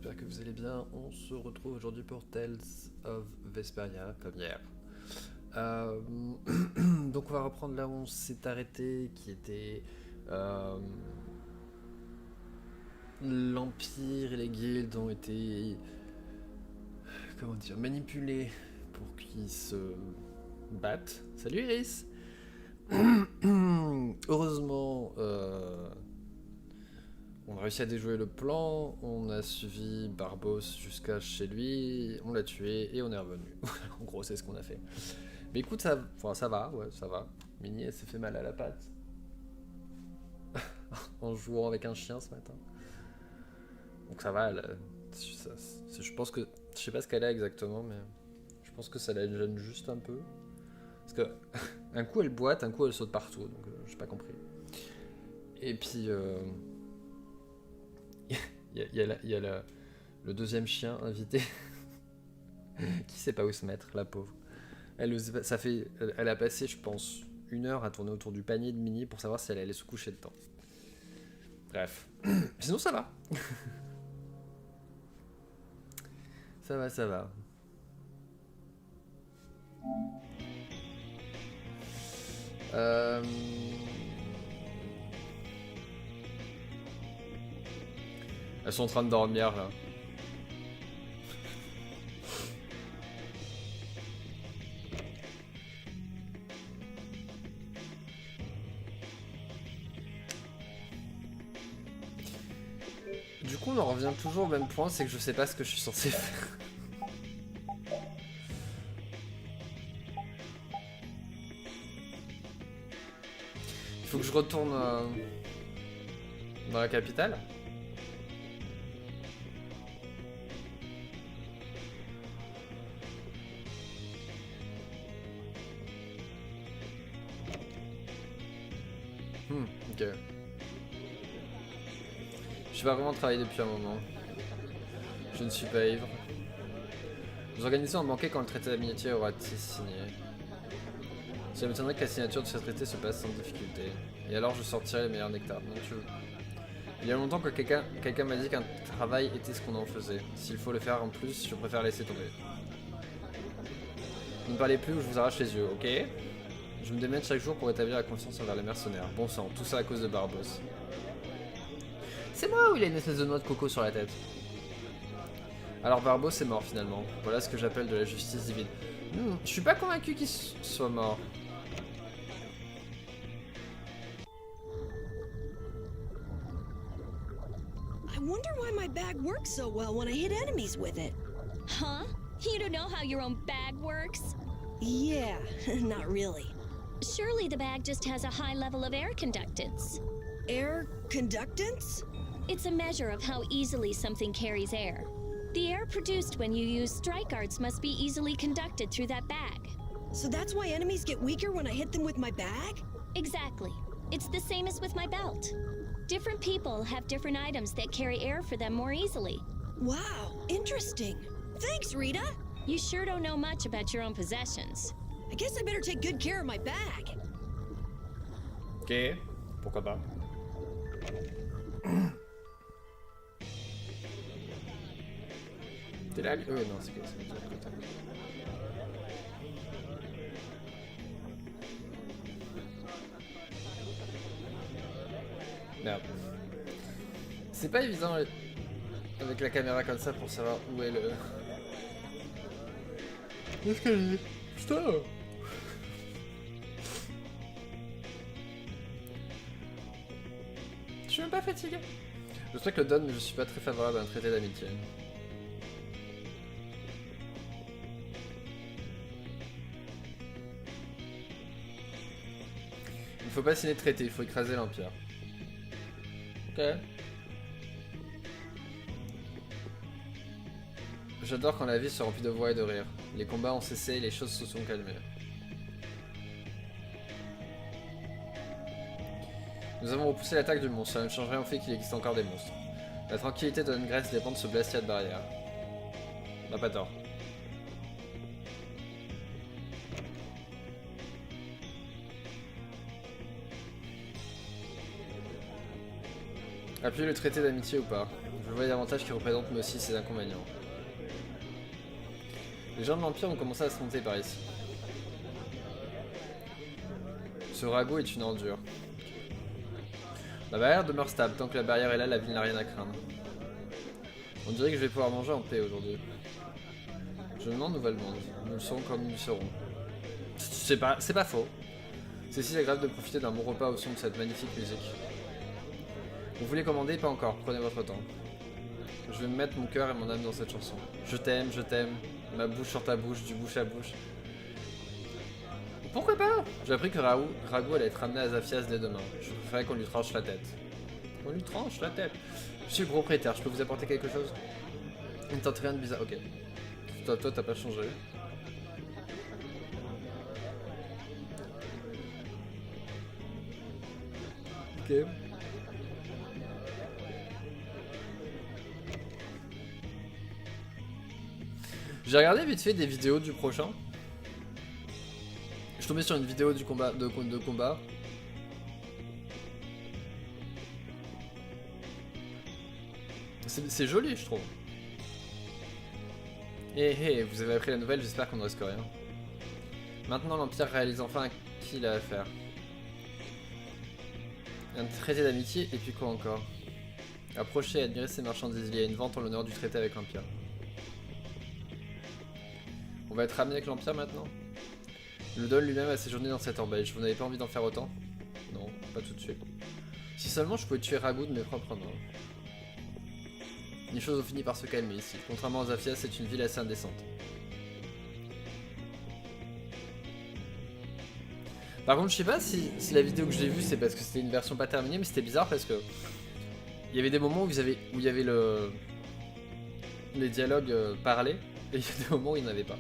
j'espère que vous allez bien. On se retrouve aujourd'hui pour Tales of Vesperia, comme hier. Euh, donc on va reprendre là où on s'est arrêté, qui était l'Empire et les guildes ont été, comment dire, manipulés pour qu'ils se battent. Salut Iris. Heureusement, on a réussi à déjouer le plan, on a suivi Barbos jusqu'à chez lui, on l'a tué et on est revenu. En gros, c'est ce qu'on a fait. Mais écoute, ça va, ouais, ça va. Minnie, elle s'est fait mal à la patte en jouant avec un chien ce matin. Donc ça va, je pense que, je sais pas ce qu'elle a exactement, mais je pense que ça la gêne juste un peu. Parce que un coup elle boite, un coup elle saute partout, donc j'ai pas compris. Et puis il y a le deuxième chien invité qui sait pas où se mettre, la pauvre. Elle a passé, je pense, 1 heure à tourner autour du panier de Minnie pour savoir si elle allait se coucher dedans. Bref. Sinon ça va. Ça va, ça va. Elles sont en train de dormir là. Du coup on en revient toujours au même point, c'est que je sais pas ce que je suis censé faire. Il faut que je retourne dans la capitale. Ok. Je vais vraiment travailler depuis un moment. Je ne suis pas ivre. Nous organisons un banquet quand le traité d'amitié aura été signé. Ça m'étonnerait que la signature de ce traité se passe sans difficulté. Et alors je sortirai le meilleur nectar. Non, Il y a longtemps que quelqu'un m'a dit qu'un travail était ce qu'on en faisait. S'il faut le faire en plus, je préfère laisser tomber. Ne me parlez plus ou je vous arrache les yeux, ok? Je me démène chaque jour pour établir la confiance envers les mercenaires. Bon sang, tout ça à cause de Barbos. C'est moi ou il a une espèce de noix de coco sur la tête? Alors Barbos est mort finalement. Voilà ce que j'appelle de la justice divine. Je suis pas convaincu qu'il soit mort. I wonder why my bag works so well when I hit enemies with it. Huh? You don't know how your own bag works? Yeah, not really. Surely the bag just has a high level of air conductance. Air conductance? It's a measure of how easily something carries air. The air produced when you use strike arts must be easily conducted through that bag. So that's why enemies get weaker when I hit them with my bag? Exactly. It's the same as with my belt. Different people have different items that carry air for them more easily. Wow, interesting. Thanks, Rita. You sure don't know much about your own possessions. I guess I better take good care of my bag. Ok, pourquoi pas. T'es là? Non, c'est quoi? C'est de l'autre côté. Merde. C'est pas évident avec la caméra comme ça pour savoir où est le... l'escalier. Putain! Je suis même pas fatigué. Je sais que le donne, mais je suis pas très favorable à un traité d'amitié. Il faut pas signer de traité, il faut écraser l'Empire. Ok. J'adore quand la vie se remplit de voix et de rires. Les combats ont cessé et les choses se sont calmées. Nous avons repoussé l'attaque du monstre, ça ne change rien au fait qu'il existe encore des monstres. La tranquillité de Grèce dépend de ce Blastia de barrière. On n'a pas tort. Appuyer le traité d'amitié ou pas? Je vois les avantages qui représentent mais aussi ses inconvénients. Les gens de l'Empire ont commencé à se monter par ici. Ce ragoût est une ordure. La barrière demeure stable. Tant que la barrière est là, la ville n'a rien à craindre. On dirait que je vais pouvoir manger en paix aujourd'hui. Je me demande où va le monde. Nous le saurons quand nous le serons. C'est pas faux. C'est si agréable de profiter d'un bon repas au son de cette magnifique musique. Vous voulez commander? Pas encore. Prenez votre temps. Je vais me mettre mon cœur et mon âme dans cette chanson. Je t'aime, ma bouche sur ta bouche, du bouche à bouche. Pourquoi pas? J'ai appris que Ragout allait être ramené à Zafias dès demain. Je préférais qu'on lui tranche la tête. On lui tranche la tête. Je suis le propriétaire, je peux vous apporter quelque chose? Il ne tente rien de bizarre, ok. Toi, t'as pas changé. Ok. J'ai regardé vite fait des vidéos du prochain. Je suis tombé sur une vidéo du combat de combat. C'est joli, je trouve. Hé, vous avez appris la nouvelle, j'espère qu'on ne risque rien. Maintenant, l'Empire réalise enfin à qui il a affaire. Un traité d'amitié, et puis quoi encore? Approchez et admirez ces marchandises. Il y a une vente en l'honneur du traité avec l'Empire. On va être ramené avec l'Empire maintenant? Le Dol lui-même a séjourné dans cette embelche. Vous n'avez pas envie d'en faire autant? Non, pas tout de suite. Si seulement je pouvais tuer Ragout de mes propres mains. Les choses ont fini par se calmer ici. Contrairement à Zafias, c'est une ville assez indécente. Par contre, je sais pas si la vidéo que j'ai vue c'est parce que c'était une version pas terminée, mais c'était bizarre parce que il y avait des moments où il y avait les dialogues parlés, et il y a des moments où il n'y en avait pas.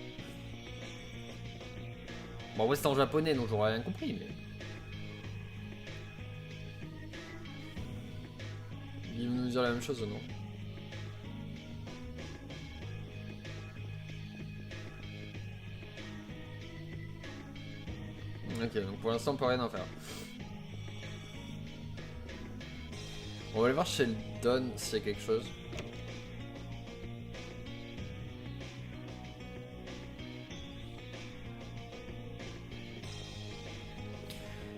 Bon, en vrai, c'était en japonais, donc j'aurais rien compris, mais. Ils vont nous dire la même chose, non? Ok, donc pour l'instant on peut rien en faire. On va aller voir chez le Don s'il y a quelque chose.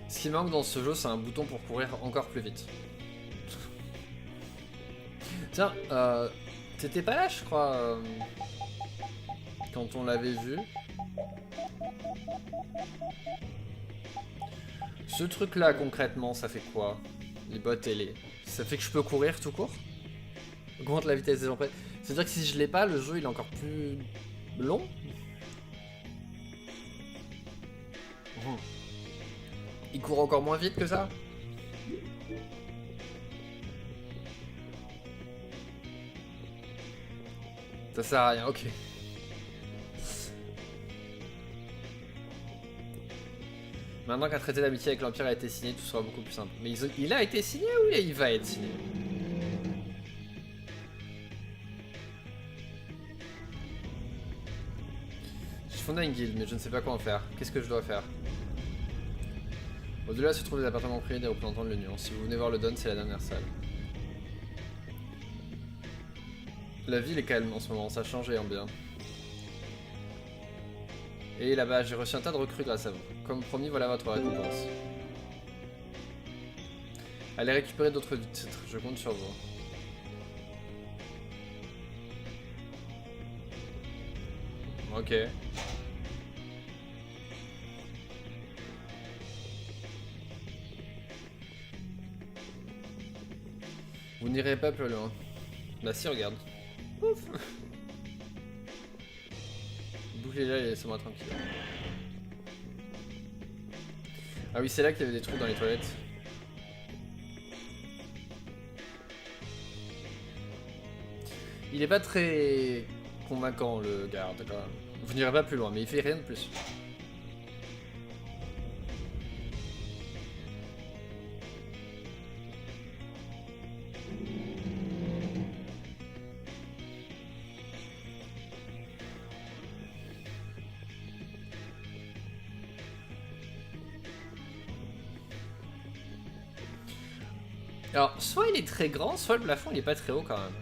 Ce qui manque dans ce jeu, c'est un bouton pour courir encore plus vite. Tiens, t'étais pas là je crois quand on l'avait vu. Ce truc là concrètement ça fait quoi? Les bottes et les... Ça fait que je peux courir tout court? Augmente la vitesse des empreintes. C'est-à-dire que si je l'ai pas, le jeu il est encore plus long? Il court encore moins vite que ça? Ça sert à rien, ok. Maintenant qu'un traité d'amitié avec l'Empire a été signé, tout sera beaucoup plus simple. Mais il a été signé ou il va être signé? J'ai fondé une guilde, mais je ne sais pas quoi en faire. Qu'est-ce que je dois faire? Au-delà se trouvent des appartements privés des représentants de l'Union. Si vous venez voir le Don, c'est la dernière salle. La ville est calme en ce moment, ça change et en bien. Et là-bas, j'ai reçu un tas de recrues grâce à vous. Comme promis, voilà votre récompense. Allez récupérer d'autres titres, je compte sur vous. Ok. Vous n'irez pas plus loin. Bah si, regarde. Ouf. Bouclez là et laissez-moi tranquille. Ah oui, c'est là qu'il y avait des trous dans les toilettes. Il est pas très convaincant le garde quand même. Vous n'irez pas plus loin, mais il fait rien de plus. Alors, soit il est très grand, soit le plafond il est pas très haut quand même.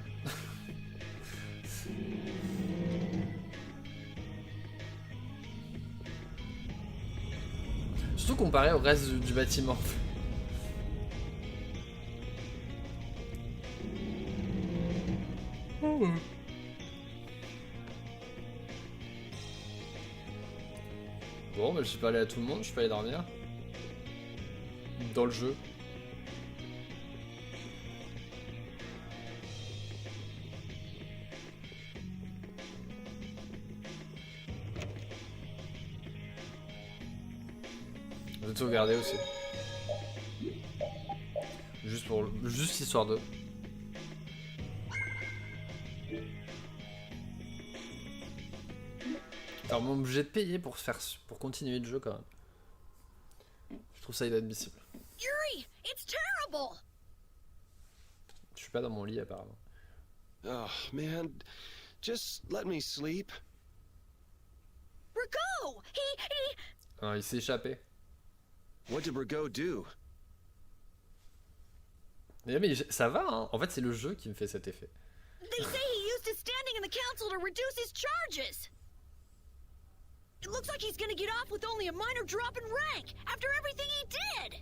Surtout comparé au reste du bâtiment. Bon, bah, je suis pas allé à tout le monde, je suis pas allé dormir. Dans le jeu. Je vais te sauvegarder aussi. Juste histoire de. Alors, on est obligé de payer pour continuer le jeu quand même. Je trouve ça inadmissible. Yuri, it's terrible! Je suis pas dans mon lit apparemment. Oh, man. Just let me sleep. Rigo! Ah, il s'est échappé. What did Rigo do? Mais ça va, hein. En fait, c'est le jeu qui me fait cet effet. They say he used his standing in the council to reduce his charges! It looks like he's gonna get off with only a minor drop in rank after everything he did!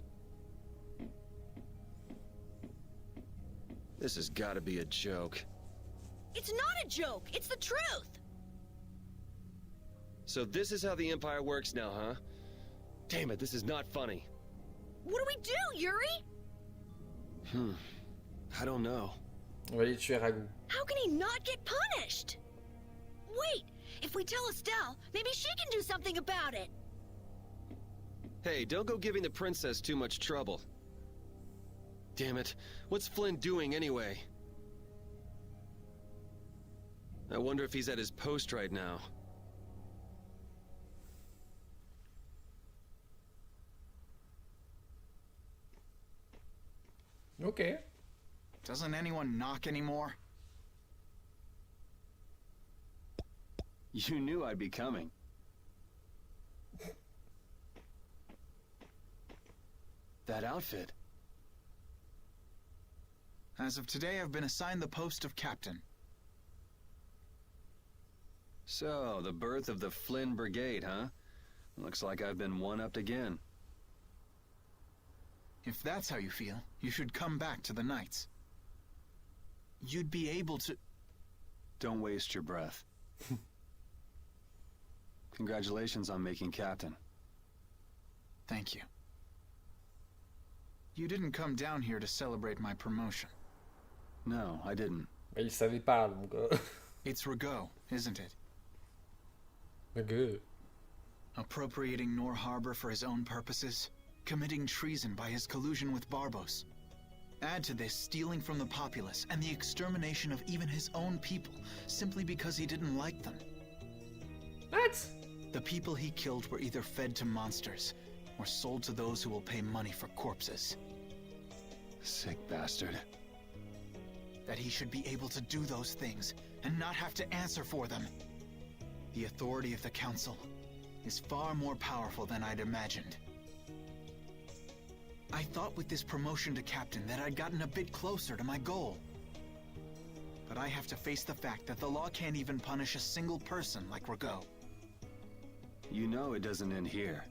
This has gotta be a joke. It's not a joke, it's the truth! So this is how the Empire works now, huh? Damn it, this is not funny. What do we do, Yuri? I don't know. On va aller tuer Ragout. How can he not get punished? Wait, if we tell Estelle, maybe she can do something about it. Hey, don't go giving the princess too much trouble. Damn it, what's Flynn doing anyway? I wonder if he's at his post right now. Ok. Doesn't anyone knock anymore? You knew I'd be coming. That outfit. As of today, I've been assigned the post of captain. So, the birth of the Flynn Brigade, huh? Looks like I've been one-upped again. If that's how you feel, you should come back to the Knights. You'd be able to... Don't waste your breath. Congratulations on making captain. Thank you. You didn't come down here to celebrate my promotion. No, I didn't. Mais il savait pas donc. It's Rigo, isn't it? Good. Appropriating Nor Harbor for his own purposes, committing treason by his collusion with Barbos. Add to this stealing from the populace and the extermination of even his own people, simply because he didn't like them. What? The people he killed were either fed to monsters, or sold to those who will pay money for corpses. Sick bastard. That he should be able to do those things, and not have to answer for them. The authority of the Council is far more powerful than I'd imagined. I thought with this promotion to captain that I'd gotten a bit closer to my goal. But I have to face the fact that the law can't even punish a single person like Rigo. You know it doesn't end here.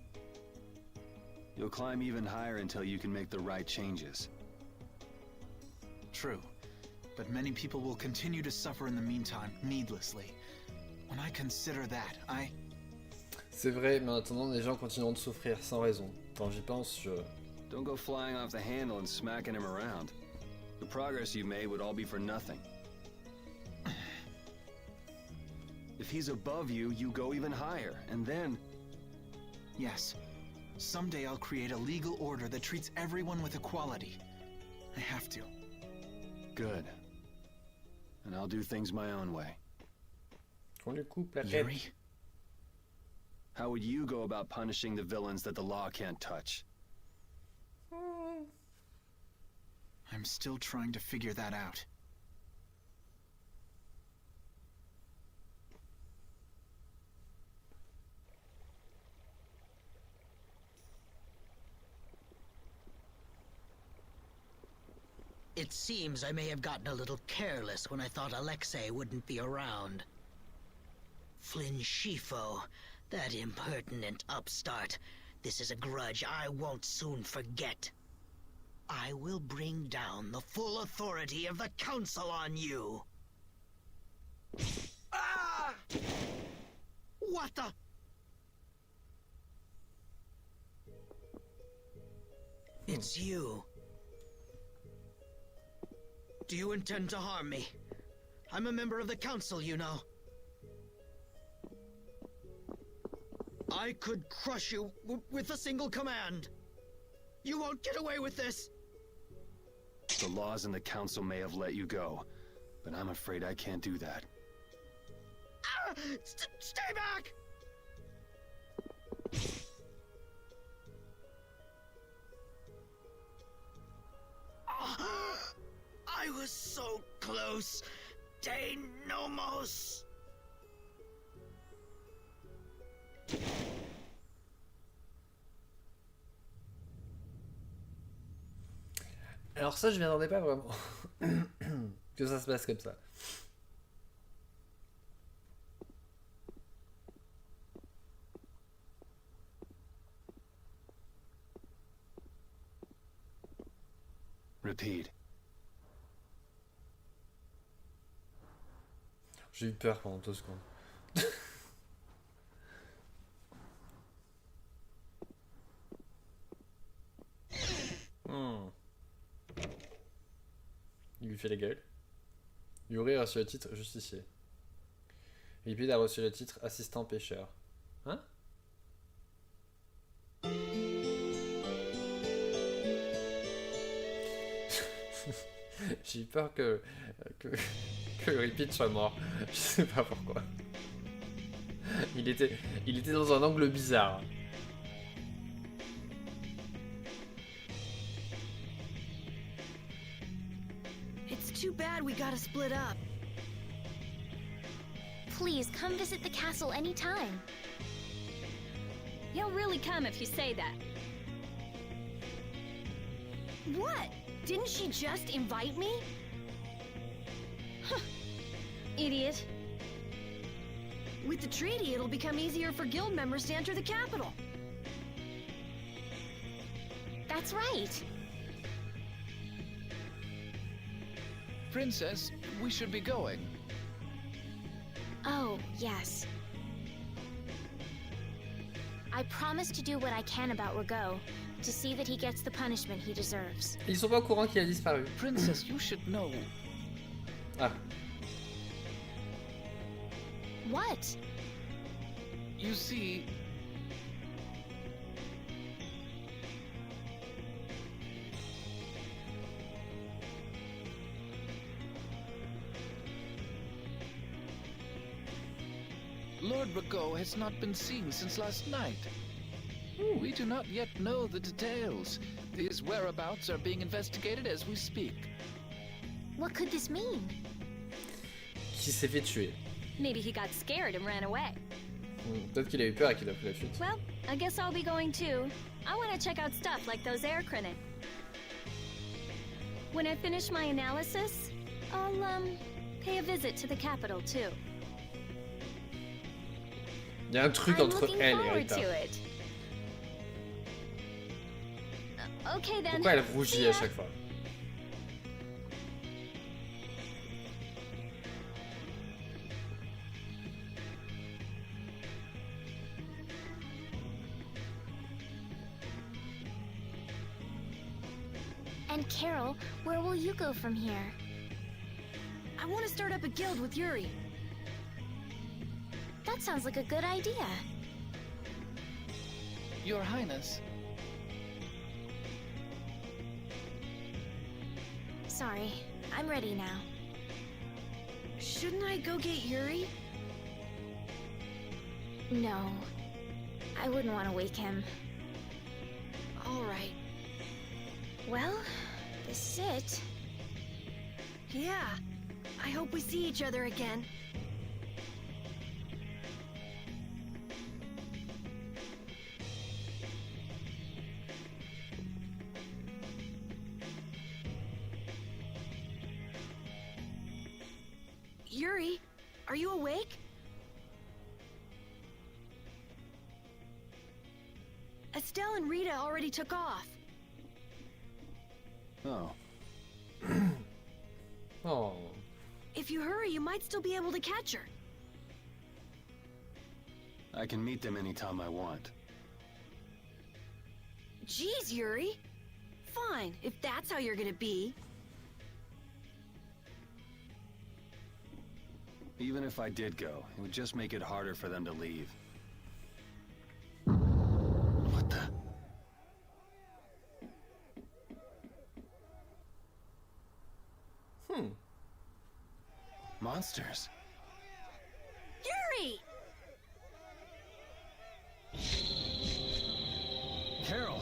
You'll climb even higher until you can make the right changes. True, but many people will continue to suffer in the meantime, needlessly. When I consider that, C'est vrai, mais en attendant, les gens continueront de souffrir sans raison. Quand j'y pense, je... Don't go flying off the handle and smacking him around. The progress you made would all be for nothing. If he's above you, you go even higher, and then... Yes. Someday I'll create a legal order that treats everyone with equality. I have to. Good. And I'll do things my own way. On lui coupe la tête. Yuri? How would you go about punishing the villains that the law can't touch? I'm still trying to figure that out. It seems I may have gotten a little careless when I thought Alexei wouldn't be around. Flynn Shifo, that impertinent upstart. This is a grudge I won't soon forget. I will bring down the full authority of the Council on you. Ah! What the? It's you. Do you intend to harm me? I'm a member of the Council, you know. I could crush you with a single command. You won't get away with this. The laws and the Council may have let you go, but I'm afraid I can't do that. Ah! Stay back! I was so close. De Nomos. Alors ça, je m'y attendais pas vraiment. Que ça se passe comme ça. Repeat. J'ai eu peur pendant 2 secondes. Il lui fait la gueule. Yuri a reçu le titre justicier. Lipid a reçu le titre assistant pêcheur. Hein? J'ai eu peur que Lipid soit mort. Je sais pas pourquoi. Il était dans un angle bizarre. It's too bad we gotta split up. Please, come visit the castle anytime. He'll really come if you say that. What? Didn't she just invite me? Idiot. With the treaty, it'll become easier for guild members to enter the capital. That's right. Princess, we should be going. Oh, yes. I promise to do what I can about Rago, to see that he gets the punishment he deserves. Ils sont pas au courant qu'il a disparu. Princess, you should know. Ah. What? You see... Lord Rago has not been seen since last night. We do not yet know the details. His whereabouts are being investigated as we speak. What could this mean? Qui s'est fait tuer. Maybe he got scared and ran away. Peut-être qu'il a eu peur et qu'il a pris la fuite. Well, I guess I'll be going too. I want to check out stuff like those air critics. When I finish my analysis, I'll, pay a visit to the capital too. Il y a un truc I'm entre looking elle et forward Rita. to it. Okay then. Pourquoi elle rougit See à ya. chaque fois? And Carol, where will you go from here? I want to start up a guild with Yuri. That sounds like a good idea. Your Highness. Sorry, I'm ready now. Shouldn't I go get Yuri? No, I wouldn't want to wake him. All right. Well, this is it. Yeah. I hope we see each other again. Yuri, are you awake? Estelle and Rita already took off. Oh. Oh. If you hurry, you might still be able to catch her. I can meet them anytime I want. Jeez, Yuri. Fine, if that's how you're gonna be. Even if I did go, it would just make it harder for them to leave. What the? Monsters. Yuri! Carol,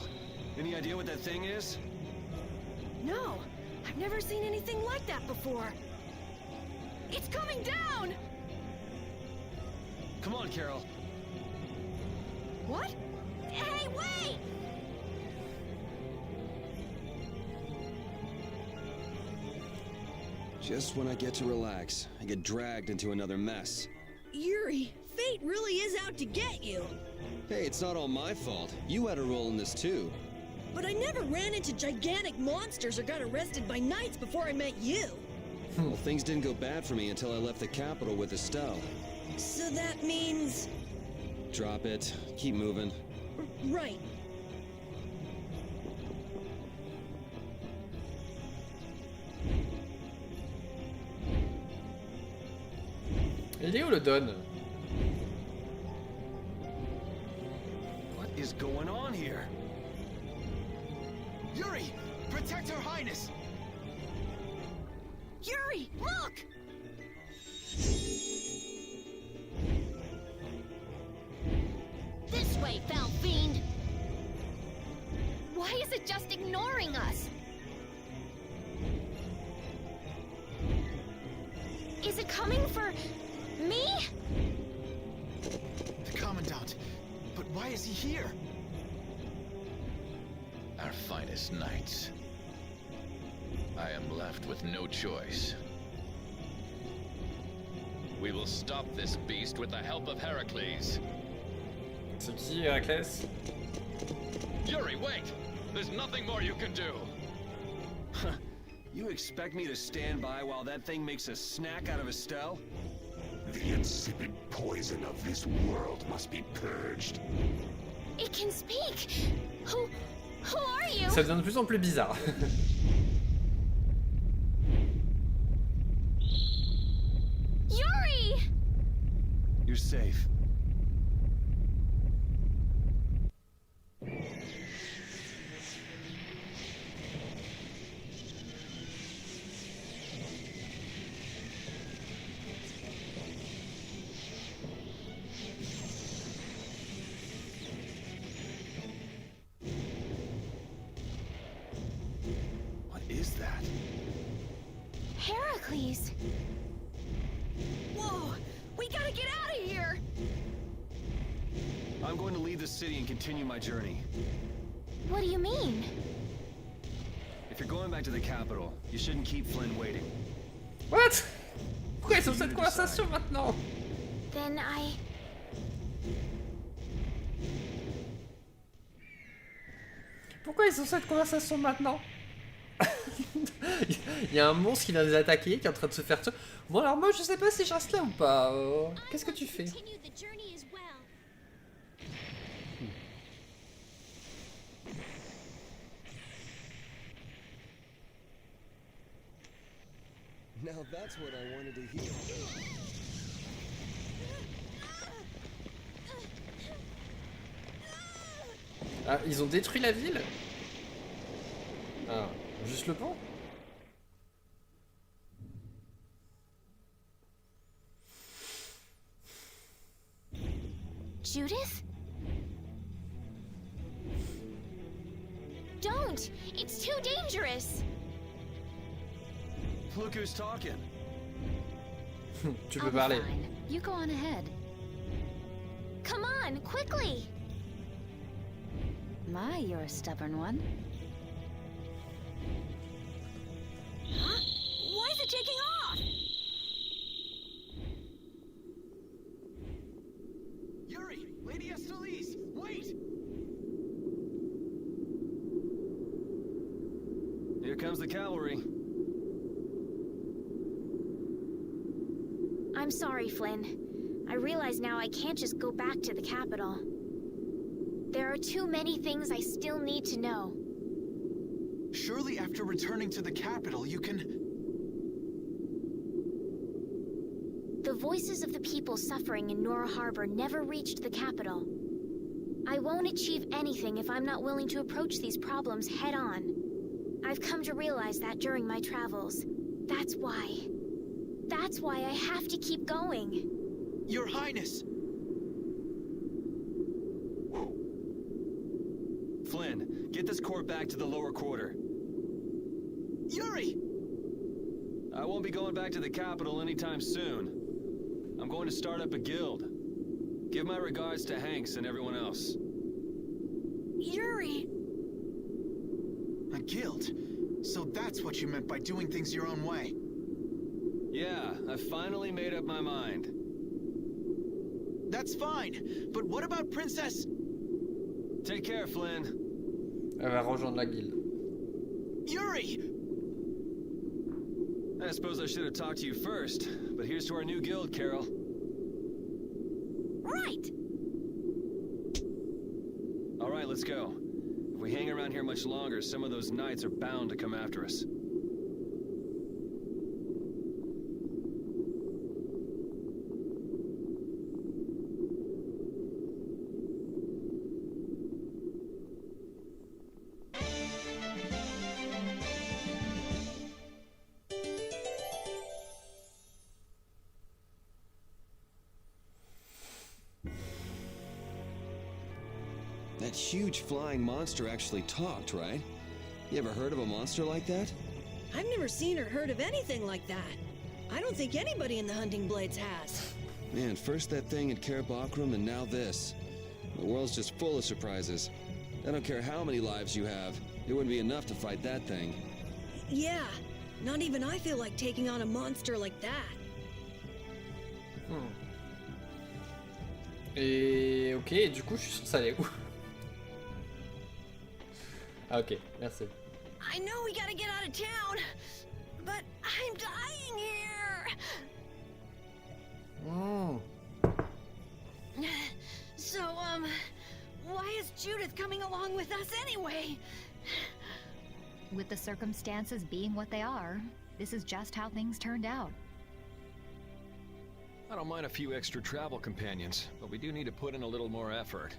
any idea what that thing is? No, I've never seen anything like that before. It's coming down! Come on, Carol. What? Hey, wait! Just when I get to relax, I get dragged into another mess. Yuri, fate really is out to get you. Hey, it's not all my fault. You had a role in this too. But I never ran into gigantic monsters or got arrested by knights before I met you. Well, things didn't go bad for me until I left the capital with Estelle. So that means... Drop it. Keep moving. Right. Il est où le Don? What is going on here? Yuri! Protect Her Highness! Yuri, look! This way, foul fiend! Why is it just ignoring us? Is it coming for me? The Commandant. But why is he here? Our finest knights. I am left with no choice. We will stop this beast with the help of Heracles. C'est qui, Héraclès? Yuri, wait! There's nothing more you can do! You expect me to stand by while that thing makes a snack out of Estelle? The insipid poison of this world must be purged. It can speak! Who are you? Ça devient de plus en plus bizarre. Yuri! You're safe. What is that? Heracles! Whoa! We gotta get out of here! I'm going to leave the city and continue my journey. What do you mean? If you're going back to the capital, you shouldn't keep Flynn waiting. What? Pourquoi ils ont cette conversation maintenant? Then I... Pourquoi ils ont cette conversation maintenant? Il y a un monstre qui vient les attaquer, qui est en train de se faire tuer. Bon alors moi je sais pas si je reste là ou pas. Qu'est-ce que tu fais? Now that's what I wanted to hear. Ah, ils ont détruit la ville? Ah, juste le pont? Judith? Don't! It's too dangerous! Look who's talking. Tu peux parler. You go on ahead. Come on, quickly! My, you're a stubborn one. Huh? Why is it taking off? I'm sorry, Flynn. I realize now I can't just go back to the capital. There are too many things I still need to know. Surely after returning to the capital, you can... The voices of the people suffering in Nora Harbor never reached the capital. I won't achieve anything if I'm not willing to approach these problems head-on. I've come to realize that during my travels. That's why I have to keep going. Your Highness! Flynn, get this core back to the lower quarter. Yuri! I won't be going back to the capital anytime soon. I'm going to start up a guild. Give my regards to Hanks and everyone else. Yuri! A guild? So that's what you meant by doing things your own way. Yeah, I finally made up my mind. That's fine, but what about Princess... Take care, Flynn. Elle va rejoindre la guilde. Yuri! I suppose I should have talked to you first, but here's to our new guild, Carol. Right! All right, let's go. If we hang around here much longer, some of those knights are bound to come after us. That huge flying monster actually talked, right? You ever heard of a monster like that? I've never seen or heard of anything like that. I don't think anybody in the Hunting Blades has. Man, first that thing in Cair Bakram and now this. The world's just full of surprises. I don't care how many lives you have, it wouldn't be enough to fight that thing. Yeah, not even I feel like taking on a monster like that. Et ok, du coup je suis censé aller où? Ah ok, merci. I know we gotta get out of town, but I'm dying here. Oh. So, why is Judith coming along with us anyway? With the circumstances being what they are, this is just how things turned out. I don't mind a few extra travel companions, but we do need to put in a little more effort.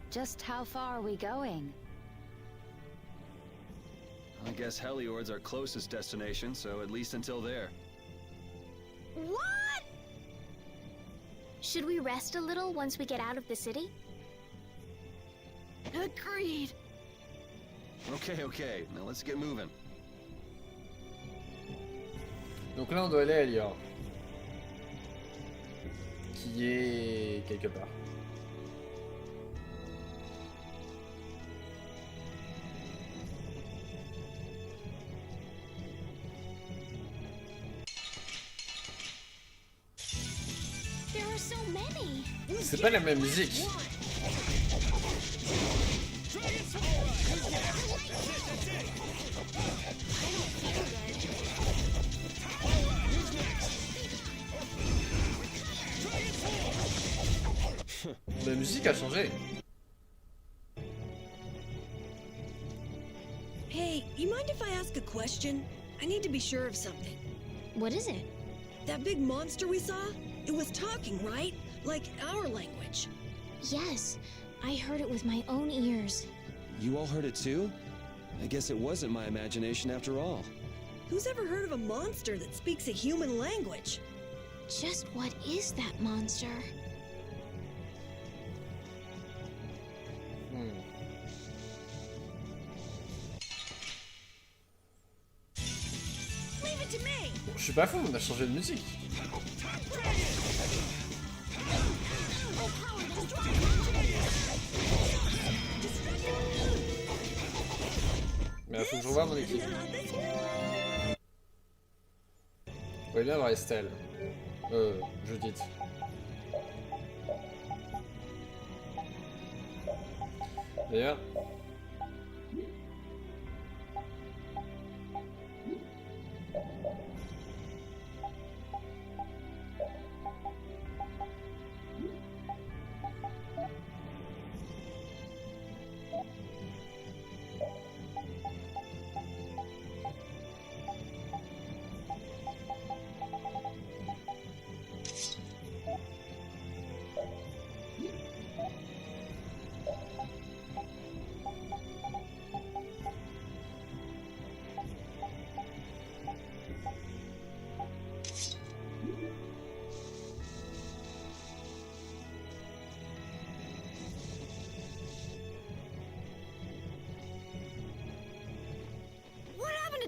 Just how far are we going? I guess Heliord's our closest destination, so at least until there. What? Should we rest a little once we get out of the city? Agreed. Okay, now let's get moving. Donc là on doit aller à Heliord. Qui est quelque part. There are so many. C'est pas la même musique. La musique a changé. Hey, you mind if I ask a question? I need to be sure of something. What is it? That big monster we saw? It was talking, right? Like our language. Yes, I heard it with my own ears. You all heard it too? I guess it wasn't my imagination after all. Who's ever heard of a monster that speaks a human language? Just what is that monster? Leave it to me. Bon, je suis pas fou, on a changé de musique. Mais il faut que je revoie mon équipe. On va bien avoir Estelle. Judith. D'ailleurs.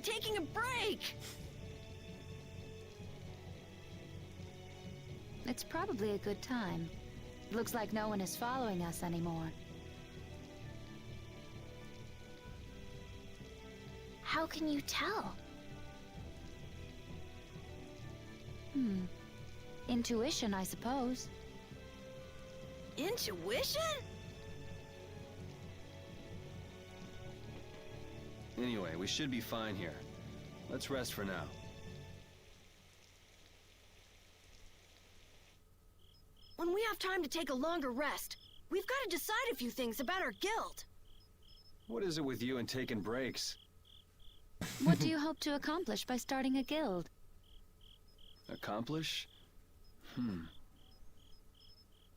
taking a break. It's probably a good time. Looks like no one is following us anymore. How can you tell? Intuition, I suppose. Intuition? Anyway, we should be fine here. Let's rest for now. When we have time to take a longer rest, we've got to decide a few things about our guild. What is it with you and taking breaks? What do you hope to accomplish by starting a guild? Accomplish?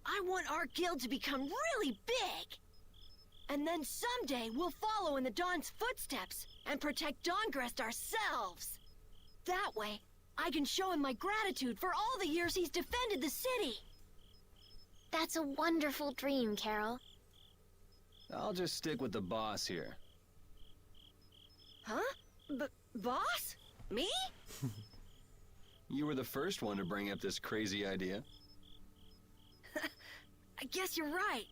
I want our guild to become really big. And then someday we'll follow in the Dawn's footsteps and protect Dawngrest ourselves. That way, I can show him my gratitude for all the years he's defended the city. That's a wonderful dream, Carol. I'll just stick with the boss here. Huh? Boss? Me? You were the first one to bring up this crazy idea. I guess you're right.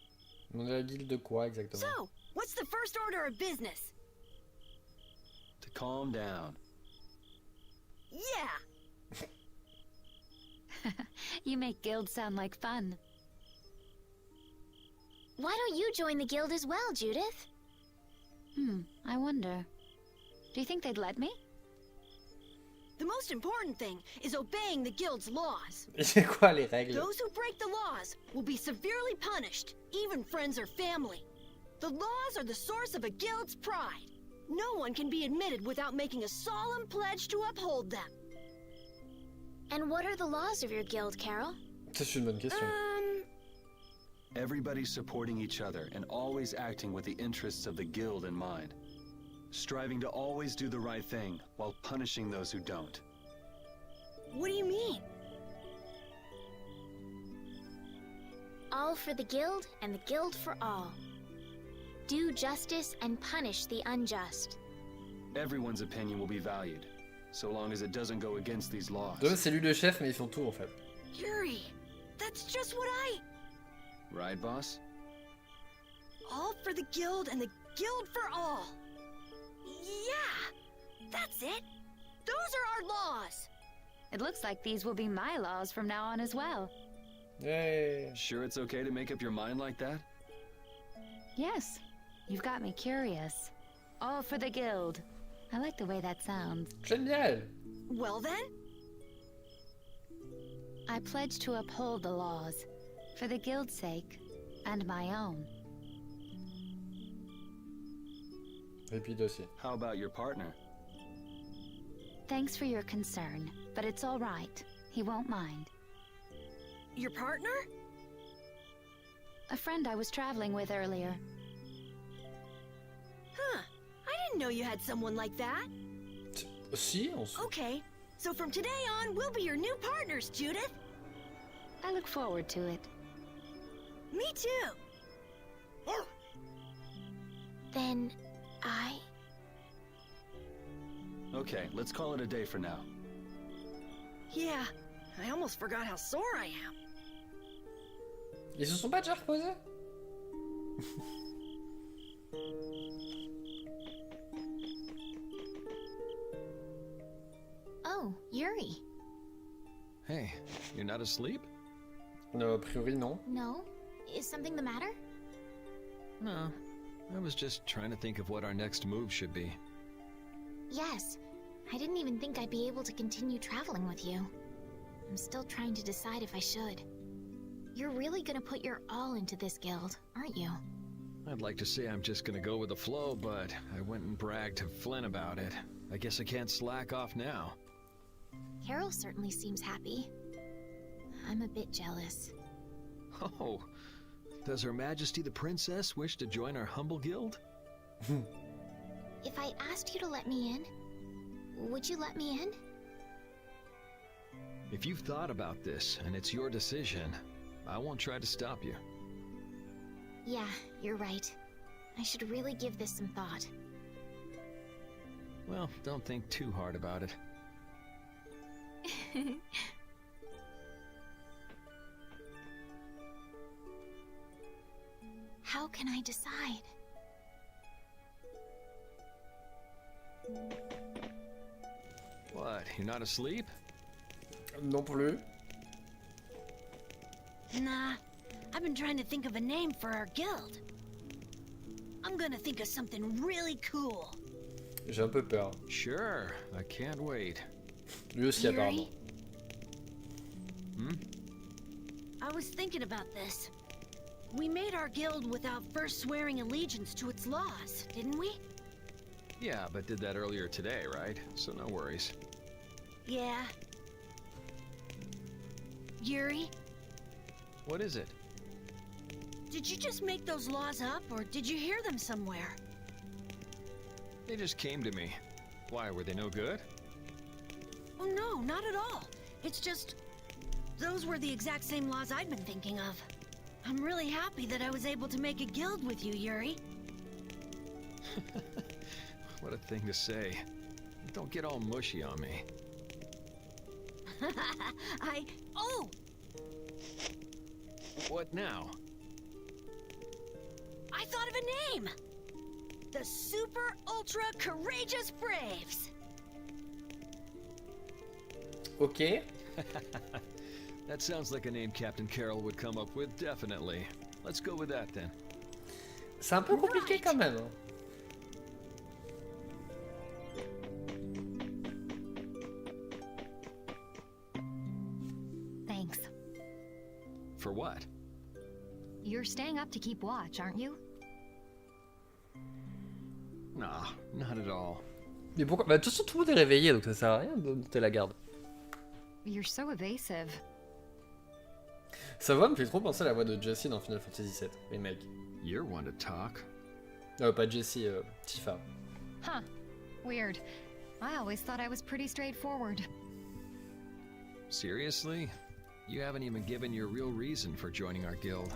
On est la guilde de quoi exactement? So, what's the first order of business? To calm down. Yeah! You make guilds sound like fun. Why don't you join the guild as well, Judith? I wonder. Do you think they'd let me? The most important thing is obeying the guild's laws. C'est quoi les règles? Those who break the laws will be severely punished, even friends or family. The laws are the source of a guild's pride. No one can be admitted without making a solemn pledge to uphold them. And what are the laws of your guild, Carol? C'est une bonne question. Everybody supporting each other and always acting with the interests of the guild in mind. Striving to always do the right thing while punishing those who don't. What do you mean? All for the guild and the guild for all. Do justice and punish the unjust. Everyone's opinion will be valued, so long as it doesn't go against these laws. Eux, c'est lui le chef, mais ils font tout en fait. Yuri, that's just what I... Right, boss? All for the guild and the guild for all. Yeah, that's it. Those are our laws. It looks like these will be my laws from now on as well. Yay! Sure it's okay to make up your mind like that? Yes, you've got me curious. All for the guild. I like the way that sounds. Génial! Well then? I pledge to uphold the laws, for the guild's sake, and my own. Rapide aussi. How about your partner? Thanks for your concern, but it's all right. He won't mind. Your partner? A friend I was traveling with earlier. Huh. I didn't know you had someone like that. Si, on se... Okay, so from today on, we'll be your new partners, Judith. I look forward to it. Me too. Then I... Okay, let's call it a day for now. Yeah, I almost forgot how sore I am. Ils se sont pas déjà reposés? Oh, Yuri. Hey, you're not asleep? No, a priori non. No? Is something the matter? No. I was just trying to think of what our next move should be. Yes. I didn't even think I'd be able to continue traveling with you. I'm still trying to decide if I should. You're really gonna put your all into this guild, aren't you? I'd like to say I'm just gonna go with the flow, but I went and bragged to Flynn about it. I guess I can't slack off now. Carol certainly seems happy. I'm a bit jealous. Oh, does Her Majesty the Princess wish to join our humble guild? If I asked you to let me in, would you let me in? If you've thought about this and it's your decision, I won't try to stop you. Yeah, you're right. I should really give this some thought. Well, don't think too hard about it. How can I decide? What, you're not asleep? Non plus. Nah, I've been trying to think of a name for our guild. I'm gonna think of something really cool. J'ai un peu peur. Sure, I can't wait. Lui aussi apparemment. Hmm? I was thinking about this. We made our guild without first swearing allegiance to its laws, didn't we? Yeah, but did that earlier today, right? So no worries. Yeah. Yuri, What is it? did you just make those laws up, or did you hear them somewhere? They just came to me. Why, were they no good? Oh no, not at all. It's just... those were the exact same laws I'd been thinking of. I'm really happy that I was able to make a guild with you, Yuri. What a thing to say. Don't get all mushy on me. Oh! What now? I thought of a name! The Super Ultra Courageous Braves! Ok. That sounds like a name Captain Carroll would come up with, definitely. Let's go with that then. C'est un peu compliqué quand même. Hein. Thanks. For what? You're staying up to keep watch, aren't you? Nah, not at all. Mais pourquoi? Bah de toute façon tout le monde est réveillé donc ça sert à rien de noter la garde. You're so evasive. Sa voix me fait trop penser à la voix de Jessie dans Final Fantasy VII, remake. You're one to talk. Pas Jessie, Tifa. Huh. Weird. I always thought I was pretty straightforward. Seriously? You haven't even given your real reason for joining our guild.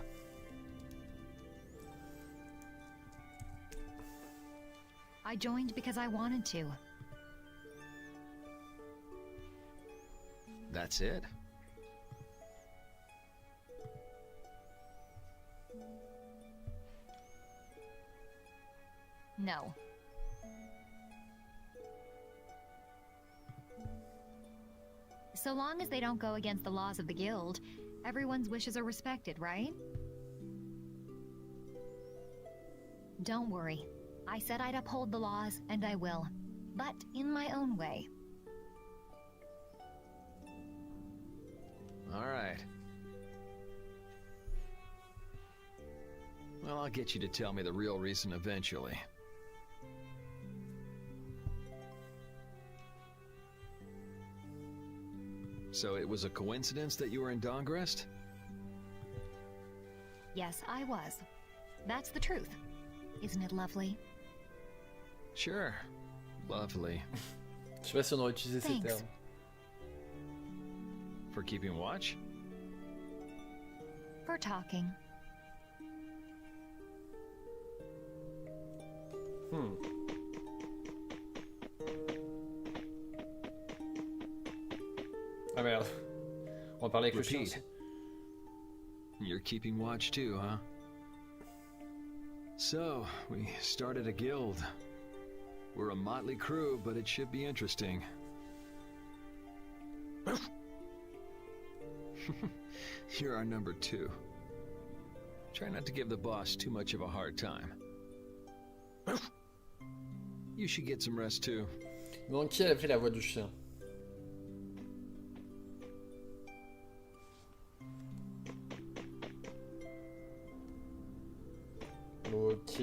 I joined because I wanted to. That's it? No. So long as they don't go against the laws of the guild, everyone's wishes are respected, right? Don't worry. I said I'd uphold the laws, and I will. But in my own way. All right. Well, I'll get you to tell me the real reason eventually. So it was a coincidence that you were in Dawngrest? Yes, I was. That's the truth. Isn't it lovely? Sure. Lovely. Je sais pas si on aurait utilisé ces Thanks. termes. For keeping watch? For talking. Ah merde. On va parler avec le chien. Repeat. You're keeping watch too, huh? So, we started a guild. We're a motley crew, but it should be interesting. You're our number 2. Try not to give the boss too much of a hard time. You should get some rest too. Donc qui a pris la voix du chien? Ok,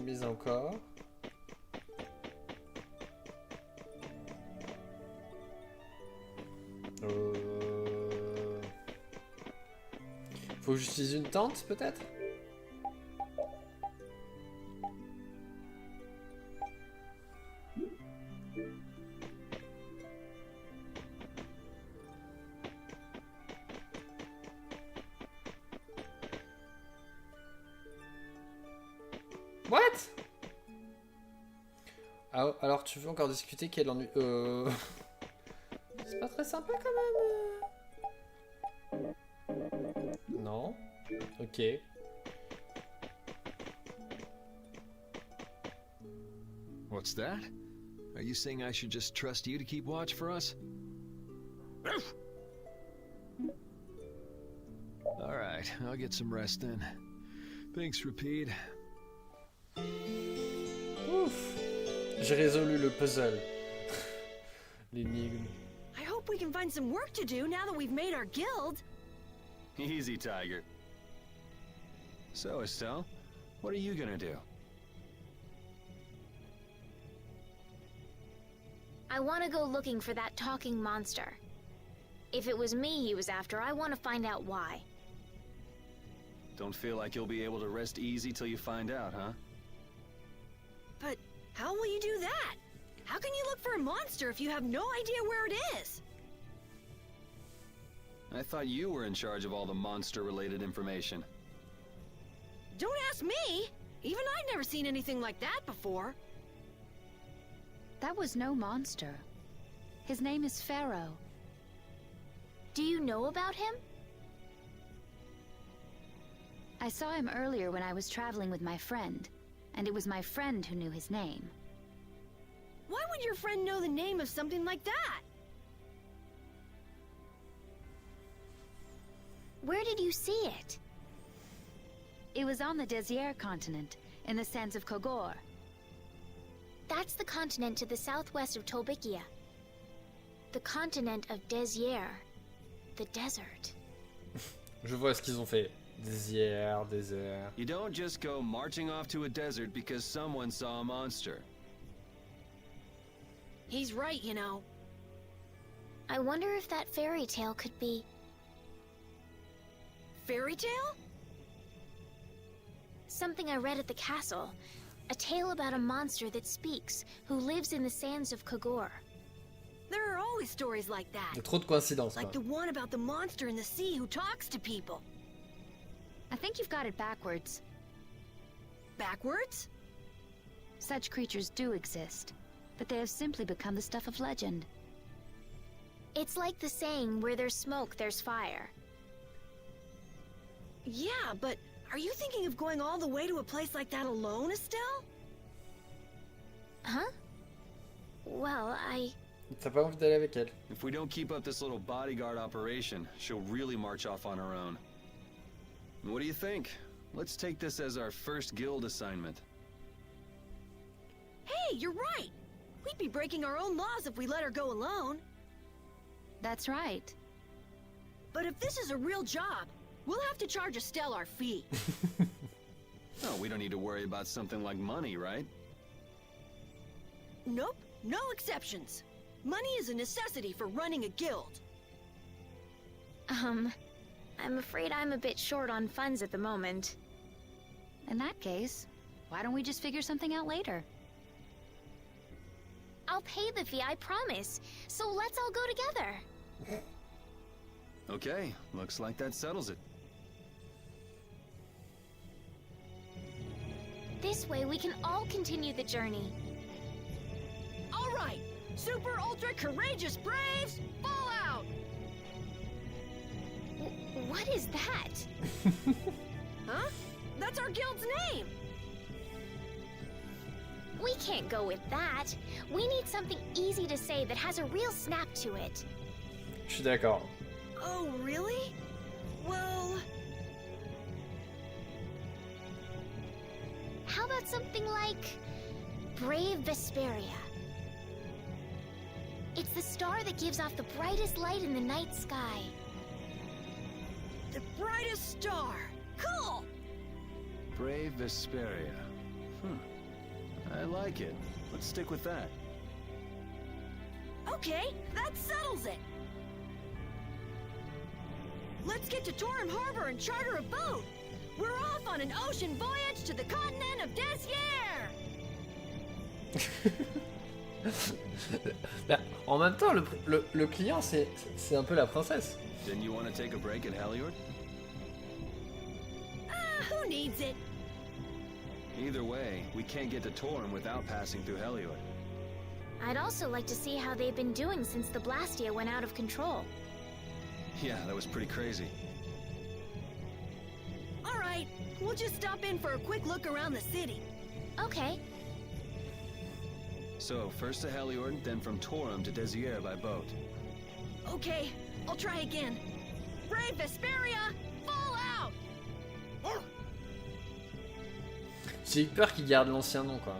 mais encore. Faut que j'utilise une tente peut-être? What? Ah, alors tu veux encore discuter quel ennui... C'est pas très sympa quand même. Non. Ok. What's that? Are you saying I should just trust you to keep watch for us? Alright, I'll get some rest then. Thanks, Repeat. Ouf. J'ai résolu le puzzle. L'énigme. I hope we can find some work to do now that we've made our guild. Easy, Tiger. So, Estelle, what are you gonna do? I want to go looking for that talking monster. If it was me he was after, I want to find out why. Don't feel like you'll be able to rest easy till you find out, huh? But how will you do that? How can you look for a monster if you have no idea where it is? I thought you were in charge of all the monster-related information. Don't ask me! Even I've never seen anything like that before. That was no monster. His name is Pharaoh. Do you know about him? I saw him earlier when I was traveling with my friend, and it was my friend who knew his name. Why would your friend know the name of something like that? Where did you see it? It was on the Désert continent, in the sands of Kogor. That's the continent to the southwest of Tolbikia. The continent of Désert. The desert. Je vois ce qu'ils ont fait. Désert, désert. You don't just go marching off to a desert because someone saw a monster. He's right, you know. I wonder if that fairy tale could be... Fairy tale? Something I read at the castle. A tale about a monster that speaks, who lives in the sands of Kogor. There are always stories like that. Il y a trop de coïncidences. Like the one about the monster in the sea who talks to people. I think you've got it backwards. Backwards? Such creatures do exist, but they have simply become the stuff of legend. It's like the saying, where there's smoke, there's fire. Yeah, but are you thinking of going all the way to a place like that alone, Estelle? Huh? Well, T'as pas envie d'aller avec elle? If we don't keep up this little bodyguard operation, she'll really march off on her own. What do you think? Let's take this as our first guild assignment. Hey, you're right! We'd be breaking our own laws if we let her go alone. That's right. But if this is a real job, we'll have to charge Estelle our fee. Oh, we don't need to worry about something like money, right? Nope, no exceptions. Money is a necessity for running a guild. I'm afraid I'm a bit short on funds at the moment. In that case, why don't we just figure something out later? I'll pay the fee, I promise. So let's all go together. Okay, looks like that settles it. This way we can all continue the journey. All right, super ultra courageous braves, fall out! What is that? Huh? That's our guild's name! We can't go with that. We need something easy to say that has a real snap to it. Je suis d'accord. Oh, really? Well... How about something like... Brave Vesperia? It's the star that gives off the brightest light in the night sky. The brightest star! Cool! Brave Vesperia. I like it. Let's stick with that. Okay, that settles it! Let's get to Torim Harbor and charter a boat! We're off on an ocean voyage to the continent of Désert! En même temps, le client, c'est un peu la princesse. Didn't you want to take a break at Heliord? Who needs it? Either way, we can't get to Torim without passing through Heliord. I'd also like to see how they've been doing since the Blastia went out of control. Yeah, that was pretty crazy. All right, we'll just stop in for a quick look around the city. Okay. So, first to Heliord, then from Torum to Désir by boat. Okay, I'll try again. Brave Vesperia, fall out! J'ai eu peur qu'il garde l'ancien nom, quoi.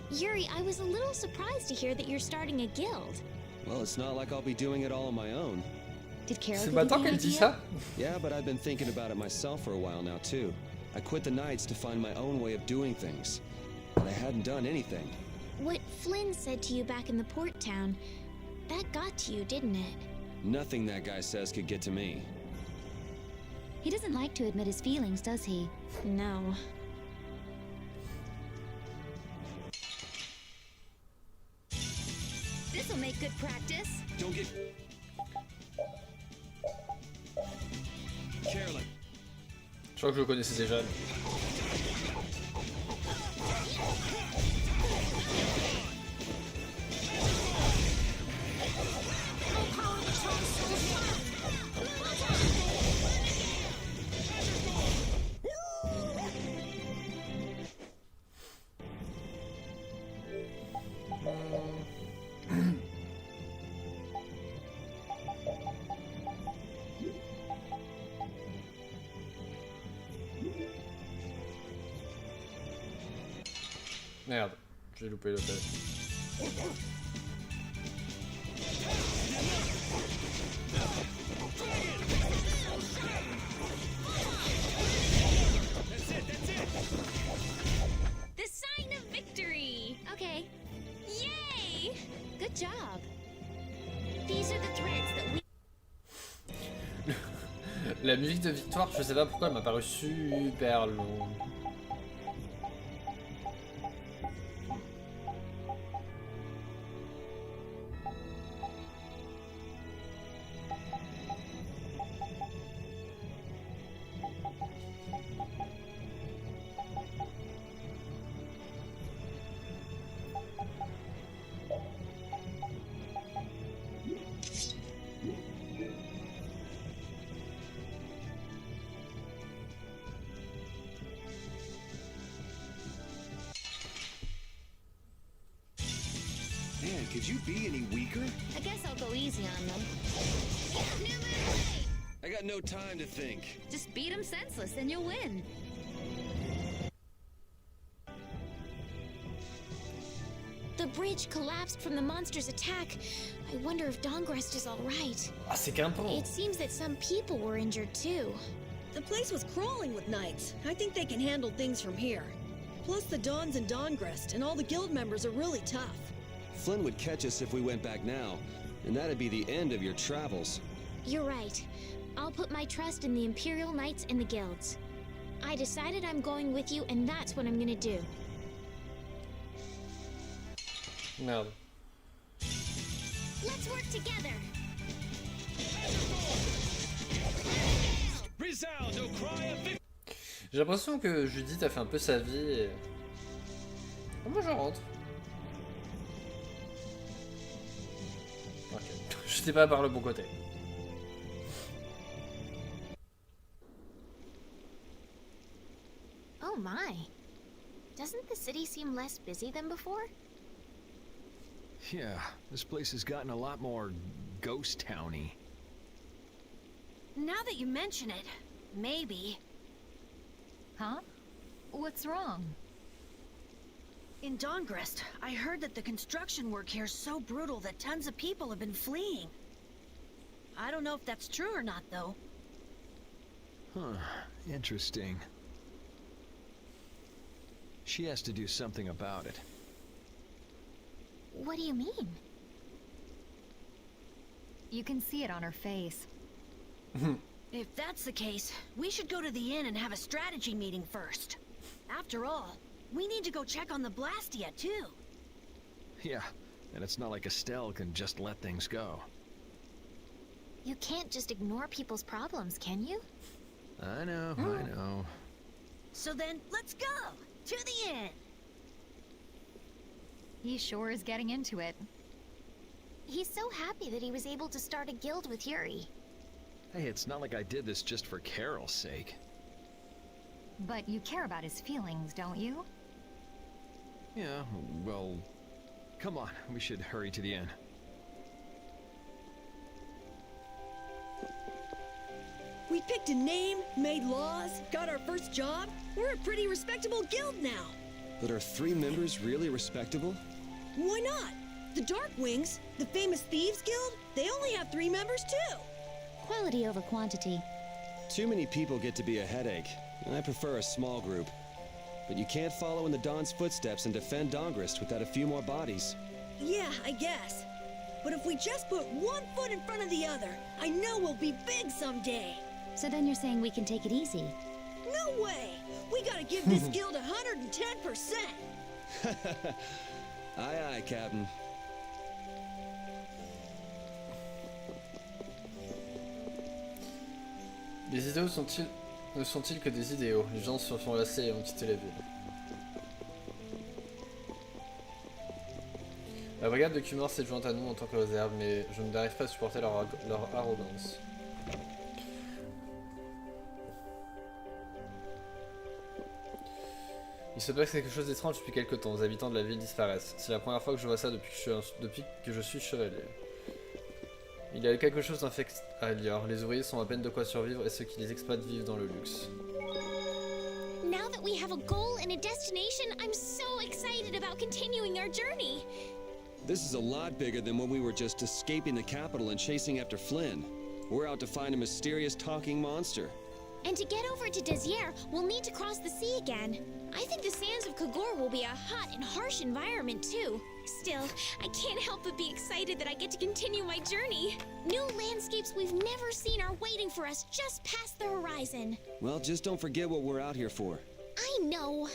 Yuri, I was a little surprised to hear that you're starting a guild. Well, it's not like I'll be doing it all on my own. Did Carol C'est give you maintenant the qu'elle dit idea? ça. Yeah, but I've been thinking about it myself for a while now, too. I quit the Knights to find my own way of doing things. But I hadn't done anything. What Flynn said to you back in the port town, that got to you, didn't it? Nothing that guy says could get to me. He doesn't like to admit his feelings, does he? No. This'll make good practice. Don't get... Carolyn. Je crois que je le connaissais déjà. Merde, j'ai loupé l'hôtel. The sign of victory! Okay. Yay! Good job. These are the threads that we... La musique de victoire, je sais pas pourquoi elle m'a paru super longue. Man, could you be any weaker? I guess I'll go easy on them. I got no time to think. Just beat him senseless and you'll win. The bridge collapsed from the monster's attack. I wonder if Dongrest is all right. Ah, c'est grimpant. It seems that some people were injured too. The place was crawling with knights. I think they can handle things from here. Plus the Dons and Dongrest and all the guild members are really tough. Flynn would catch us if we went back now, and that'd be the end of your travels. You're right. I'll put my trust in the Imperial Knights and the guilds. I decided I'm going with you, and that's what I'm gonna do. Merde. Let's work together. J'ai l'impression que Judith a fait un peu sa vie et... Oh, moi je rentre. Ok. Je sais pas par le bon côté. Oh my. Doesn't the city seem less busy than before? Yeah, this place has gotten a lot more ghost towny. Now that you mention it, maybe. Huh? What's wrong? In Dongrest, I heard that the construction work here is so brutal that tons of people have been fleeing. I don't know if that's true or not, though. Huh, interesting. She has to do something about it. What do you mean? You can see it on her face. If that's the case, we should go to the inn and have a strategy meeting first. After all, we need to go check on the Blastia, too. Yeah, and it's not like Estelle can just let things go. You can't just ignore people's problems, can you? I know, I know. So then, let's go! To the inn! He sure is getting into it. He's so happy that he was able to start a guild with Yuri. Hey, it's not like I did this just for Carol's sake. But you care about his feelings, don't you? Yeah, well... Come on, we should hurry to the inn. We picked a name, made laws, got our first job. We're a pretty respectable guild now. But are 3 members really respectable? Why not? The Darkwings, the famous thieves guild, they only have 3 members too. Quality over quantity. Too many people get to be a headache, and I prefer a small group. But you can't follow in the Dawn's footsteps and defend Dongrist without a few more bodies. Yeah, I guess. But if we just put one foot in front of the other, I know we'll be big someday. So then you're saying we can take it easy? No way! We gotta give this guild 110%! Aye, aye, Captain. Les idéaux ne sont-ils que des idéaux? Les gens se sont lassés et ont quitté la ville. La brigade de Cumor s'est jointe à nous en tant que réserve, mais je n'arrive pas à supporter leur arrogance. Il se passe quelque chose d'étrange depuis quelque temps, les habitants de la ville disparaissent. C'est la première fois que je vois ça depuis que je suis chevalier. Il y a quelque chose d'infect à Lior. Les ouvriers sont à peine de quoi survivre et ceux qui les exploitent vivent dans le luxe. Now that we have a goal and a destination, I'm so excited about continuing our journey. This is a lot bigger than when we were just escaping the capital and chasing after Flynn. We're out to find a mysterious talking monster. And to get over to Desier, we'll need to cross the sea again. I think the sands of Kagor will be a hot and harsh environment too. Still, I can't help but be excited that I get to continue my journey. New landscapes we've never seen are waiting for us just past the horizon. Well, just don't forget what we're out here for. I know.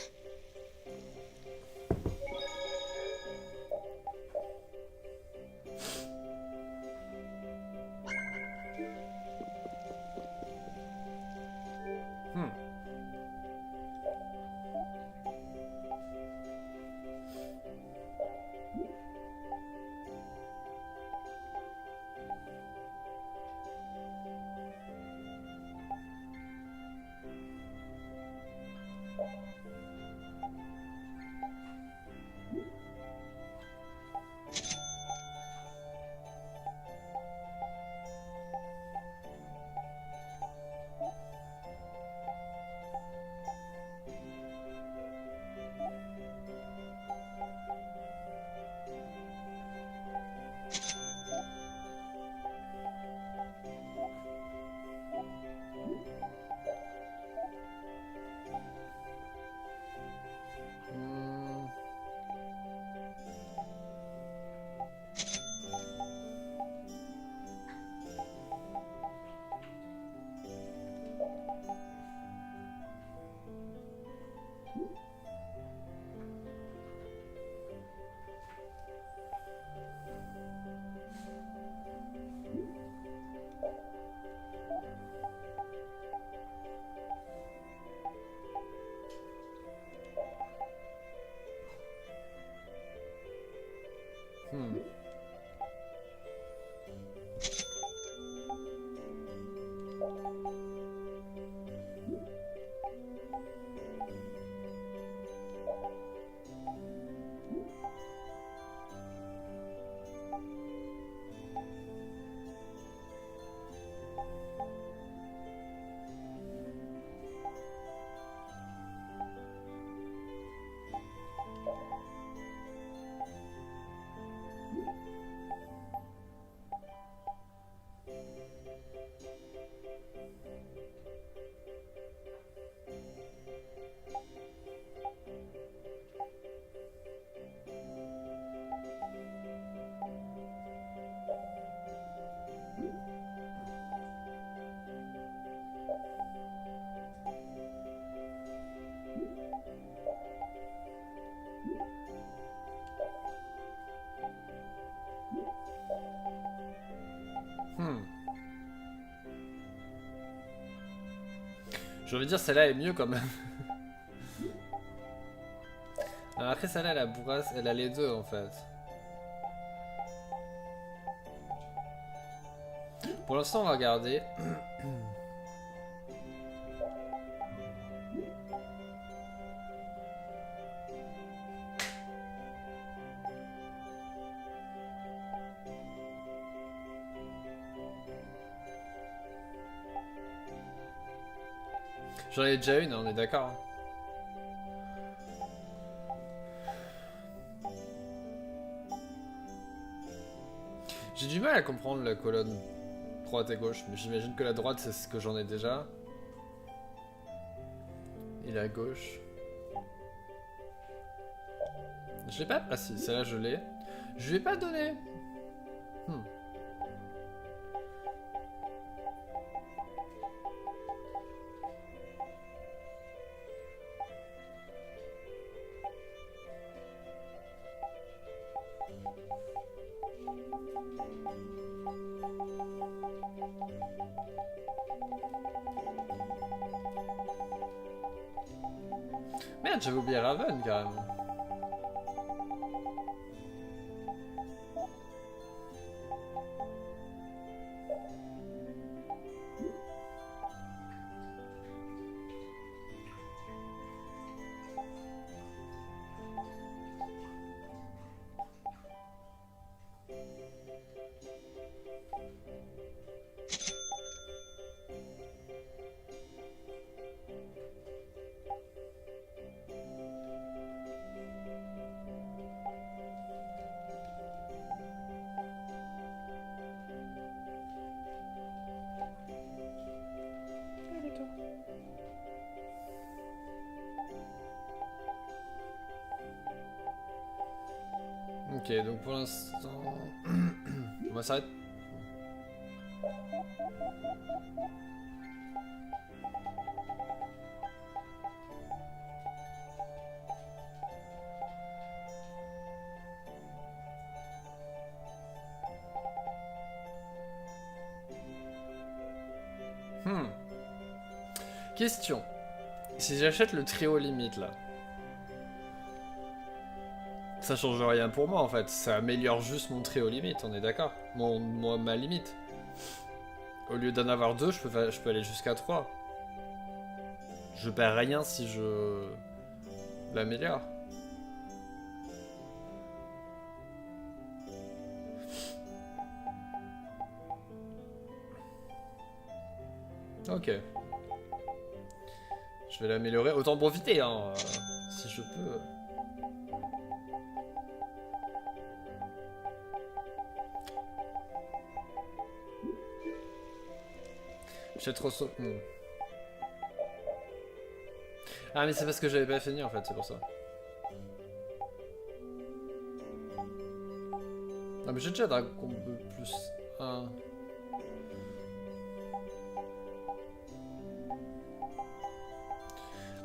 J'ai envie de dire celle-là est mieux quand même. Après celle-là, la bourrasse, elle a les deux en fait. Pour l'instant, on va regarder. J'en ai déjà une, on est d'accord. J'ai du mal à comprendre la colonne droite et gauche, mais j'imagine que la droite c'est ce que j'en ai déjà. Et la gauche. Je l'ai pas. Ah si, celle-là je l'ai. Je lui ai pas donné. Merde, j'avais oublié Raven carrément. Ok, donc pour l'instant, on va s'arrêter. Question. Si j'achète le trio limite là, ça change rien pour moi en fait, ça améliore juste mon trio limite, on est d'accord, ma limite. Au lieu d'en avoir deux, je peux aller jusqu'à 3. Je perds rien si je l'améliore. Ok. Je vais l'améliorer, autant profiter hein, si je peux. J'ai trop saut. Ah mais c'est parce que j'avais pas fini en fait, c'est pour ça. Ah mais j'ai déjà Dragon plus 1.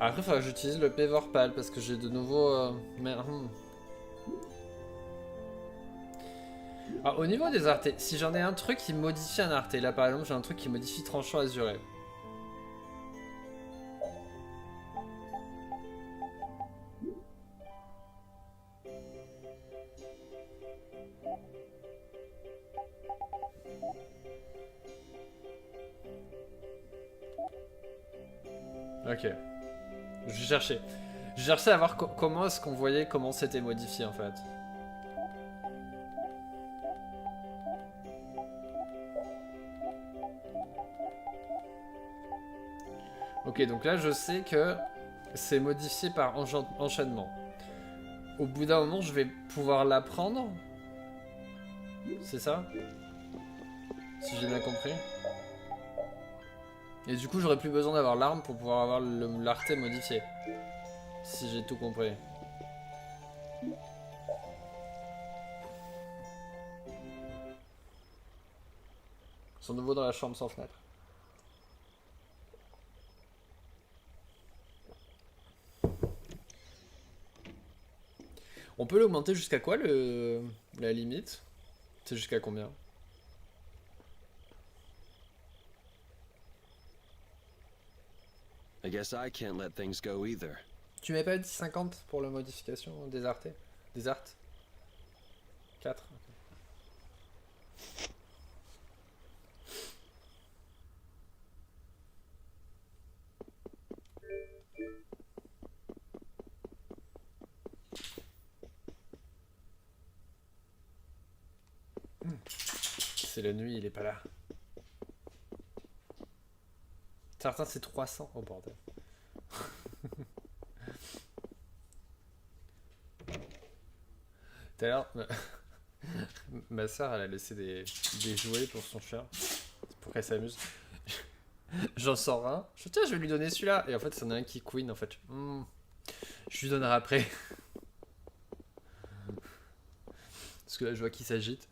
Après il faudra que j'utilise le Pévorpal parce que j'ai de nouveau... Alors, au niveau des artés, si j'en ai un truc qui modifie un arté, là par exemple j'ai un truc qui modifie tranchant azuré. Ok. Je cherchais. Je cherchais à voir comment est-ce qu'on voyait comment c'était modifié en fait. Ok, donc là je sais que c'est modifié par enchaînement. Au bout d'un moment, je vais pouvoir l'apprendre. C'est ça? Si j'ai bien compris. Et du coup, j'aurais plus besoin d'avoir l'arme pour pouvoir avoir l'arté modifié. Si j'ai tout compris. Ils sont nouveaux dans la chambre sans fenêtre. On peut l'augmenter jusqu'à quoi la limite? C'est jusqu'à combien? I guess I can't let things go either. Tu m'avais pas dit 50 pour la modification des artés? Des arts? 4. C'est la nuit, il est pas là. Certains c'est 300. Oh bordel. Tout à l'heure, ma soeur elle a laissé des jouets pour son chien. Pour qu'elle s'amuse. J'en sors un. Je dis tiens je vais lui donner celui-là. Et en fait c'en a un qui queen en fait. Je lui donnerai après. Parce que là je vois qu'il s'agite.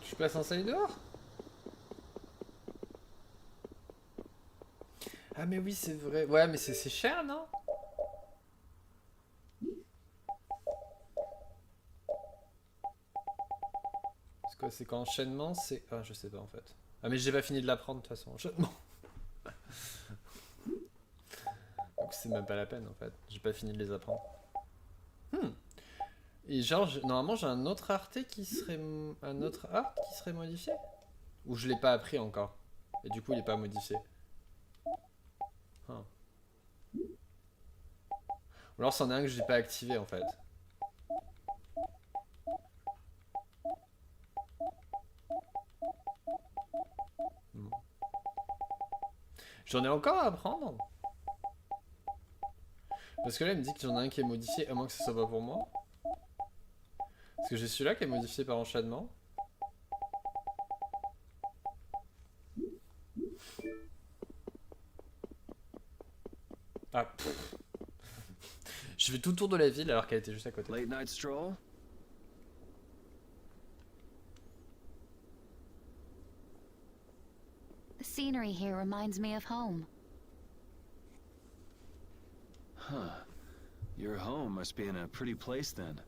Je suis pas censé aller dehors? Ah mais oui c'est vrai. Ouais mais c'est cher non? C'est quoi? C'est qu'enchaînement c'est... Ah je sais pas en fait. Ah mais j'ai pas fini de l'apprendre de toute façon. Enchaînement. Donc c'est même pas la peine en fait. J'ai pas fini de les apprendre. Et genre normalement j'ai un autre arté qui serait... Un autre art qui serait modifié? Ou je l'ai pas appris encore? Et du coup il est pas modifié. Ou alors c'en est un que j'ai pas activé en fait. J'en ai encore à apprendre. Parce que là il me dit que j'en ai un qui est modifié, à moins que ce soit pas pour moi. Parce que j'ai celui-là qui est modifié par enchaînement. Ah pff. Je fais tout le tour de la ville alors qu'elle était juste à côté. Late night stroll? The scenery here reminds me of home. Huh. Your home must be in a pretty place then.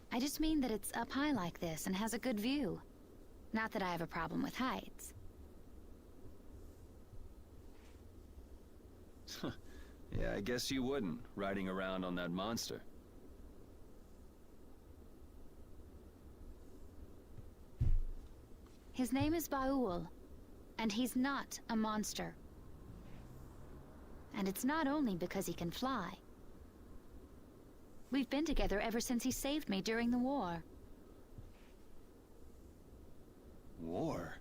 I just mean that it's up high like this and has a good view. Not that I have a problem with heights. Yeah, I guess you wouldn't, riding around on that monster. His name is Baul, and he's not a monster. And it's not only because he can fly. We've been together ever since he saved me during the war. War?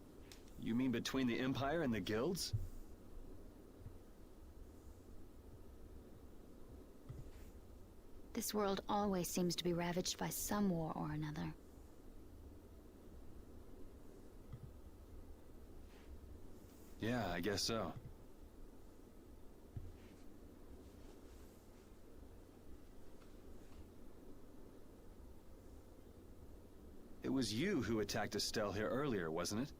You mean between the Empire and the guilds? This world always seems to be ravaged by some war or another. Yeah, I guess so. It was you who attacked Estelle here earlier, wasn't it?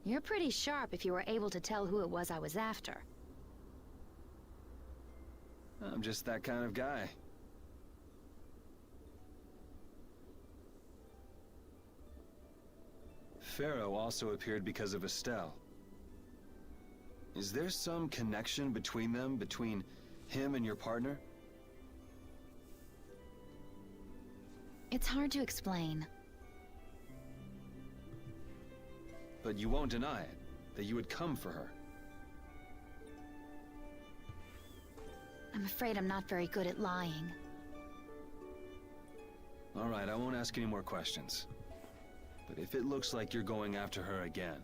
You're pretty sharp if you were able to tell who it was I was after. I'm just that kind of guy. Pharaoh also appeared because of Estelle. Is there some connection between them, between him and your partner? It's hard to explain. But you won't deny it, that you would come for her. I'm afraid I'm not very good at lying. Alright, I won't ask any more questions. But if it looks like you're going after her again...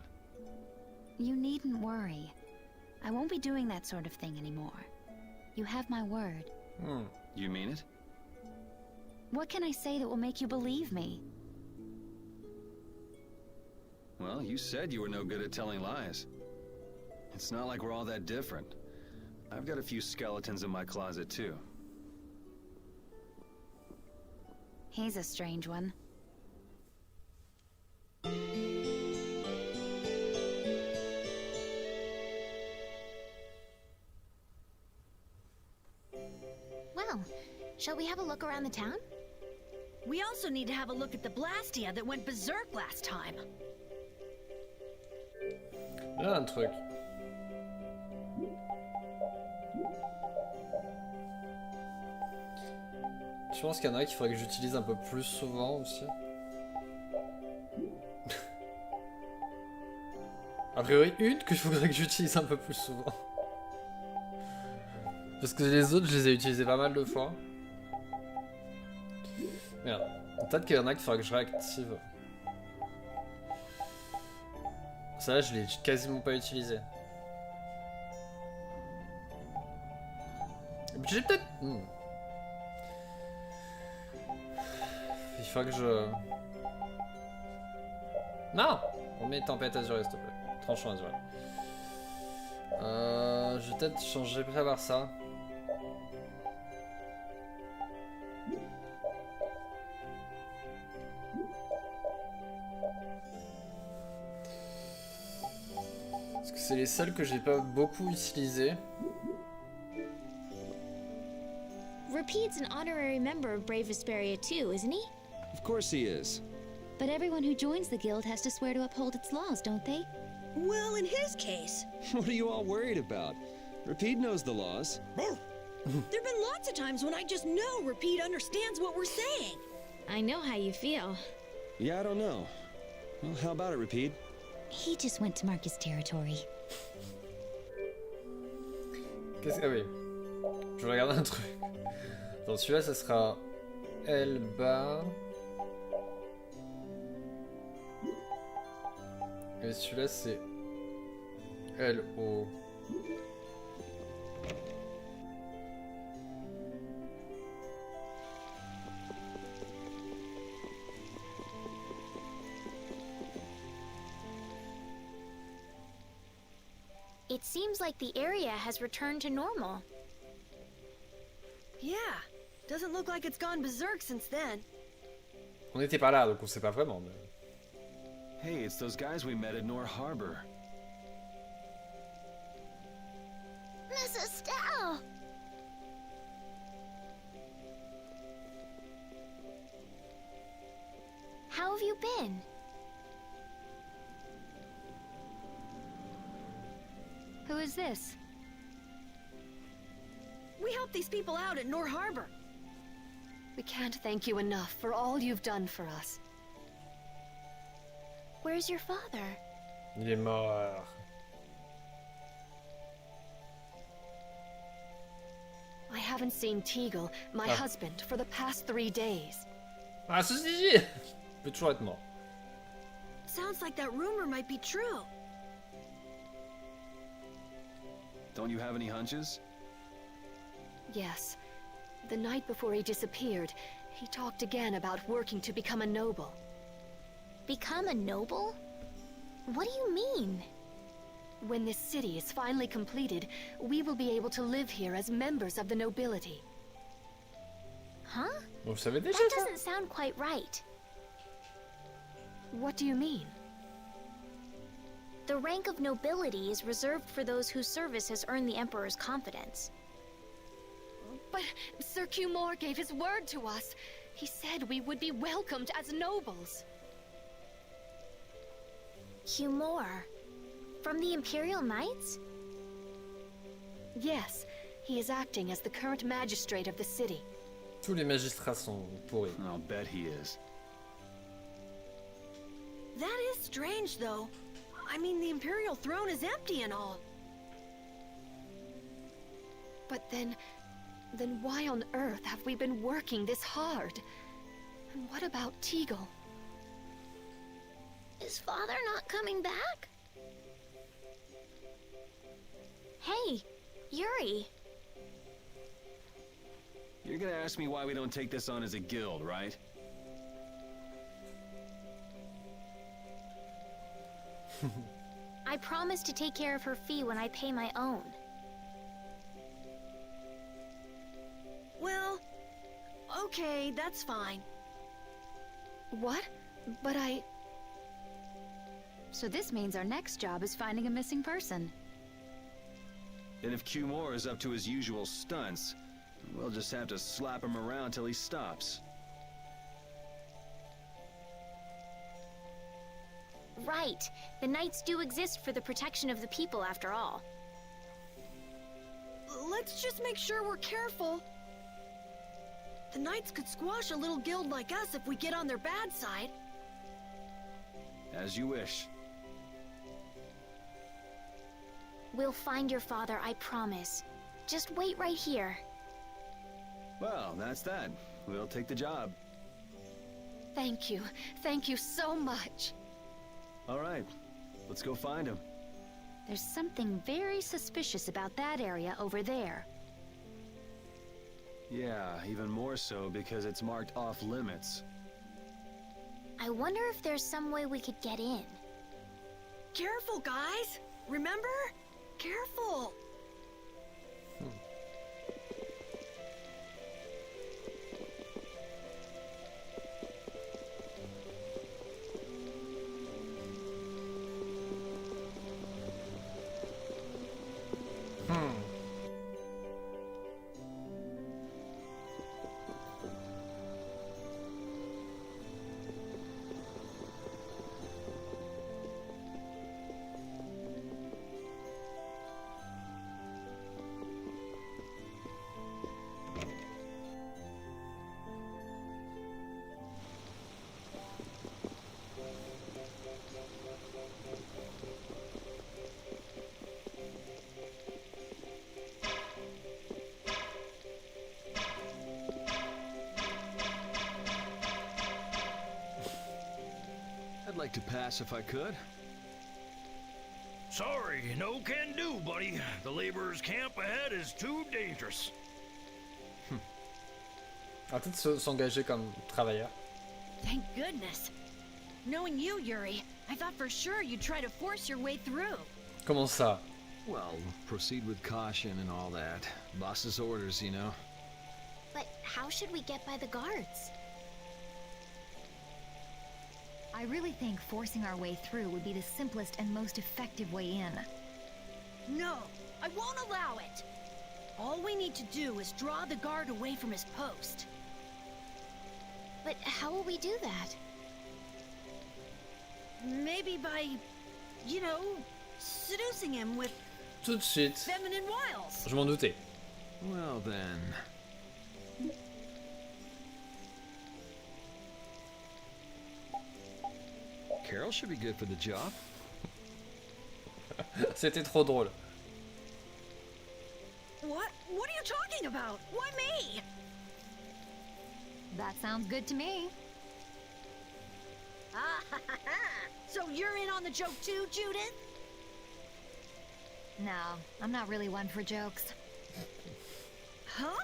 You needn't worry. I won't be doing that sort of thing anymore. You have my word. You mean it? What can I say that will make you believe me? Well, you said you were no good at telling lies. It's not like we're all that different. I've got a few skeletons in my closet, too. He's a strange one. Well, shall we have a look around the town? We also need to have a look at the Blastia that went berserk last time. Il y a un truc. Je pense qu'il y en a qu'il faudrait que j'utilise un peu plus souvent aussi. A priori, une qu'il faudrait que j'utilise un peu plus souvent. Parce que les autres, je les ai utilisés pas mal de fois. Merde. Peut-être qu'il y en a qu'il faudrait que je réactive. Ça là, je l'ai quasiment pas utilisé. J'ai peut-être... Il faut que je... Non! On met tempête azurée, s'il te plaît. Tranchant azuré. Je vais peut-être changer, prévoir ça. Parce que c'est les seuls que j'ai pas beaucoup utilisés. Repeat's an honorary member of Brave Vesperia too, isn't he? Of course he is. But everyone who joins the guild has to swear to uphold its laws, don't they? Well, in his case... What are you all worried about? Repeat knows the laws. There've been lots of times when I just know Repeat understands what we're saying. I know how you feel. Yeah, I don't know. Well, how about it, Repeat? He just went to mark his territory. Qu'est-ce que... Ah oui. Je vais regarder un truc. Dans celui-là, ça sera L bas. Et celui-là, c'est L haut. It seems like the area has returned to normal. Yeah, doesn't look like it's gone berserk since then. On n'était pas là, donc on sait pas vraiment. Mais... Hey, it's those guys we met at Nor Harbor. Miss Estelle! How have you been? Who is this? We helped these people out at Nor Harbor. We can't thank you enough for all you've done for us. Where's your father? Il est mort. I haven't seen Teagle, my husband, for the past 3 days. Ah, ceci peut toujours être mort. Sounds like that rumor might be true. Don't you have any hunches? Yes. The night before he disappeared, he talked again about working to become a noble. Become a noble? What do you mean? When this city is finally completed, we will be able to live here as members of the nobility. Huh? Vous savez déjà That ça? doesn't sound quite right. What do you mean? The rank of nobility is reserved for those whose service has earned the Emperor's confidence. But Sir Cumore gave his word to us. He said we would be welcomed as nobles. Cumore? From the Imperial Knights? Yes, he is acting as the current magistrate of the city. Tous les magistrats sont pourris. I'll bet he is. That is strange, though. I mean, the Imperial throne is empty and all. But then why on earth have we been working this hard? And what about Teagle? Is Father not coming back? Hey, Yuri. You're gonna ask me why we don't take this on as a guild, right? I promised to take care of her fee when I pay my own. Well, okay, that's fine. What? But So this means our next job is finding a missing person. And if Q Moore is up to his usual stunts, we'll just have to slap him around till he stops. Right. The Knights do exist for the protection of the people, after all. Let's just make sure we're careful. The Knights could squash a little guild like us if we get on their bad side. As you wish. We'll find your father, I promise. Just wait right here. Well, that's that. We'll take the job. thank you. Thank you so much. All right, let's go find him. There's something very suspicious about that area over there. Yeah, even more so because it's marked off limits. I wonder if there's some way we could get in. Careful, guys! Remember? Careful! I'd like to pass if I could. Sorry, no can do, buddy. The laborers' camp ahead is too dangerous. On va peut-être s'engager comme travailleur. Thank goodness. Knowing you, Yuri, I thought for sure you'd try to force your way through. Comment ça? Well, proceed with caution and all that. Boss's orders, you know. But how should we get by the guards? I really think forcing our way through would be the simplest and most effective way in. No, I won't allow it. All we need to do is draw the guard away from his post. But how will we do that? Maybe by, you know, seducing him with Tout de suite. feminine wiles. Je m'en doutais. Well then. Carol should be good for the job. C'était trop drôle. What are you talking about? Why me? That sounds good to me. Ah, ha, ha, ha. So you're in on the joke too, Judith? No, I'm not really one for jokes. Huh?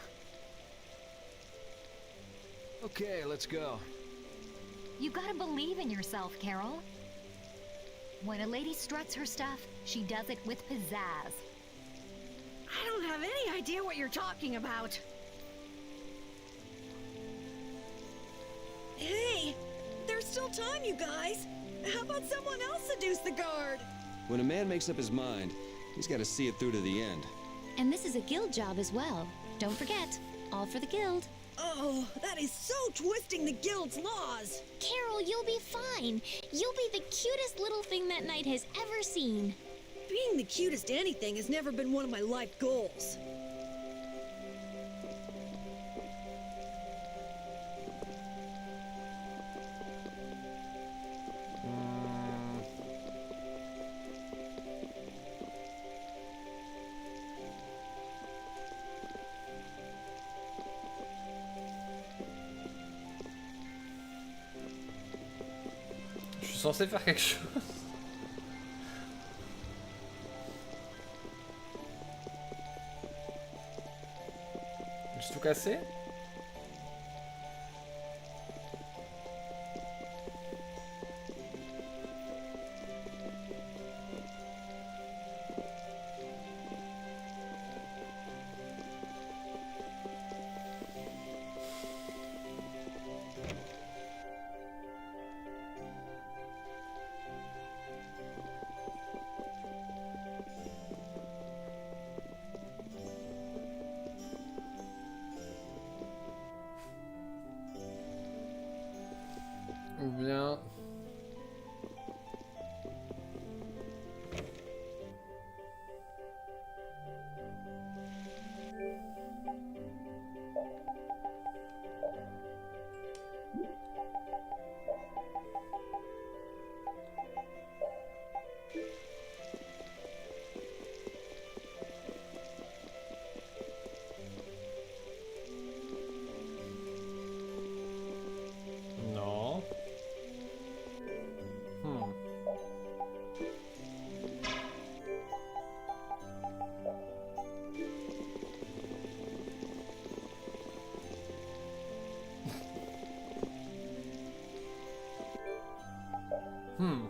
Okay, let's go. You gotta believe in yourself, Carol. When a lady struts her stuff, she does it with pizzazz. I don't have any idea what you're talking about. Hey, there's still time, you guys. How about someone else seduce the guard? When a man makes up his mind, he's got to see it through to the end. And this is a guild job as well. Don't forget, all for the guild. Oh, that is so twisting the guild's laws. Carol, you'll be fine. You'll be the cutest little thing that knight has ever seen. Being the cutest anything has never been one of my life goals. suis censé faire quelque chose. J'ai tout cassé? Ou bien... Non. Hmm.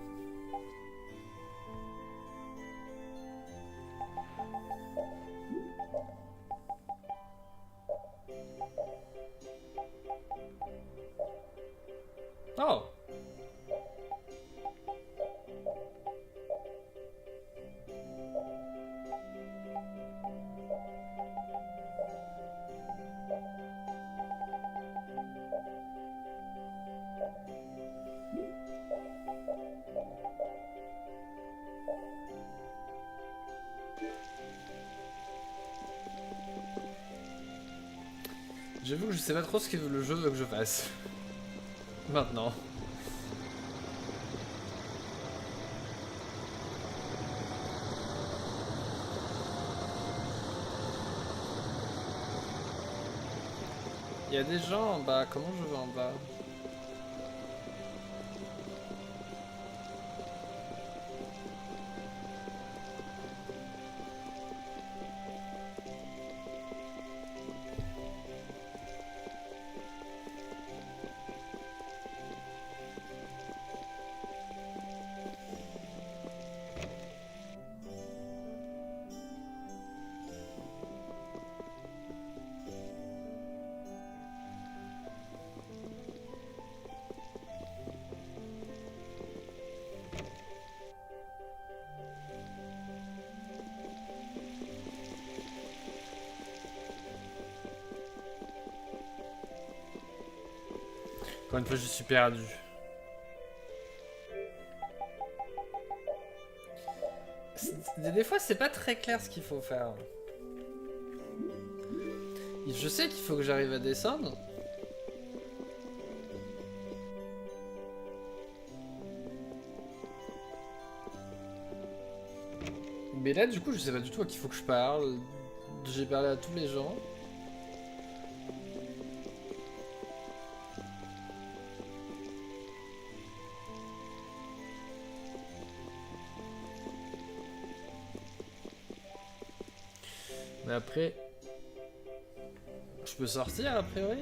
Oh. J'avoue que je sais pas trop ce que le jeu veut que je fasse. Maintenant. Il y a des gens en bas, comment je vais en bas? Encore une fois, je suis perdu. Des fois, c'est pas très clair ce qu'il faut faire. Je sais qu'il faut que j'arrive à descendre. Mais là, du coup, je sais pas du tout à qui faut que je parle. J'ai parlé à tous les gens. Mais après... Je peux sortir, a priori?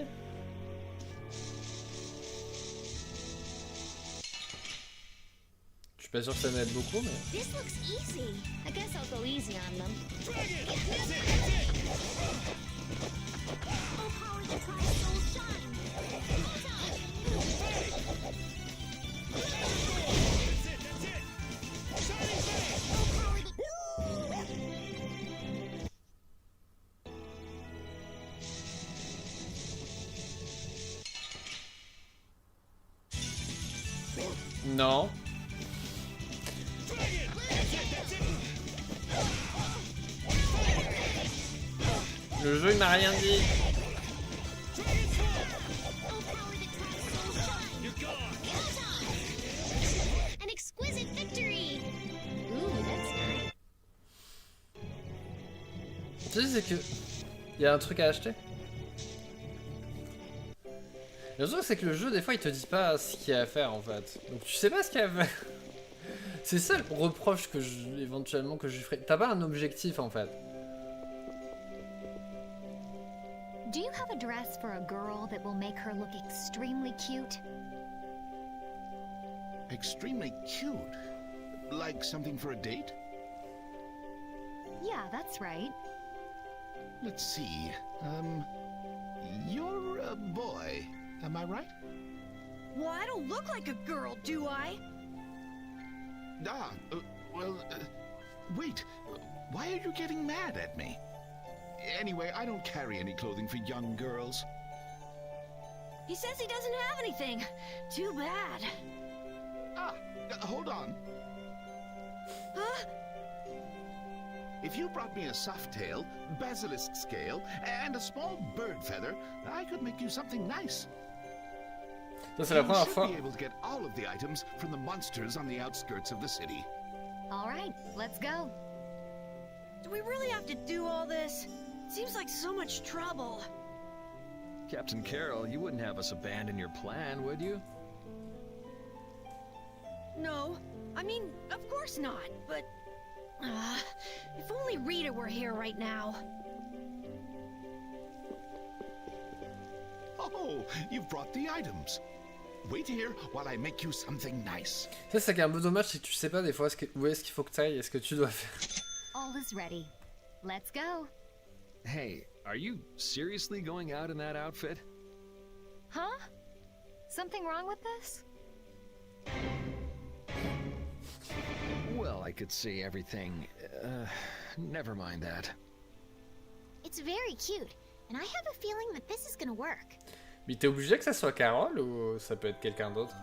Je suis pas sûr que ça m'aide beaucoup, mais... This looks easy. I guess I'll go easy on them. Non. Le jeu il m'a rien dit. An exquisite victory. Ooh, that's nice. Tu sais c'est que... Il y a un truc à acheter. Le truc c'est que le jeu des fois il te dit pas ce qu'il y a à faire en fait. Donc tu sais pas ce qu'il y a à faire. C'est ça le reproche que éventuellement que je ferais. T'as pas un objectif en fait. Do you have a dress for a girl that will make her look extremely cute? Extremely cute? Like something for a date? Yeah, that's right. Let's see. You're a boy, am I right? Well, I don't look like a girl, do I? Wait. Why are you getting mad at me? Anyway, I don't carry any clothing for young girls. He says he doesn't have anything. Too bad. Hold on. Huh? If you brought me a softail, basilisk scale, and a small bird feather, I could make you something nice. Ça c'est la première You fois. should be able to get all of the items from the monsters on the outskirts of the city. All right, let's go. Do we really have to do all this? Seems like so much trouble. Captain Carroll, you wouldn't have us abandon your plan, would you? No, I mean, of course not, but... if only Rita were here right now. Oh, you've brought the items. Wait here while I make you something nice. Ça c'est un peu dommage, c'est que tu sais pas des fois où est-ce qu'il faut que tu ailles et ce que tu dois faire. All is ready. Let's go. Hey, are you seriously going out in that outfit? Huh? Something wrong with this? Well, I could see everything. Never mind that. It's very cute, and I have a feeling that this is gonna work. Mais t'es obligé que ça soit Carole ou ça peut être quelqu'un d'autre?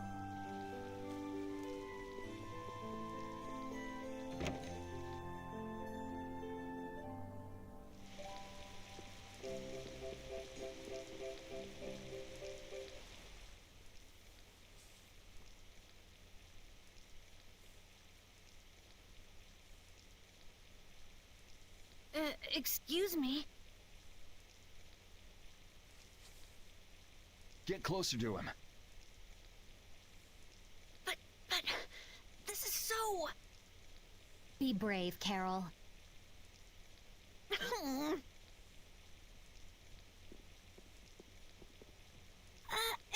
Excuse me? Get closer to him. But... this is so... Be brave, Carol.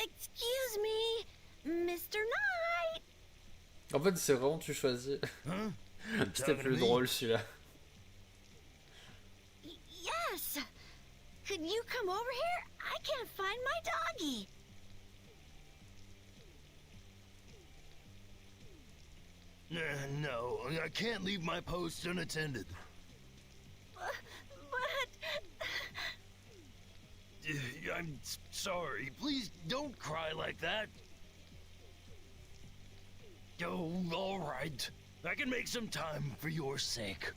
Excuse me, Mr. Knight. En fait c'est vraiment tu choisis. C'était plus drôle celui-là. Yes. Could you come over here? I can't find my doggy. No, I can't leave my post unattended. But... I'm sorry. Please don't cry like that. Oh, all right. I can make some time for your sake.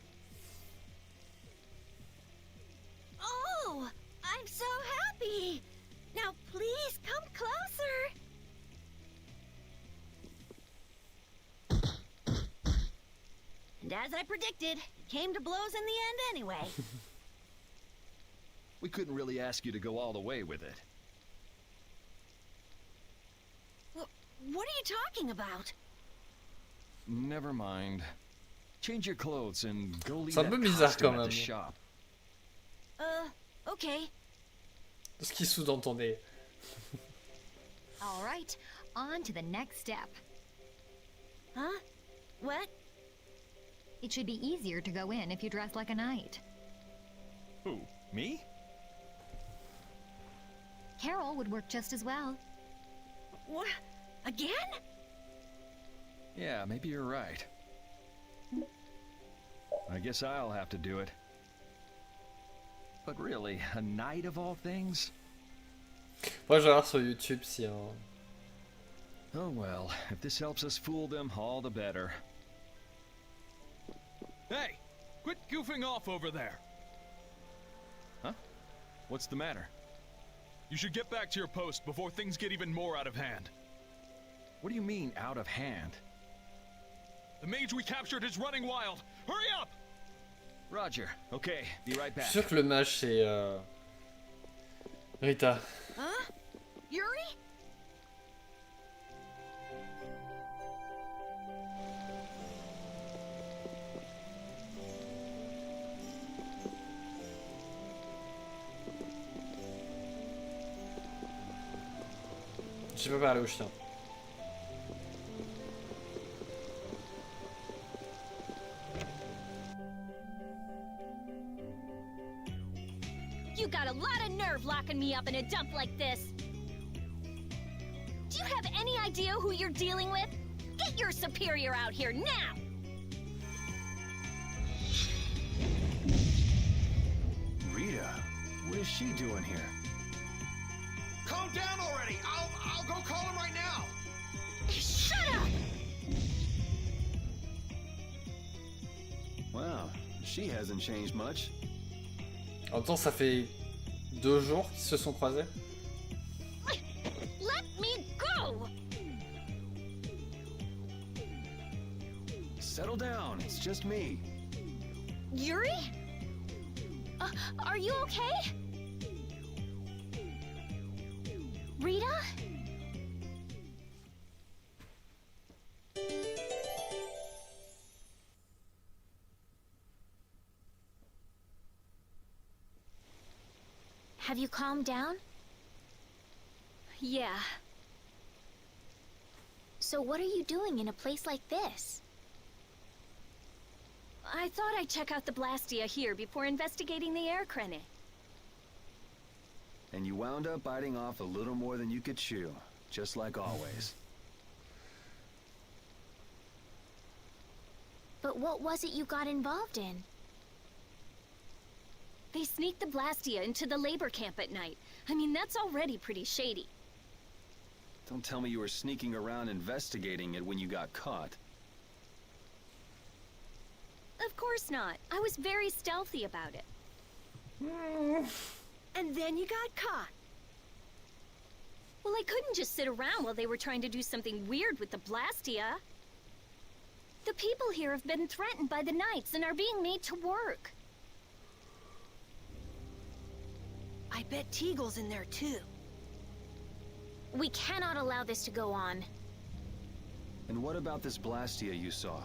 Oh, I'm so happy. Now please come closer. And as I predicted, it came to blows in the end anyway. We couldn't really ask you to go all the way with it. What are you talking about? Never mind. Change your clothes and go leave C'est un that peu bizarre costume quand at même. the shop. Okay. Ce qui sous-entendait. All right, on to the next step. Huh? What? It should be easier to go in if you dress like a knight. Who? Me? Carol would work just as well. What? Again? Yeah, maybe you're right. I guess I'll have to do it. But really, a knight of all things? Moi je vais voir sur YouTube si Oh well, if this helps us fool them, all the better. Hey! Quit goofing off over there! Huh? What's the matter? You should get back to your post before things get even more out of hand. What do you mean, out of hand? The mage we captured is running wild! Hurry up! Roger. Okay, be right Je back. suis sûr que le mage c'est Rita. Huh? Yuri? Je peux parler au chien. You got a lot of nerve locking me up in a dump like this. Do you have any idea who you're dealing with? Get your superior out here now! Rita, what is she doing here? Calm down already! I'll go call him right now! Shut up! Wow, she hasn't changed much. En même temps, ça fait 2 jours qu'ils se sont croisés. Let me go! Settle down, it's just me. Yuri? Are you okay? Rita? Have you calmed down? Yeah. So what are you doing in a place like this? I thought I'd check out the Blastia here before investigating the air crenny. And you wound up biting off a little more than you could chew, just like always. But what was it you got involved in? They sneaked the Blastia into the labor camp at night. I mean, that's already pretty shady. Don't tell me you were sneaking around investigating it when you got caught. Of course not. I was very stealthy about it. And then you got caught. Well, I couldn't just sit around while they were trying to do something weird with the Blastia. The people here have been threatened by the Knights and are being made to work. I bet Teagle's in there too. We cannot allow this to go on. And what about this Blastia you saw?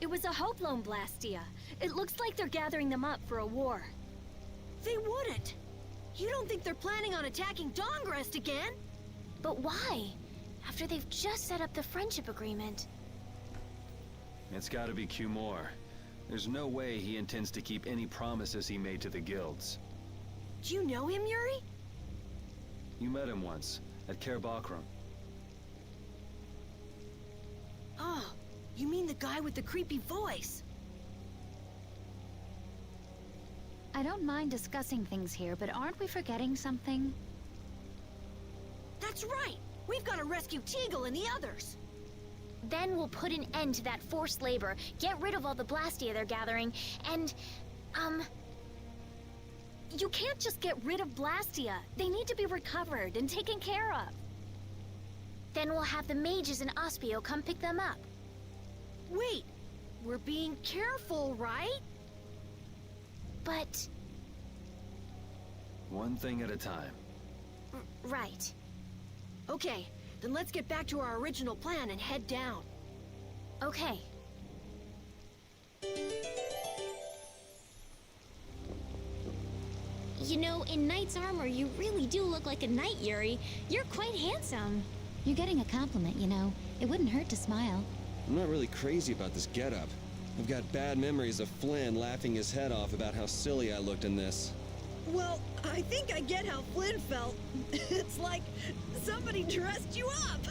It was a Hope Loan Blastia. It looks like they're gathering them up for a war. They wouldn't. You don't think they're planning on attacking Dawngrest again? But why? After they've just set up the friendship agreement. It's gotta be Cumore. There's no way he intends to keep any promises he made to the guilds. Do you know him, Yuri? You met him once, at Kerbakram. Oh, you mean the guy with the creepy voice? I don't mind discussing things here, but aren't we forgetting something? That's right! We've got to rescue Teagle and the others! Then we'll put an end to that forced labor, get rid of all the Blastia they're gathering, and, you can't just get rid of Blastia. They need to be recovered and taken care of. Then we'll have the mages and Ospio come pick them up. Wait, we're being careful, right? But... One thing at a time. Right. Okay, then let's get back to our original plan and head down. Okay. You know, in knight's armor, you really do look like a knight, Yuri. You're quite handsome. You're getting a compliment, you know. It wouldn't hurt to smile. I'm not really crazy about this getup. I've got bad memories of Flynn laughing his head off about how silly I looked in this. Well, I think I get how Flynn felt. It's like somebody dressed you up.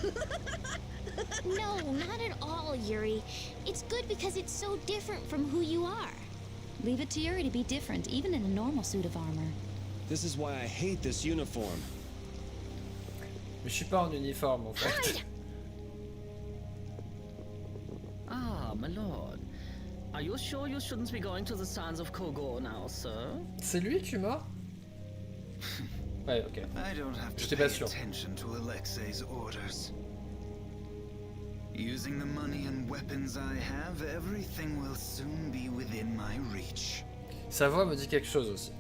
No, not at all, Yuri. It's good because it's so different from who you are. Leave it to Yuri to be different, even in a normal suit of armor. This is why I hate this uniform. Mais je suis pas en uniforme en fait. Ah, my lord. Are you sure you shouldn't be going to the sands of Kogor now, sir? C'est lui, Cuma? Ouais, ok. I don't have to J'étais pay pas sûr. attention to Alexei's orders. Using the money and weapons I have, everything will soon be within my reach. Sa voix me dit quelque chose aussi.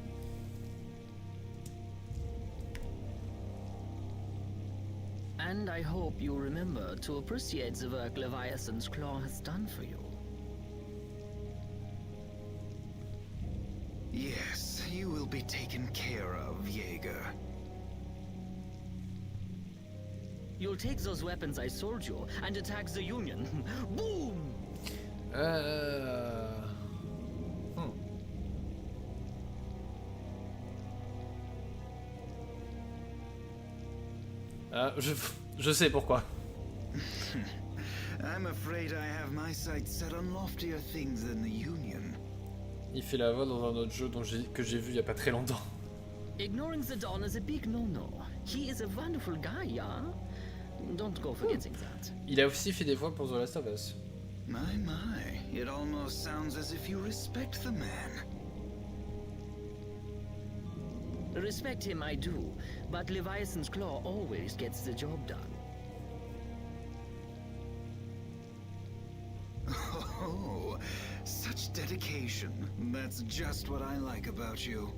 And I hope you remember to appreciate the work Leviathan's Claw has done for you. Yes, you will be taken care of, Jaeger. You'll take those weapons I sold you and attack the Union. Boom! Je sais pourquoi. I'm afraid I have my sights set on loftier things than the Union. Il fait la voix dans un autre jeu que j'ai vu il y a pas très longtemps. Ignoring the Don is a big no-no. He is a wonderful guy, yeah? Don't go forgetting that. Il a aussi fait des voix pour The Last of Us. My, it almost sounds as if you respect the man. Respect him I do, but Leviathan's Claw always gets the job done. Oh, such dedication. That's just what I like about you.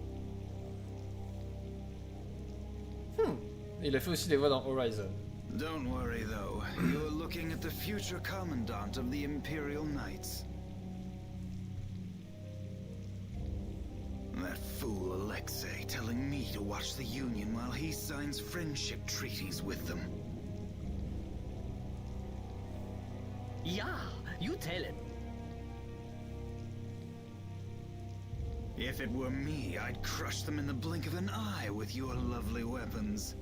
Il a fait aussi des voix dans Horizon. Don't worry though, you're looking at the future commandant of the Imperial Knights. That fool Alexei telling me to watch the Union while he signs friendship treaties with them. Yeah, you tell him. If it were me, I'd crush them in the blink of an eye with your lovely weapons.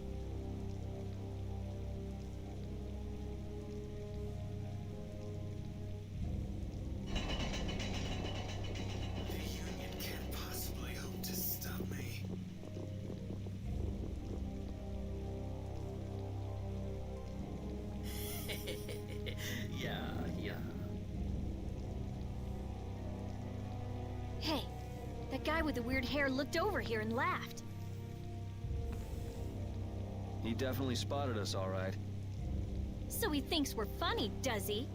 Hey, that guy with the weird hair looked over here and laughed. He definitely spotted us, all right. So he thinks we're funny, does he?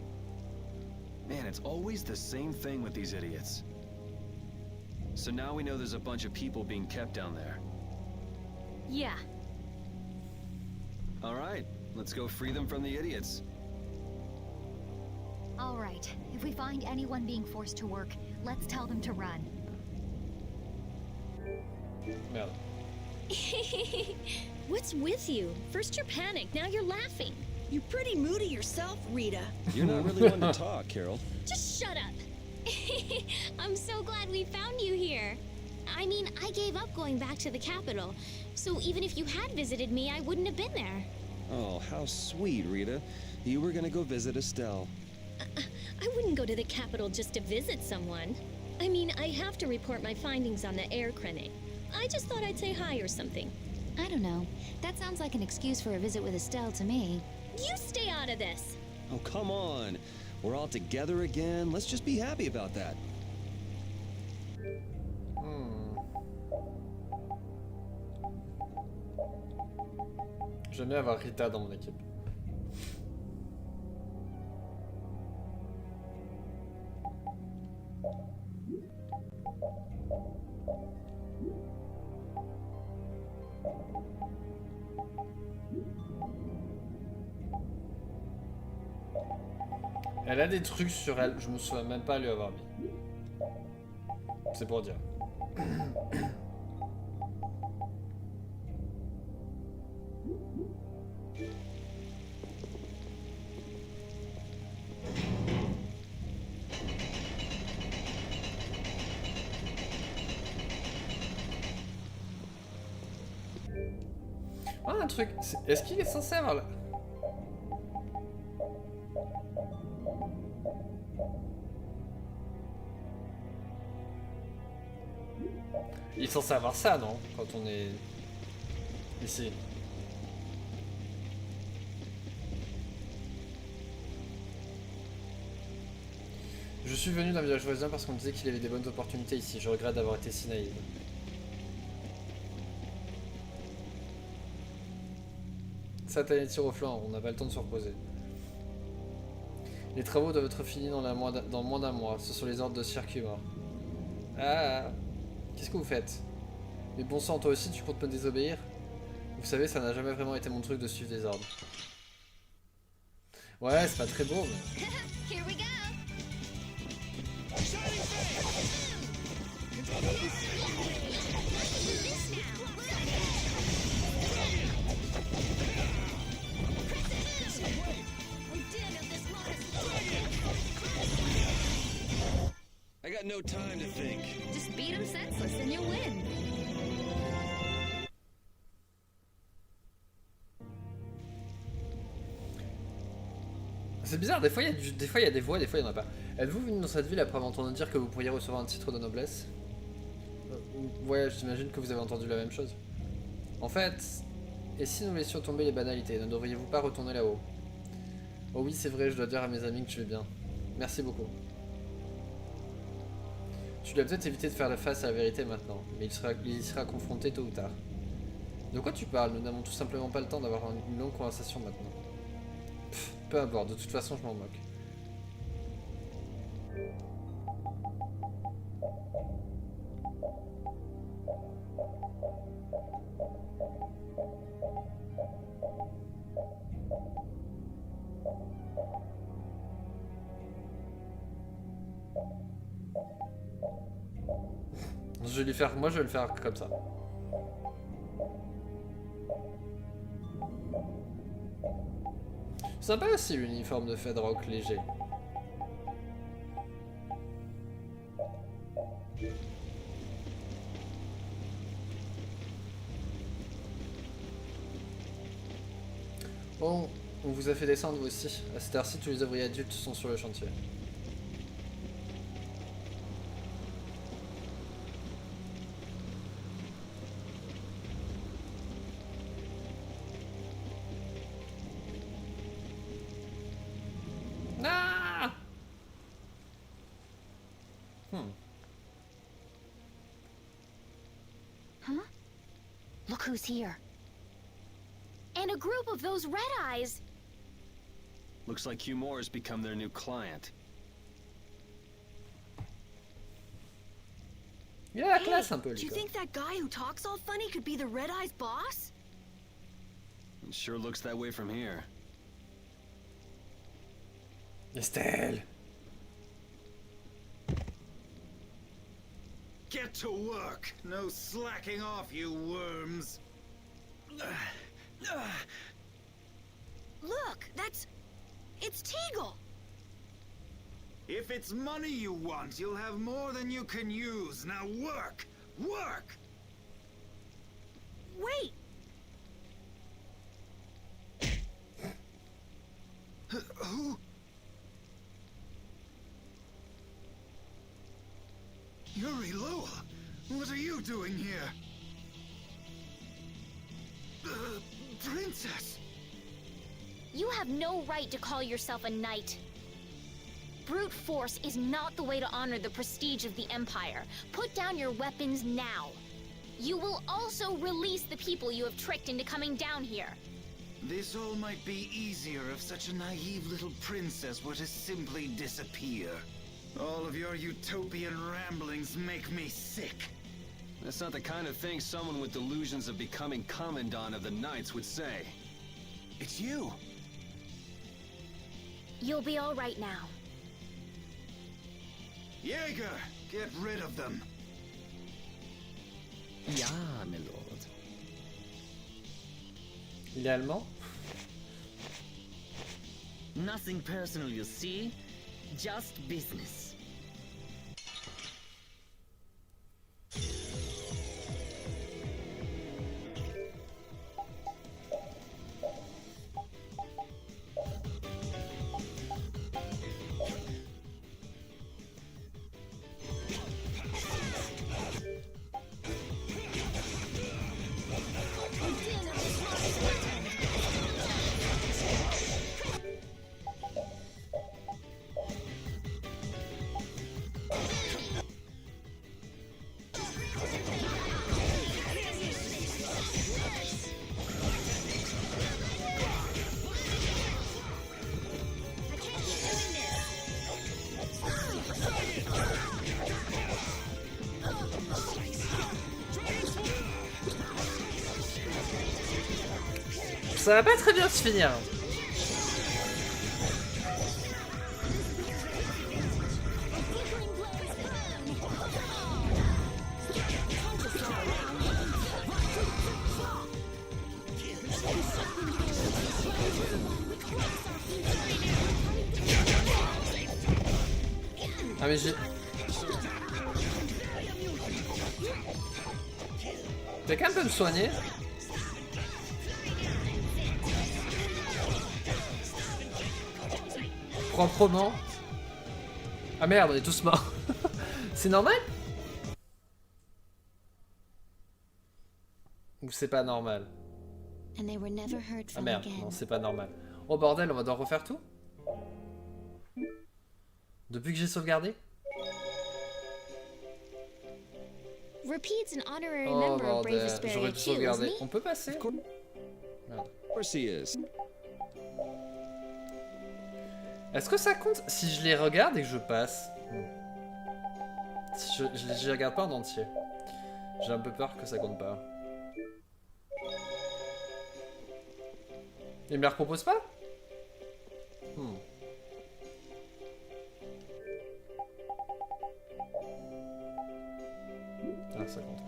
Man, it's always the same thing with these idiots. So now we know there's a bunch of people being kept down there. Yeah. All right, let's go free them from the idiots. All right, if we find anyone being forced to work, let's tell them to run. Merde. What's with you? First you're panicked, now you're laughing. You're pretty moody yourself, Rita. You're not really one to talk, Carol. Just shut up. I'm so glad we found you here. I mean, I gave up going back to the capital, so even if you had visited me, I wouldn't have been there. Oh, how sweet, Rita. You were gonna go visit Estelle. I wouldn't go to the capital just to visit someone. I mean, I have to report my findings on the air clinic. I just thought I'd say hi or something. I don't know. That sounds like an excuse for a visit with Estelle to me. You stay out of this! Oh, come on. We're all together again. Let's just be happy about that. J'aime bien avoir Rita dans mon équipe. Elle a des trucs sur elle, je me souviens même pas lui avoir mis. C'est pour dire. Ah, un truc. Est-ce qu'il est censé avoir là? Il est censé avoir ça, non? Quand on est ici. Je suis venu d'un village voisin parce qu'on me disait qu'il y avait des bonnes opportunités ici. Je regrette d'avoir été si naïve. Satan tire au flanc, on n'a pas le temps de se reposer. Les travaux doivent être finis dans moins d'un mois. Ce sont les ordres de circuit mort. Ah, qu'est-ce que vous faites? Mais bon sang, toi aussi tu comptes me désobéir? Vous savez, ça n'a jamais vraiment été mon truc de suivre des ordres. Ouais, c'est pas très beau, mais... Here we go. no time to think. Just beat him senseless and you'll win. C'est bizarre, des fois il y a des voix, des fois il n'y en a pas. Êtes-vous venu dans cette ville après avoir entendu dire que vous pourriez recevoir un titre de noblesse? Ouais, j'imagine que vous avez entendu la même chose. En fait, et si nous laissions tomber les banalités, ne devriez-vous pas retourner là-haut? Oh oui, c'est vrai, je dois dire à mes amis que tu es bien. Merci beaucoup. Tu dois peut-être éviter de faire la face à la vérité maintenant, mais il y sera confronté tôt ou tard. De quoi tu parles? Nous n'avons tout simplement pas le temps d'avoir une longue conversation maintenant. Pff, peu importe, de toute façon je m'en moque. Je vais lui faire, moi je vais le faire comme ça. Sympa aussi l'uniforme de Fedrock léger. Bon, on vous a fait descendre vous aussi. À cette heure-ci, tous les ouvriers adultes sont sur le chantier. Huh? Look who's here. And a group of those red eyes. Looks like Hugh Moore has become their new client. Il a la classe un peu, Do you think that guy who talks all funny could be the Red Eye's boss? It sure looks that way from here. Estelle. Get to work! No slacking off, you worms! Look, it's Teagle! If it's money you want, you'll have more than you can use. Now work! Work! Wait! Who? Yuri Loa, what are you doing here? Princess! You have no right to call yourself a knight. Brute force is not the way to honor the prestige of the Empire. Put down your weapons now. You will also release the people you have tricked into coming down here. This all might be easier if such a naive little princess were to simply disappear. All of your utopian ramblings make me sick. That's not the kind of thing someone with delusions of becoming Commandant of the Knights would say. It's you! You'll be all right now. Jaeger, get rid of them. Ja, my lord. Il est allemand? Nothing personal, you see? Just business. Ça va pas très bien se finir. Ah mais j'ai... Quelqu'un peut me soigner? Proprement. Ah merde, on est tous morts. C'est normal? Ou c'est pas normal? And they were never heard Ah from merde, again. non, c'est pas normal. Oh bordel, on va devoir refaire tout? Depuis que j'ai sauvegardé? Repeat's an honorary Oh member of Brave bordel, Vesperia j'aurais dû too, isn't sauvegarder. he? On peut passer? Merde. Of course he is. Est-ce que ça compte si je les regarde et que je passe? Si je les regarde pas en entier. J'ai un peu peur que ça compte pas. Il me la repropose pas? Ah, ça compte.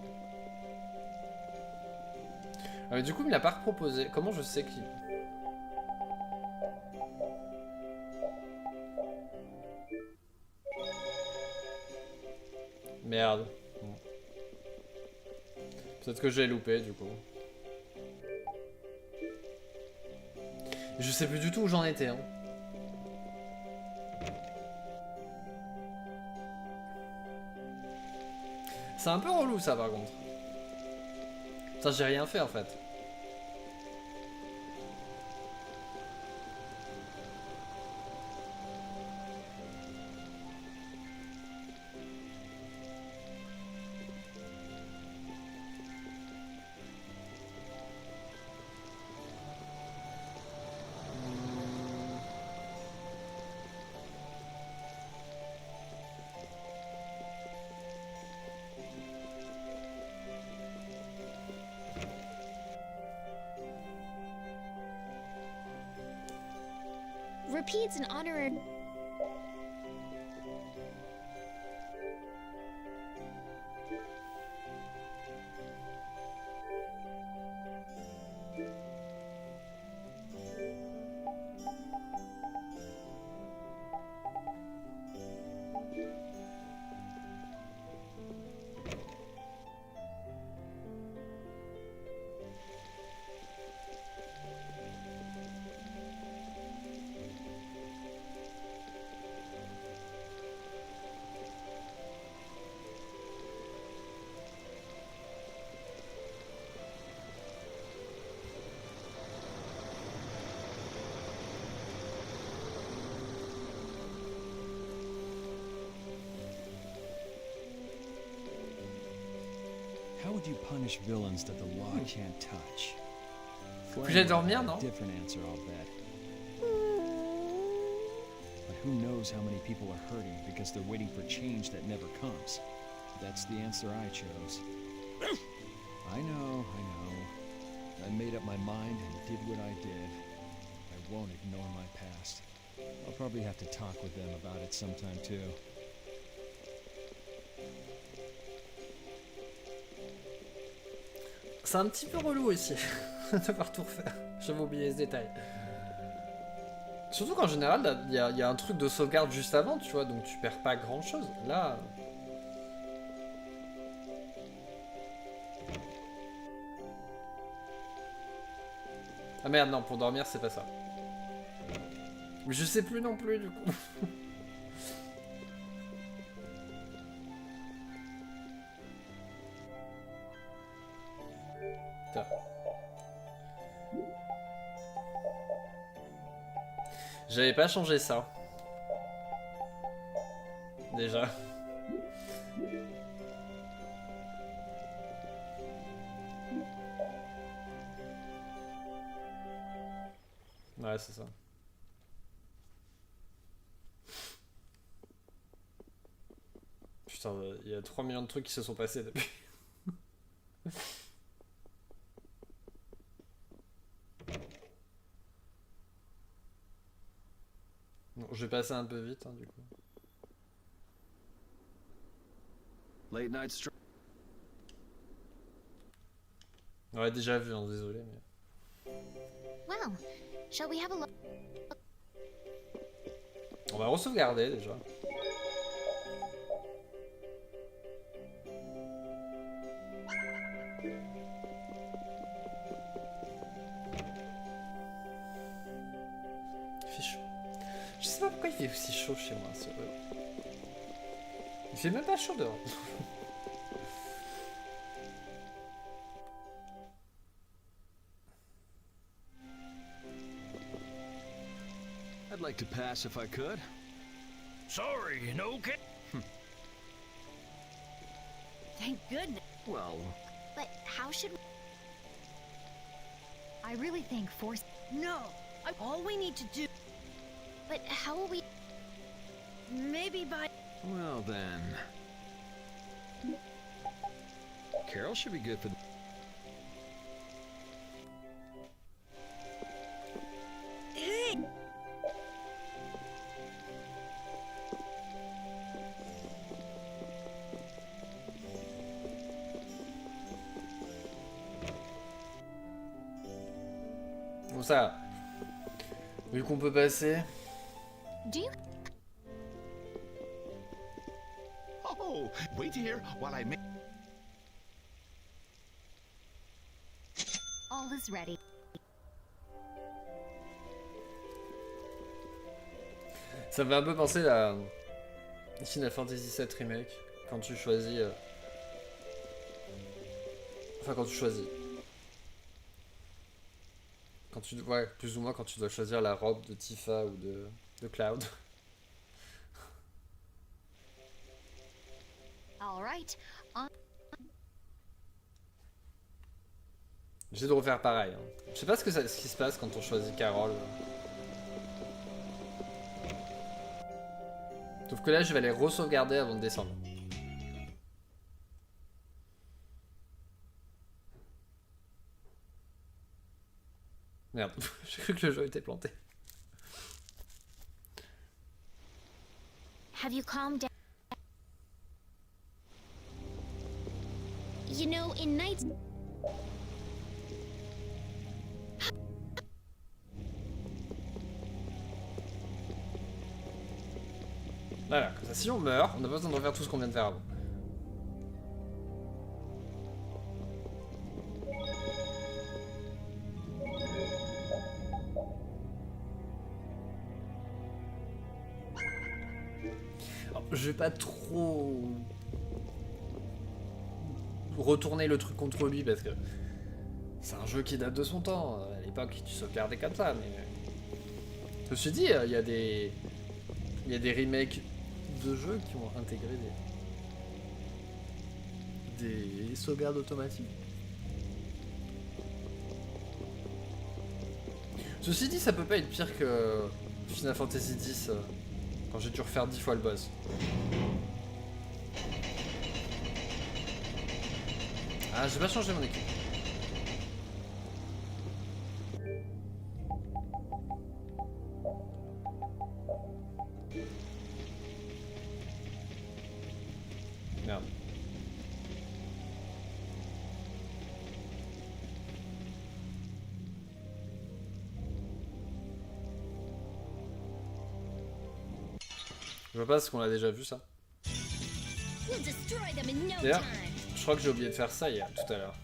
Ah, mais du coup, il me l'a pas reproposé. Comment je sais qu'il... Merde. Bon. Peut-être que j'ai loupé du coup. Je sais plus du tout où j'en étais. Hein. C'est un peu relou ça par contre. Ça j'ai rien fait en fait. Repeat's an honorary... How would you punish villains that the law can't touch? Puis j'ai dormir, non? Different answer, I'll bet. But who knows how many people are hurting because they're waiting for change that never comes? That's the answer I chose. I know. I made up my mind and did what I did. I won't ignore my past. I'll probably have to talk with them about it sometime too. C'est un petit peu relou aussi de devoir tout refaire. J'avais oublié ce détail. Surtout qu'en général, il y a un truc de sauvegarde juste avant, tu vois, donc tu perds pas grand chose. Là. Ah merde, non, pour dormir, c'est pas ça. Mais je sais plus non plus, du coup. Putain. J'avais pas changé ça. Déjà. Ouais, c'est ça. Putain, il y a 3 millions de trucs qui se sont passés depuis. Bon, je vais passer un peu vite, hein, du coup. Late night str... On l'a déjà vu, hein, désolé, mais... Well, shall we have a look? On va re-sauvegarder, déjà. sais pas pourquoi il fait aussi chaud chez moi, c'est vrai. Il fait même pas chaud dehors. I'd like to pass if I could. Sorry, no ca- Thank goodness. Well, But how should... I really think force... No, all we need to do... But how will we... Maybe by... well then. Carol should be good for. Hey! Bon ça, vu qu'on peut passer. Do you... Oh, wait here while I make... All is ready. Ça me fait un peu penser à Final Fantasy VII Remake, quand tu choisis... Enfin, quand tu choisis. Quand tu... Ouais, plus ou moins quand tu dois choisir la robe de Tifa ou de Cloud. All right. J'essaie de refaire pareil. Hein. Je sais pas ce qui se passe quand on choisit Carol. Sauf que là, je vais les re-sauvegarder avant de descendre. Merde, j'ai cru que le jeu était planté. Have you calmed down? You know, in nights... Voilà, comme ça, si on meurt, on n'a pas besoin de refaire tout ce qu'on vient de faire avant. Alors, je vais pas trop retourner le truc contre lui parce que c'est un jeu qui date de son temps. À l'époque, tu sauvegardais comme ça, mais ceci dit, il y a des remakes de jeux qui ont intégré des sauvegardes automatiques. Ceci dit, ça peut pas être pire que Final Fantasy X quand j'ai dû refaire 10 fois le boss. Ah, j'ai pas changé mon équipe. Merde. Je vois pas ce qu'on a déjà vu ça. We'll destroy them in no D'ailleurs, time. je crois que j'ai oublié de faire ça il y a tout à l'heure.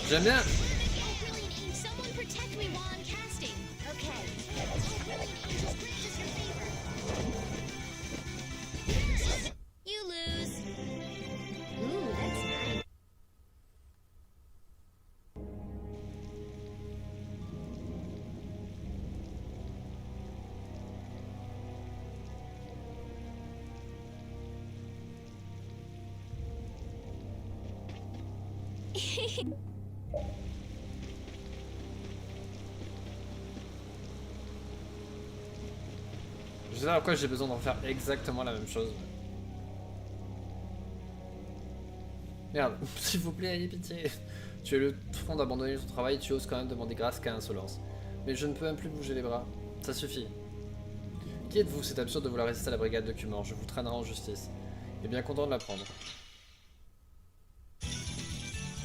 J'aime bien. Someone protect me while I'm casting. Okay. You lose. Ooh, that's nice. Je sais pas pourquoi j'ai besoin de refaire exactement la même chose. Merde, s'il vous plaît, ayez pitié. Tu as le front d'abandonner ton travail, tu oses quand même demander grâce qu'à insolence. Mais je ne peux même plus bouger les bras. Ça suffit. Qui êtes-vous? C'est absurde de vouloir résister à la brigade de Cumor. Je vous traînerai en justice. Et bien content de l'apprendre.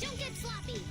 Don't get sloppy.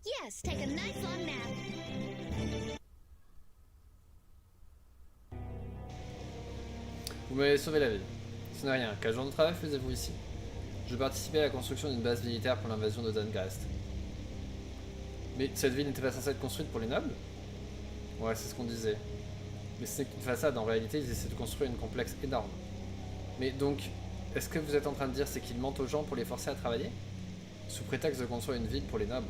Yes, take a nice long nap. Vous m'avez sauvé la vie. Ce n'est rien. Quel genre de travail faisiez-vous ici? Je participais à la construction d'une base militaire pour l'invasion de Dungrast. Mais cette ville n'était pas censée être construite pour les nobles? Ouais, c'est ce qu'on disait. Mais c'est qu'une façade, en réalité, ils essaient de construire une complexe énorme. Mais donc, est-ce que vous êtes en train de dire c'est qu'ils mentent aux gens pour les forcer à travailler? Sous prétexte de construire une ville pour les nobles.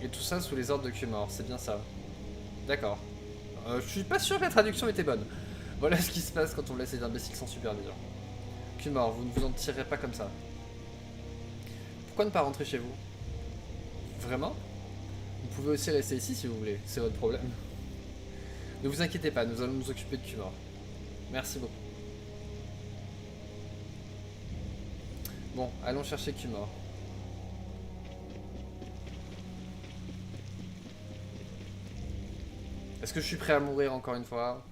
Et tout ça sous les ordres de Cumor, c'est bien ça. D'accord. Je suis pas sûr que la traduction était bonne. Voilà ce qui se passe quand on laisse les imbéciles sans supervision. Cumor, vous ne vous en tirerez pas comme ça. Pourquoi ne pas rentrer chez vous? Vraiment? Vous pouvez aussi rester ici si vous voulez, c'est votre problème. Ne vous inquiétez pas, nous allons nous occuper de Cumor. Merci beaucoup. Bon, allons chercher Cumor. Est-ce que je suis prêt à mourir encore une fois?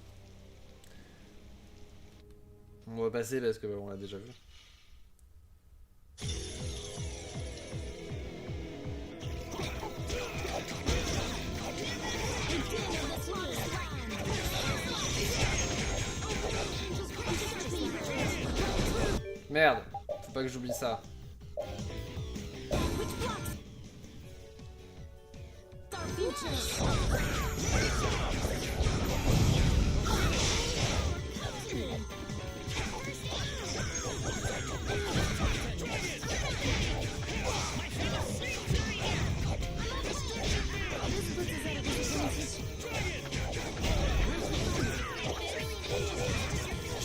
On va passer parce que on l'a déjà vu. Merde, faut pas que j'oublie ça.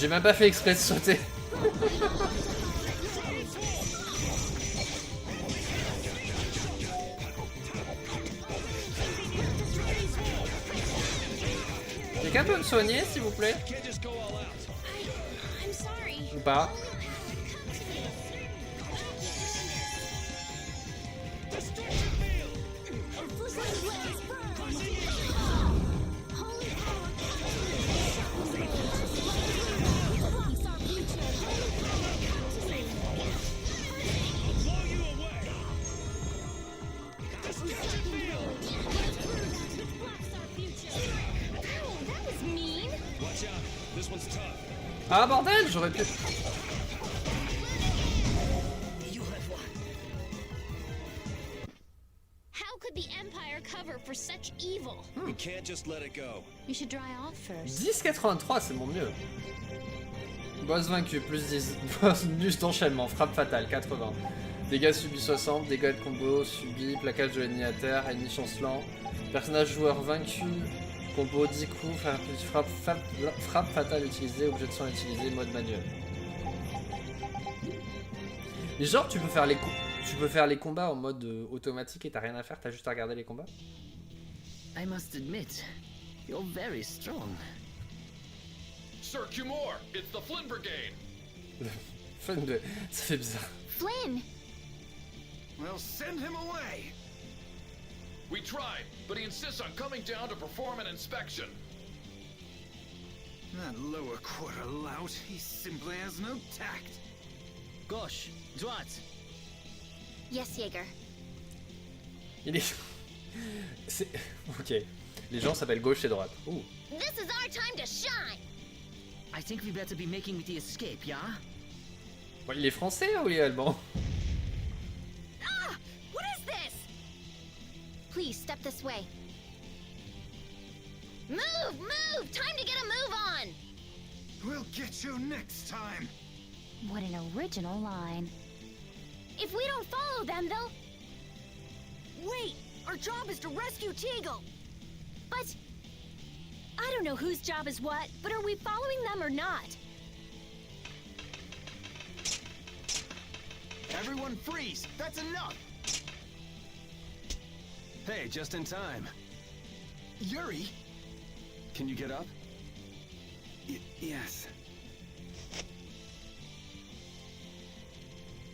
J'ai même pas fait exprès de sauter. Quelqu'un peut me soigner, s'il vous plaît? Ou pas? Ah bordel, j'aurais pu... How could the Empire cover for such evil? We can't just let it go. You should dry off first. 10,83, c'est mon mieux. Boss vaincu, plus 10. Bonus d'enchaînement, frappe fatale, 80. Dégâts subis 60, dégâts de combo subis, plaquage de l'ennemi à terre, ennemi chancelant. Personnage joueur vaincu, combo 10 coups, frappe fatale utilisée, objet de soin utilisé, mode manuel. Mais genre tu peux faire les combats en mode automatique et t'as rien à faire, t'as juste à regarder les combats. I must admit, you're very strong. Sir Cumor, it's the Flynn Brigade. Ça fait bizarre. Flynn! Well, send him away! We tried, but he insists on coming down to perform an inspection. That lower quarter lout, he simply has no tact. Gauche, droite. Yes, Jaeger. Il est... Ok. Les gens s'appellent gauche et droite. Ouh. This is our time to shine! I think we better be making the escape, yeah? Bon, il est français ou il est allemand? Ah! What is this? Please, step this way. Move! Move! Time to get a move on! We'll get you next time. What an original line. If we don't follow them, they'll... Wait! Our job is to rescue Teagle! But... I don't know whose job is what, but are we following them or not? Everyone freeze! That's enough! Hey, just in time. Yuri? Can you get up? Yes.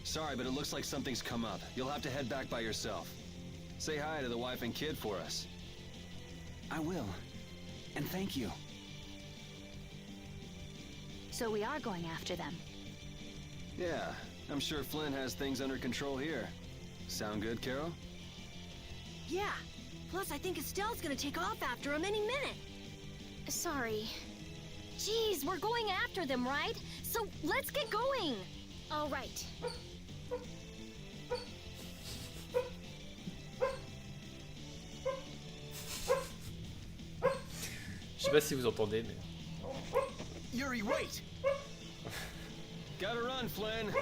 Sorry, but it looks like something's come up. You'll have to head back by yourself. Say hi to the wife and kid for us. I will. And thank you. So we are going after them. Yeah, I'm sure Flynn has things under control here. Sound good, Carol? Yeah. Plus, I think Estelle's gonna take off after him any minute. Sorry. Jeez, we're going after them, right? So let's get going. All right. Je sais pas si vous entendez, mais... Yuri, wait! Gotta run, Flynn!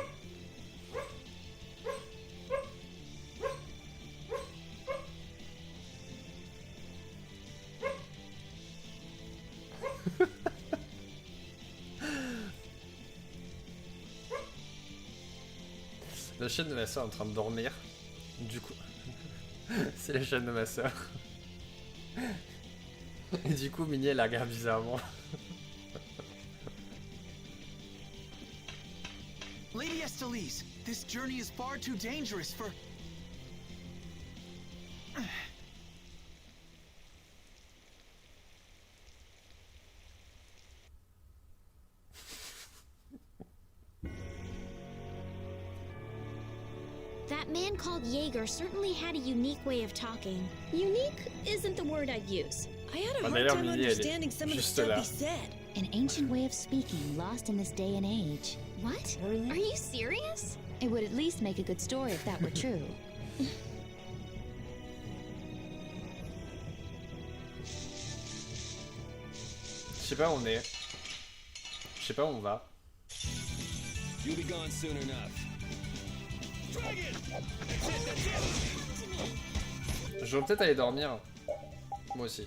La chaîne de ma soeur est en train de dormir. Du coup... C'est la chaîne de ma soeur. Et du coup, Minnie, elle la regarde bizarrement. Lady Estellise, this journey is far too dangerous for... That man called Jaeger certainly had a unique way of talking. Unique isn't the word I'd use. I had a hard D'ailleurs, time Minnie, elle understanding est some of the juste stuff là. he said. An ancient way of speaking lost in this day and age. What? Are you serious? It would at least make a good story if that were true. Je sais pas où on est. Je sais pas où on va. You'll be gone soon enough. Je vais peut-être aller dormir. Moi aussi.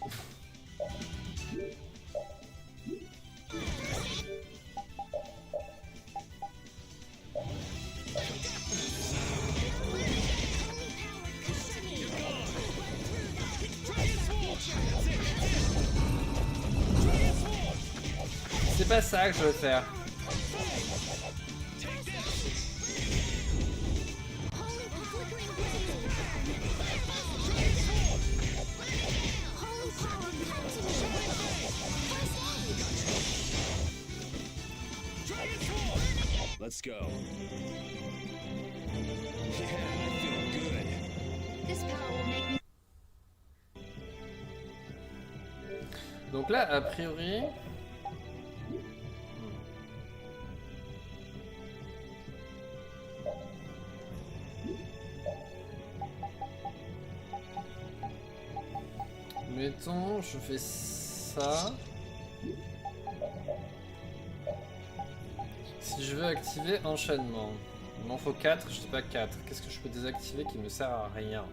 C'est pas ça que je veux faire. Let's go. Yeah, I feel good. This power will make me... Donc là, a priori... Mettons, je fais ça. Si je veux activer enchaînement, il m'en faut 4, je sais pas 4. Qu'est-ce que je peux désactiver qui me sert à rien?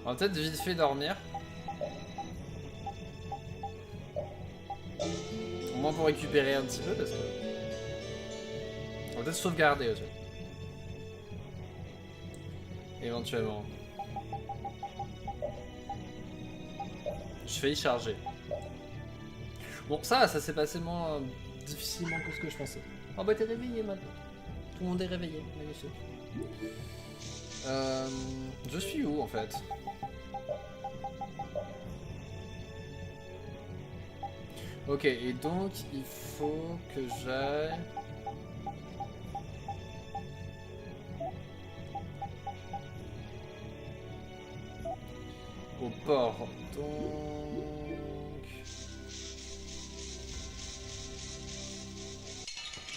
On va peut-être vite fait dormir. Au moins pour récupérer un petit peu parce que... On va peut-être sauvegarder aussi. Éventuellement. Je fais y charger. Bon ça s'est passé moins difficilement que ce que je pensais. Oh bah t'es réveillé maintenant. Tout le monde est réveillé, magnifique. Je suis où en fait? Ok, et donc il faut que j'aille... au port, donc...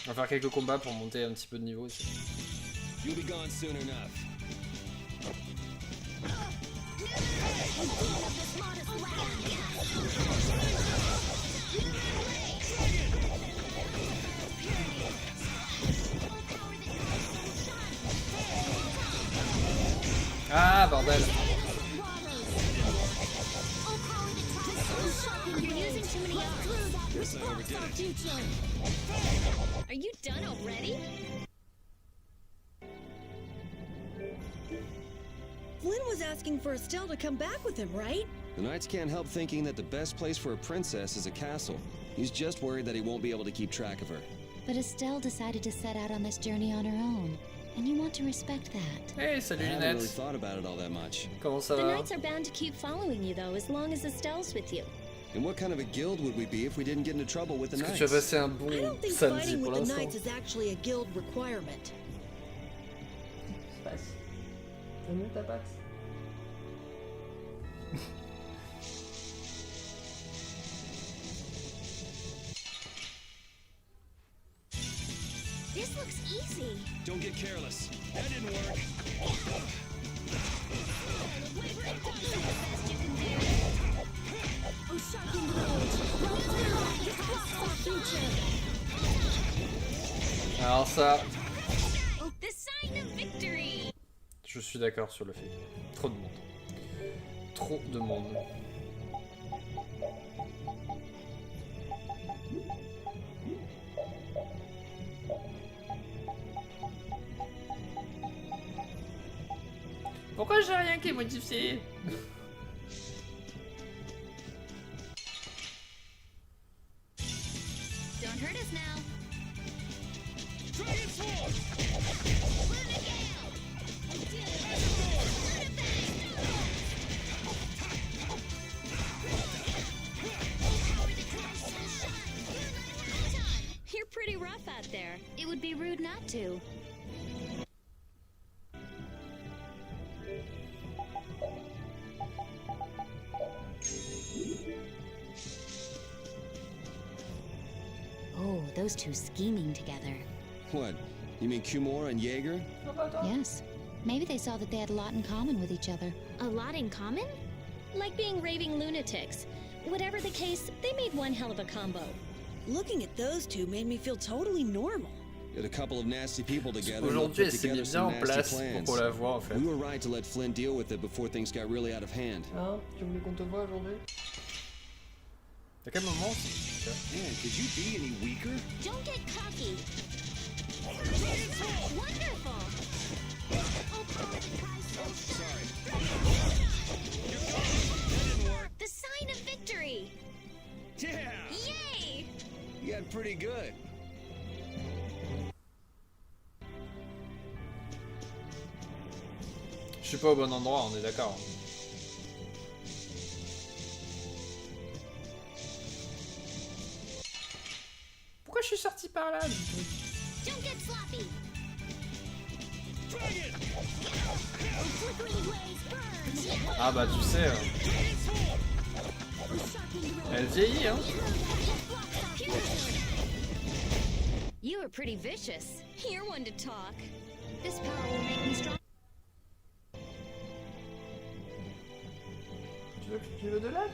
On va faire quelques combats pour monter un petit peu de niveau aussi. You'll be gone soon enough. Ah bordel! Are you done already? Flynn was asking for Estelle to come back with him, right? The Knights can't help thinking that the best place for a princess is a castle. He's just worried that he won't be able to keep track of her. But Estelle decided to set out on this journey on her own, and you want to respect that. Hey, salut I haven't really Lunette! thought about it all that much. Comment ça The va? Knights are bound to keep following you, though, as long as Estelle's with you. And what kind of a guild would we be if we didn't get into trouble with the Est-ce que Knights? tu as passé un I bon don't think samedi fighting pour with the l'instant? Knights is actually a guild requirement. Passe. T'as mieux ta patte? This looks easy. Don't get careless. That didn't work. Alors ça, The sign of victory. je suis d'accord sur le fait. Trop de monde. Trop de monde. Pourquoi j'ai rien qui est modifié? Don't hurt us now. You're pretty rough out there. It would be rude not to. Oh, those two scheming together. What? You mean Kumor and Jaeger? Yes. Maybe they saw that they had a lot in common with each other. A lot in common? Like being raving lunatics. Whatever the case, they made one hell of a combo. Looking at those two made me feel totally normal. Get a couple of nasty people together and Aujourd'hui, put elle s'est together mise bien some en nasty place pour plans. qu'on la voie en fait. We were right to let Flynn deal with it before things got really out of hand. Hein? Tu voulais qu'on te voie aujourd'hui? À quel moment? Man, could you be any weaker? Don't get cocky. Wonderful. Sorry. The sign of victory. Yeah! Yay! You got pretty good. Je suis pas au bon endroit, on est d'accord. Pourquoi je suis sorti par là? Don't get sloppy. Ah bah tu sais, elle vieillit hein. You were pretty vicious. You're one to talk. This power will make me strong. Tu veux de l'aide?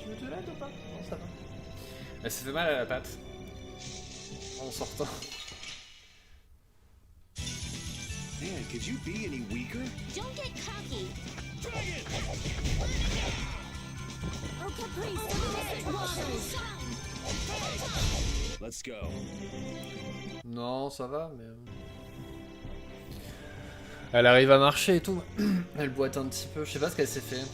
Tu veux de l'aide ou pas? Non, ça va. Elle s'est fait mal à la patte. En sortant. Man, could you be any weaker? Don't get cocky. Let's go. Non, ça va, mais... Elle arrive à marcher et tout. Elle boite un petit peu. Je sais pas ce qu'elle s'est fait.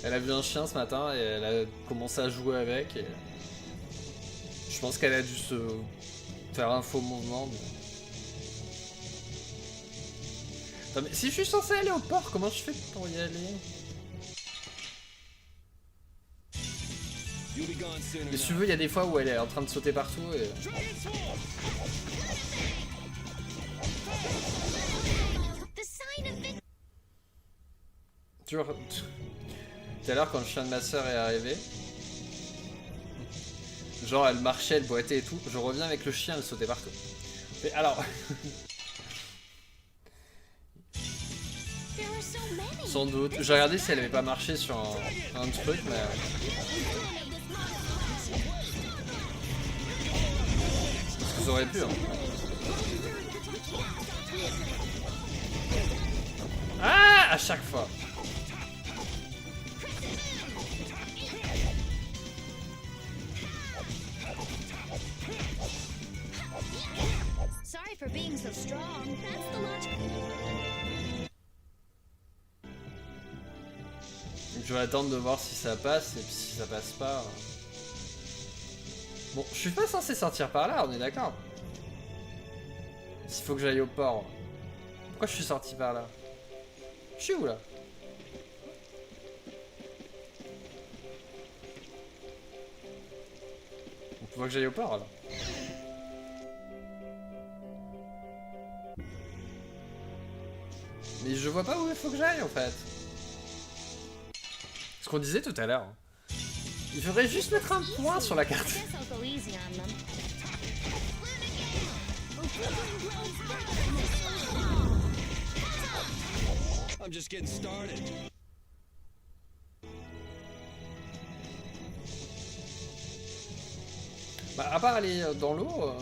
Elle a vu un chien ce matin et elle a commencé à jouer avec. Et... je pense qu'elle a dû se Faire un faux mouvement. Mais... Attends, mais si je suis censé aller au port, comment je fais pour y aller? Mais si tu veux, il y a des fois où elle est en train de sauter partout et... Tu vois, tout à l'heure quand le chien de ma soeur est arrivé, genre elle marchait, elle boitait et tout, je reviens avec le chien, elle sautait partout. Mais alors... Sans doute. J'ai regardé si elle avait pas marché sur un truc, mais... Parce que ça aurait pu, hein. Ah, à chaque fois. Sorry for being so strong. That's the logic. Donc je vais attendre de voir si ça passe et puis si ça passe pas. Bon, je suis pas censé sortir par là, on est d'accord. S'il faut que j'aille au port. Pourquoi je suis sorti par là? Je suis où là? On peut que j'aille au port là. Mais je vois pas où il faut que j'aille en fait. Ce qu'on disait tout à l'heure. Il faudrait juste mettre un point sur la carte. I'm just getting started. Bah, à part aller dans l'eau.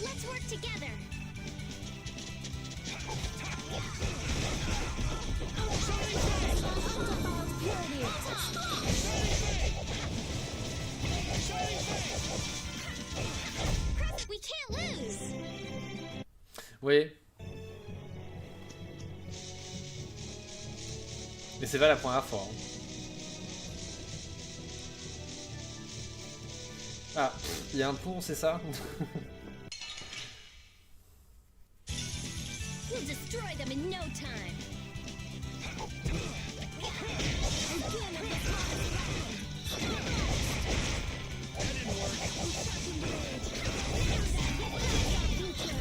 Let's work together. We can't lose. Oui. Mais c'est pas la première fois. Hein. Ah, il y a un pont, c'est ça? We'll destroy them in no time.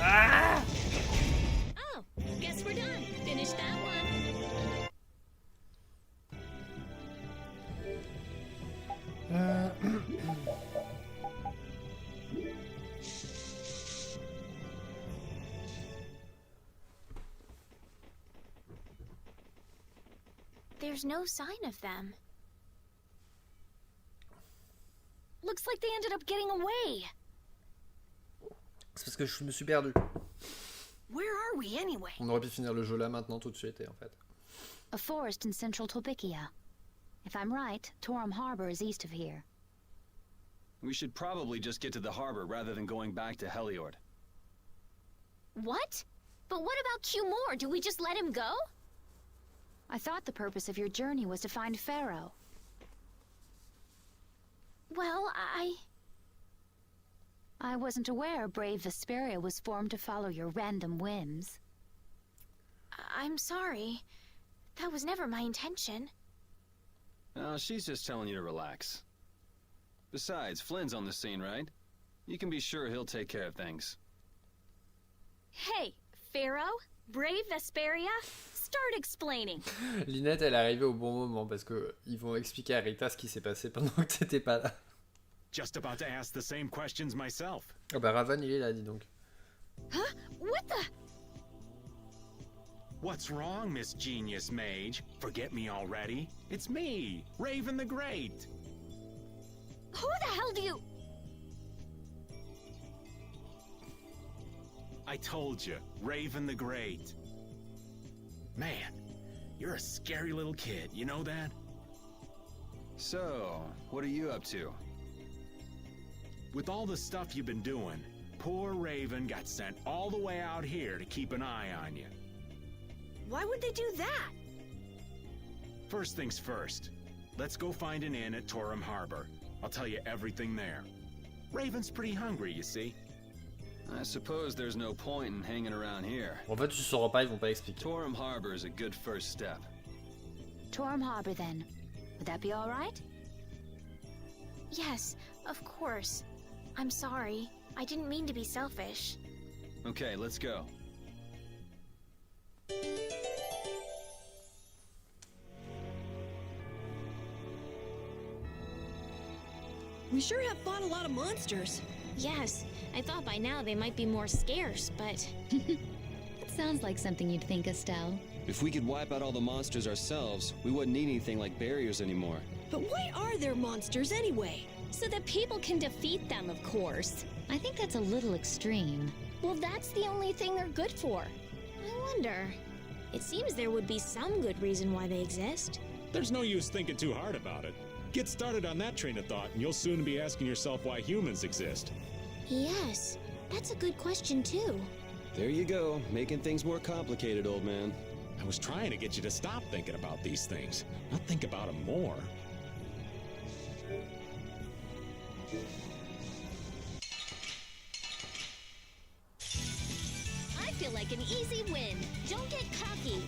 Ah! Oh, guess we're done. Finish that one. There's no sign of them. Looks like they ended up getting away. C'est parce que je me suis perdu. Where are we anyway? On aurait pu finir le jeu là maintenant tout de suite et en fait. A forest in central Topicia. If I'm right, Torum Harbor is east of here. We should probably just get to the harbor rather than going back to Heliord. What? But what about Q-More? Do we just let him go? I thought the purpose of your journey was to find Pharaoh. Well, I wasn't aware brave Vesperia was formed to follow your random whims. I'm sorry. That was never my intention. She's just telling you to relax. Besides, Flynn's on the scene, right? You can be sure he'll take care of things. Hey, Pharaoh? Brave Vesperia? Start explaining. Lynette, elle est arrivée au bon moment parce que ils vont expliquer à Rita ce qui s'est passé pendant que t'étais pas là. Just about to ask the same questions myself. Ah bah Raven, il est là, dis donc. Huh? What the? What's wrong, Miss Genius Mage? Forget me already? It's me, Raven the Great. Who the hell do you... I told you, Raven the Great. Man, you're a scary little kid, you know that? So, what are you up to? With all the stuff you've been doing, poor Raven got sent all the way out here to keep an eye on you. Why would they do that? First things first, let's go find an inn at Torum Harbor. I'll tell you everything there. Raven's pretty hungry, you see. I suppose there's no point in hanging around here. En fait, tu sauras pas, ils vont pas expliquer. Torum Harbor is a good first step. Torum Harbor, then. Would that be all right? Yes, of course. I'm sorry. I didn't mean to be selfish. Okay, let's go. We sure have fought a lot of monsters. Yes, I thought by now they might be more scarce, but... That sounds like something you'd think, Estelle. If we could wipe out all the monsters ourselves, we wouldn't need anything like barriers anymore. But why are there monsters anyway? So that people can defeat them, of course. I think that's a little extreme. Well, that's the only thing they're good for. I wonder... It seems there would be some good reason why they exist. There's no use thinking too hard about it. Get started on that train of thought, and you'll soon be asking yourself why humans exist. Yes, that's a good question, too. There you go, making things more complicated, old man. I was trying to get you to stop thinking about these things, not think about them more. I feel like an easy win. Don't get cocky.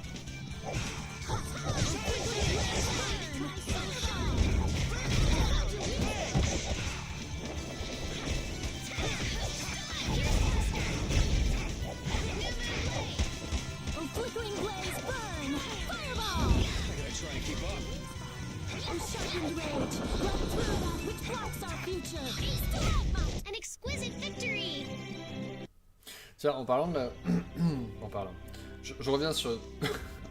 Oh, flickering blaze, burn! Fireball! I gotta try and keep up. Oh, sharpened rage! Run through that which blocks our future! An exquisite victory! Tiens, en parlant de... en parlant... Je reviens sur le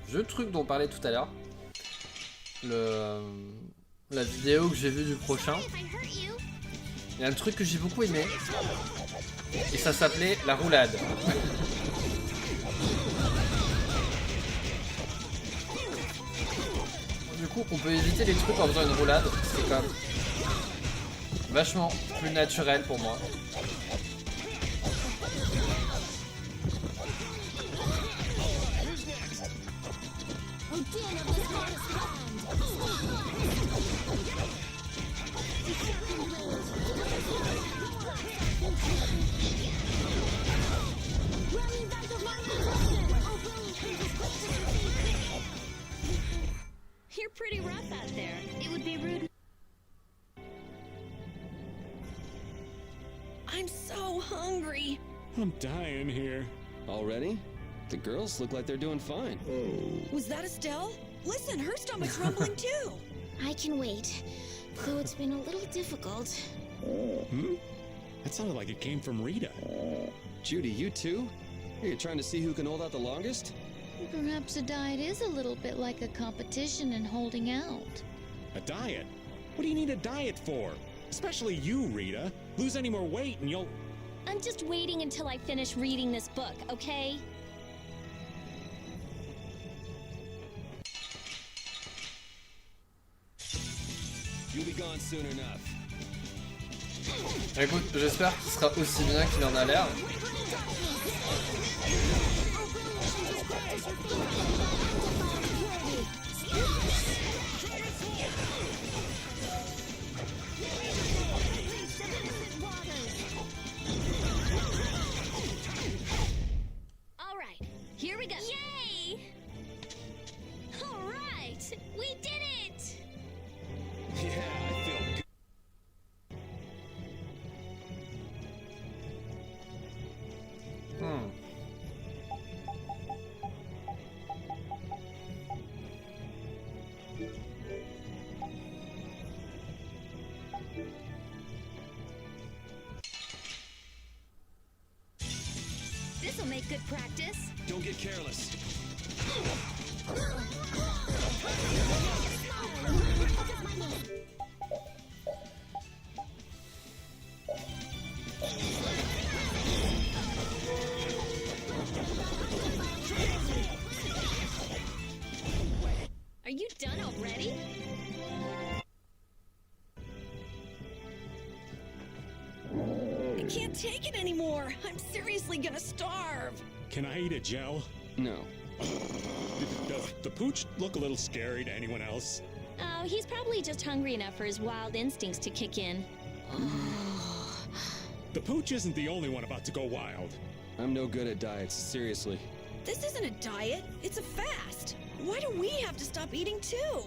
vieux truc dont on parlait tout à l'heure. La vidéo que j'ai vue du prochain. Il y a un truc que j'ai beaucoup aimé. Et ça s'appelait la roulade. Du coup, on peut éviter les trucs en faisant une roulade. C'est quand même vachement plus naturel pour moi. You're pretty rough out there. It would be rude. I'm so hungry. I'm dying here. Already? The girls look like they're doing fine. Was that Estelle? Listen, her stomach's rumbling too. I can wait, though it's been a little difficult. Hmm? That sounded like it came from Rita. Judy, you too? Are you trying to see who can hold out the longest? Perhaps a diet is a little bit like a competition in holding out. A diet? What do you need a diet for? Especially you, Rita. Lose any more weight and you'll... I'm just waiting until I finish reading this book, okay? You'll be gone soon enough. Écoute, j'espère qu'il sera aussi bien qu'il en a l'air. All right, here we go. Yay! All right, we did it! Yeah, I feel good. This'll make good practice. Don't get careless. Are you done already? I can't take it anymore. I'm seriously gonna starve. Can I eat a gel? No. Does the pooch look a little scary to anyone else? Oh, he's probably just hungry enough for his wild instincts to kick in. The pooch isn't the only one about to go wild. I'm no good at diets, seriously. This isn't a diet, it's a fast. Why do we have to stop eating too?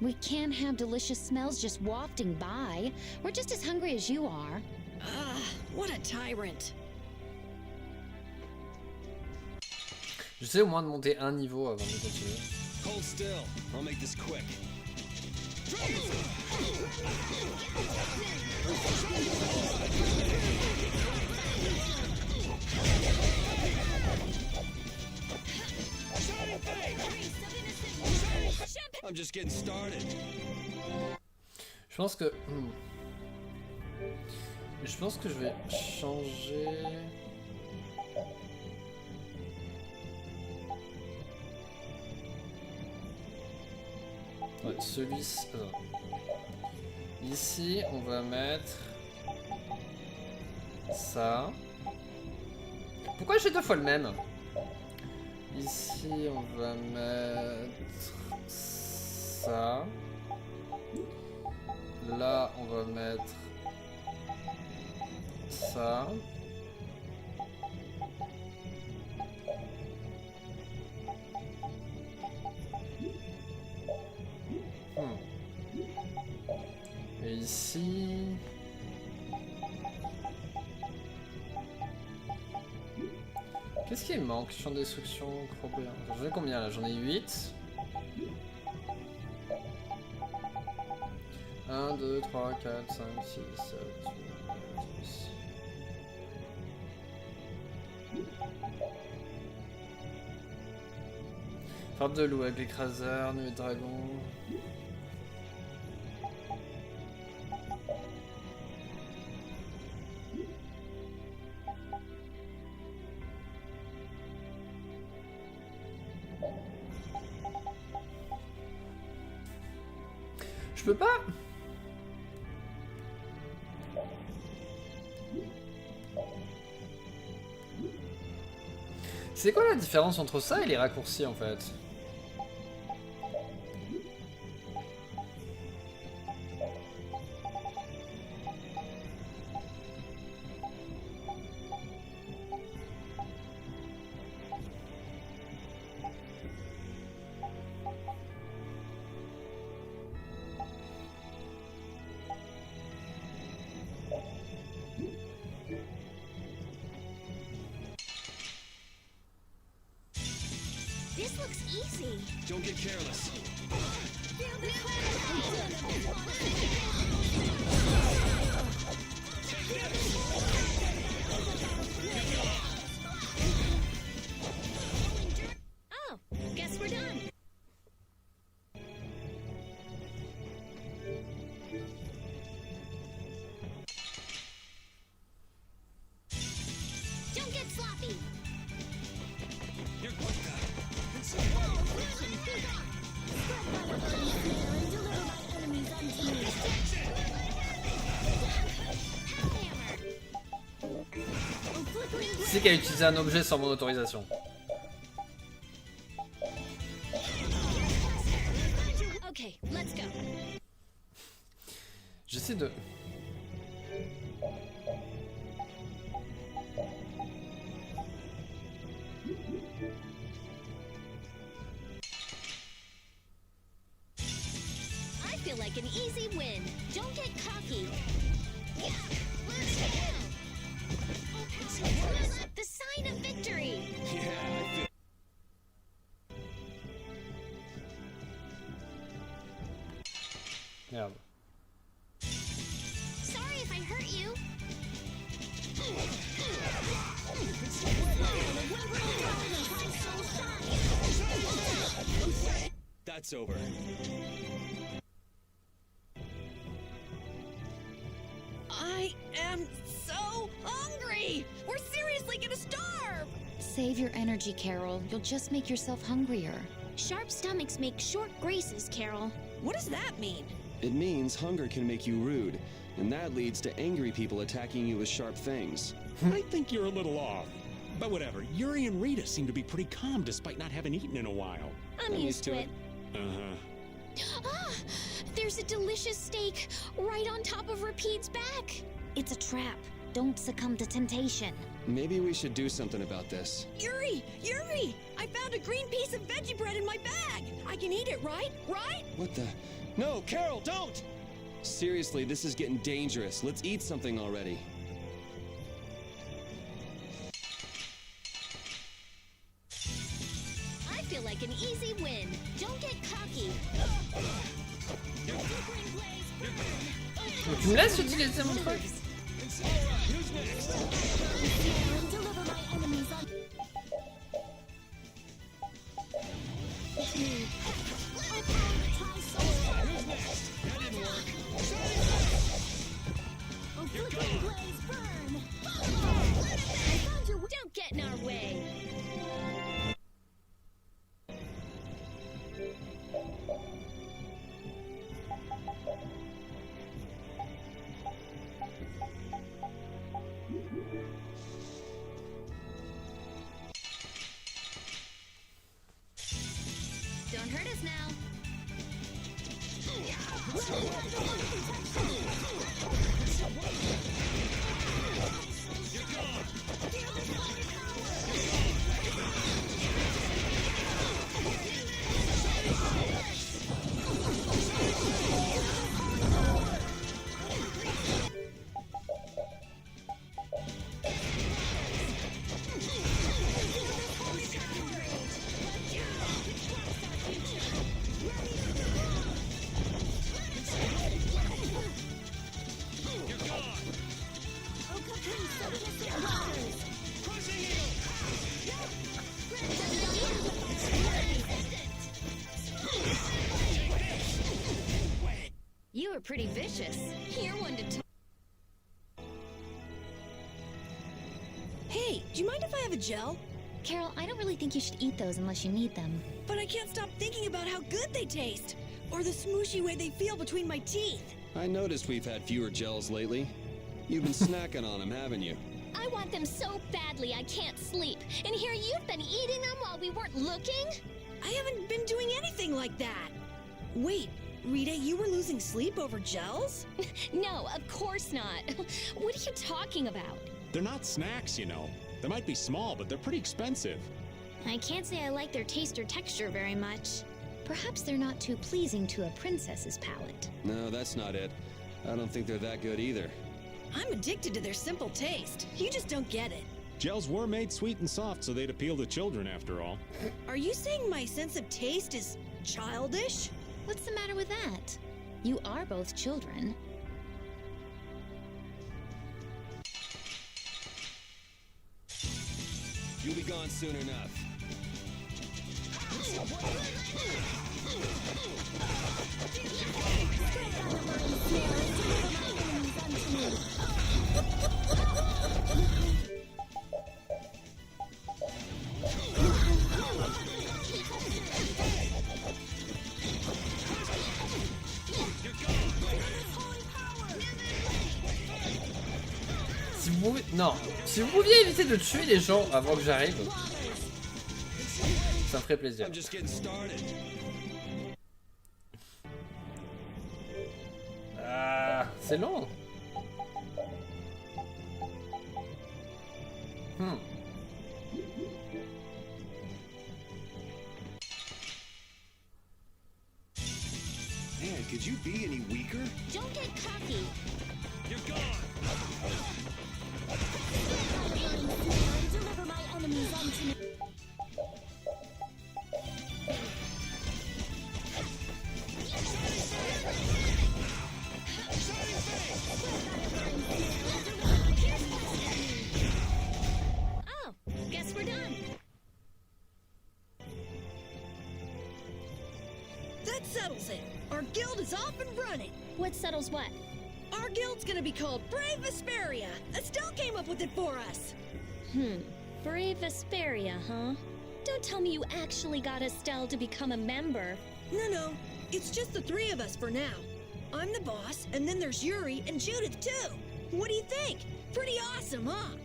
We can't have delicious smells just wafting by. We're just as hungry as you are. Ah, what a tyrant. J'essaie au moins de monter un niveau avant de continuer. Hold still. I'll make this quick. I'm just getting started. Je pense que je vais changer. Ouais, celui-ci. Ici, on va mettre ça. Pourquoi j'ai deux fois le même? Ici, on va mettre ça. Là, on va mettre ça. Et ici... Qu'est-ce qui manque? Champ de destruction, crobé. J'en ai combien là? J'en ai 8. 1, 2, 3, 4, 5, 6, 7, 8, 10. Frappe de loup avec l'écraseur, nuée de dragon. Je peux pas. C'est quoi la différence entre ça et les raccourcis en fait? This looks easy. Don't get careless. Oh, guess we're done. Don't get sloppy. C'est qui a utilisé un objet sans mon autorisation. Okay, let's go. J'essaie de... I feel like an easy win. Don't get cocky. The sign of victory. Merde. Sorry if I hurt you. That's over. I am so hungry! We're seriously gonna starve! Save your energy, Carol. You'll just make yourself hungrier. Sharp stomachs make short graces, Carol. What does that mean? It means hunger can make you rude, and that leads to angry people attacking you with sharp things. I think you're a little off. But whatever, Yuri and Rita seem to be pretty calm despite not having eaten in a while. I'm used to it. Uh-huh. Ah! There's a delicious steak right on top of Rapide's back. It's a trap. Don't succumb to temptation. Maybe we should do something about this. Yuri! Yuri! I found a green piece of veggie bread in my bag! I can eat it, right? Right? What the? No, Carol, don't! Seriously, this is getting dangerous. Let's eat something already. I feel like an easy win. Don't get cocky. Tu me laisses utiliser mon truc? Don't get in our way. Don't hurt us now. You were pretty vicious. You're one to Hey, do you mind if I have a gel? Carol, I don't really think you should eat those unless you need them. But I can't stop thinking about how good they taste. Or the smooshy way they feel between my teeth. I noticed we've had fewer gels lately. You've been snacking on them, haven't you? I want them so badly I can't sleep. And here you've been eating them while we weren't looking? I haven't been doing anything like that. Wait, Rita, you were losing sleep over gels? No, of course not. What are you talking about? They're not snacks, you know. They might be small, but they're pretty expensive. I can't say I like their taste or texture very much. Perhaps they're not too pleasing to a princess's palate. No, that's not it. I don't think they're that good either. I'm addicted to their simple taste. You just don't get it. Gels were made sweet and soft, so they'd appeal to children after all. Are you saying my sense of taste is childish? What's the matter with that? You are both children. You'll be gone soon enough. Si vous pouvez... Non, si vous pouviez éviter de tuer les gens avant que j'arrive, ça me ferait plaisir. Ah, c'est long. Man, could you be any weaker? Don't get cocky. You're gone. Deliver my enemies unto me. Oh, guess we're done. That settles it. Our guild is off and running. What settles what? Our guild's gonna be called Brave Vesperia. Estelle came up with it for us. Brave Vesperia, huh? Don't tell me you actually got Estelle to become a member. No. It's just the three of us for now. I'm the boss, and then there's Yuri and Judith, too. What do you think? Pretty awesome, huh?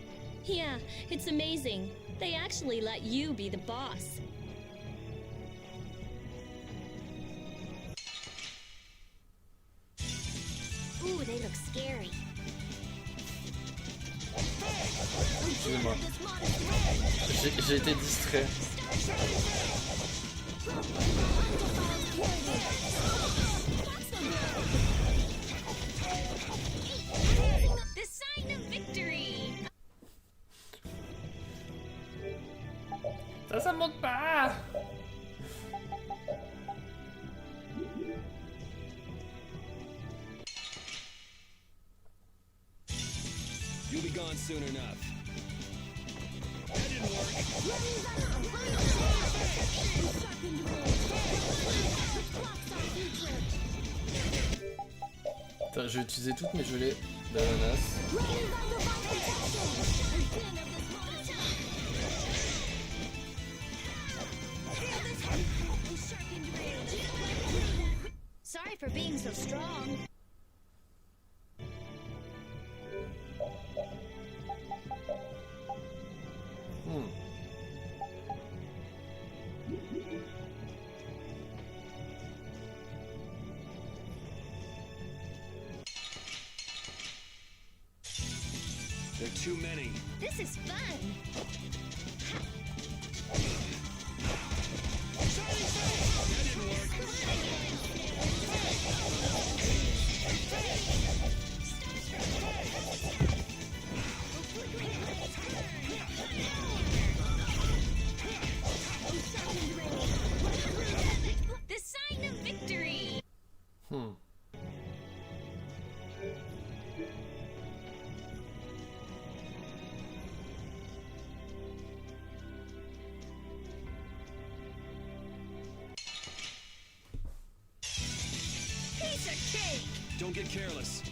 Yeah, it's amazing. They actually let you be the boss. Ooh, they look scary. Excusez-moi. J'ai été distrait. The sign of victory. Ça monte pas. You'll be gone soon enough. That didn't work. Putain, je vais utiliser toutes mes gelées d'ananas. Sorry for being so strong. There are too many. This is fun. That didn't work. The sign of victory. Piece of cake. Don't get careless.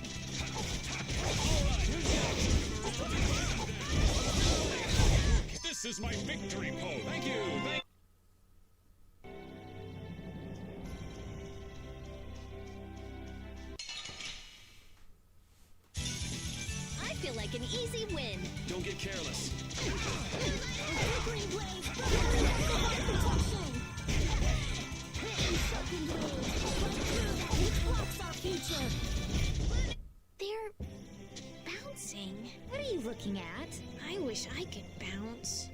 This is my victory pose. Thank you. I feel like an easy win. Don't get careless. They're bouncing. What are you looking at? I wish I could bounce.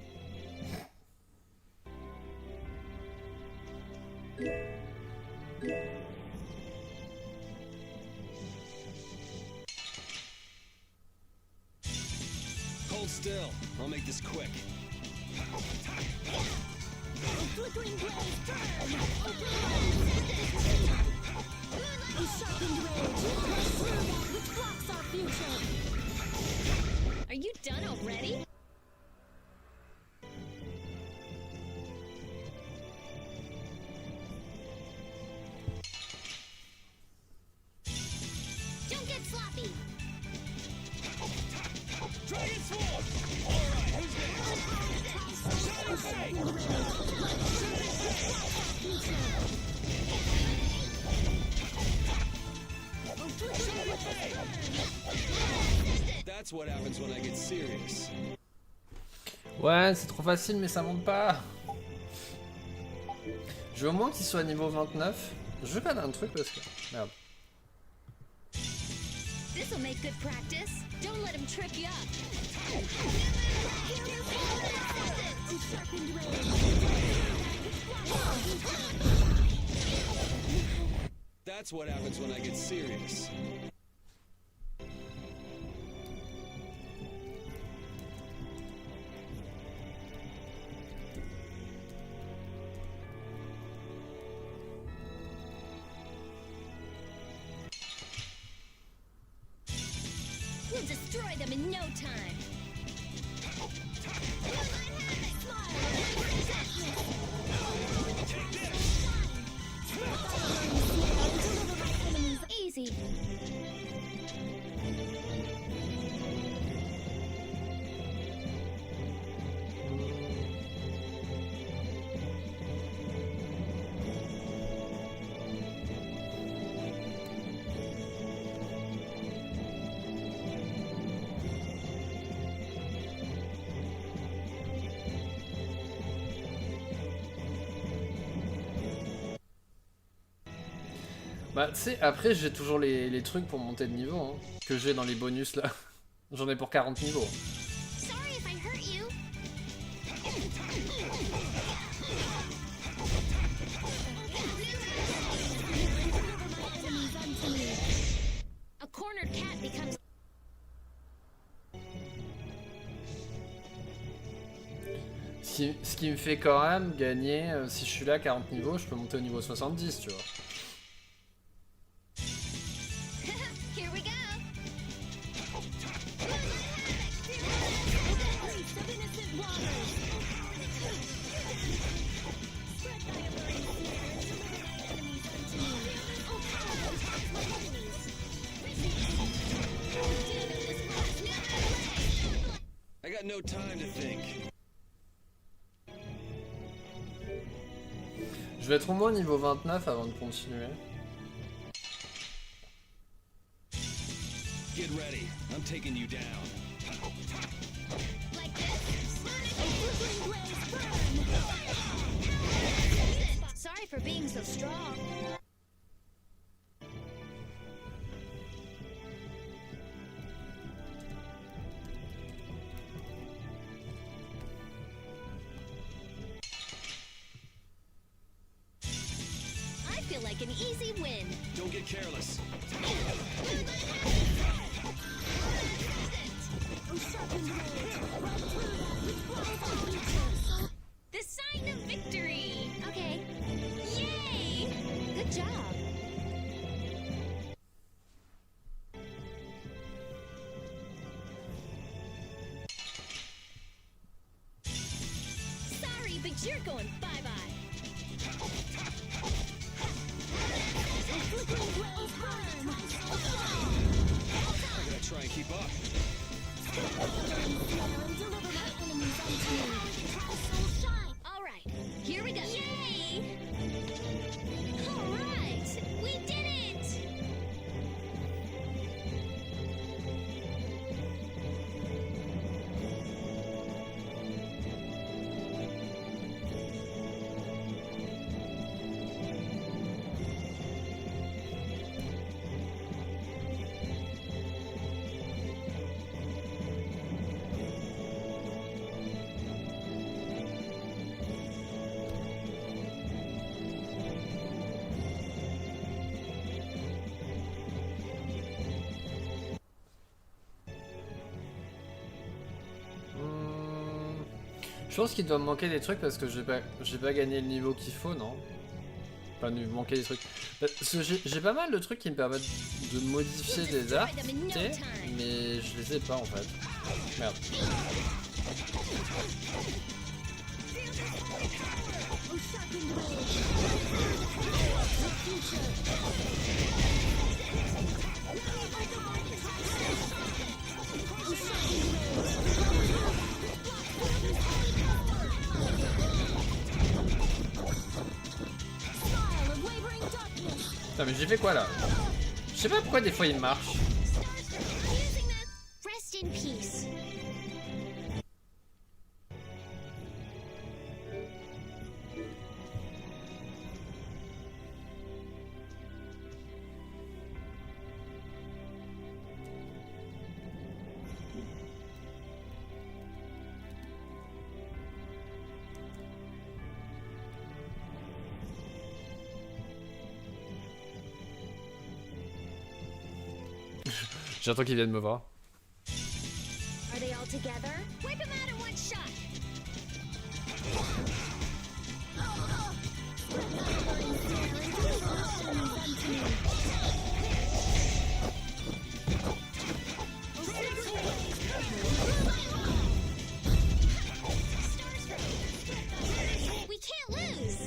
Hold still. I'll make this quick. Flickering blaze, turn! Are you done already? Don't get sloppy! Dragon Sword! Alright, who's That's what happens when I get serious. Ouais, c'est trop facile, mais ça monte pas. Je veux au moins qu'il soit niveau 29. Je veux pas d'un truc parce que... Merde. This'll make good practice. Don't let him trip you up. That's what happens when I get serious. We'll destroy them in no time. Easy. Bah tu sais, après j'ai toujours les trucs pour monter de niveau, hein, que j'ai dans les bonus là. J'en ai pour 40 niveaux. Sorry if I hurt you. A cornered cat becomes... Ce qui me fait quand même gagner, si je suis là à 40 niveaux, je peux monter au niveau 70, tu vois. Here we go. I got no time to think. Je vais être au moins niveau 29 avant de continuer. Get ready. I'm taking you down. Sorry for being so strong. I feel like an easy win. Don't get careless. The sign of victory. Okay. Yay! Good job. Sorry, but you're going bye-bye. I gotta try and keep up. All right, here we go. Yay! All right, we did it! Je pense qu'il doit me manquer des trucs parce que j'ai pas gagné le niveau qu'il faut, non? Enfin, il me manquait des trucs. Parce que j'ai pas mal de trucs qui me permettent de modifier des arts, mais je les ai pas en fait. Merde. Putain, mais j'ai fait quoi là? Je sais pas pourquoi des fois il marche. Rest in peace. J'attends qu'ils viennent me voir. Are they all together? Wipe them out in one shot. We can't lose.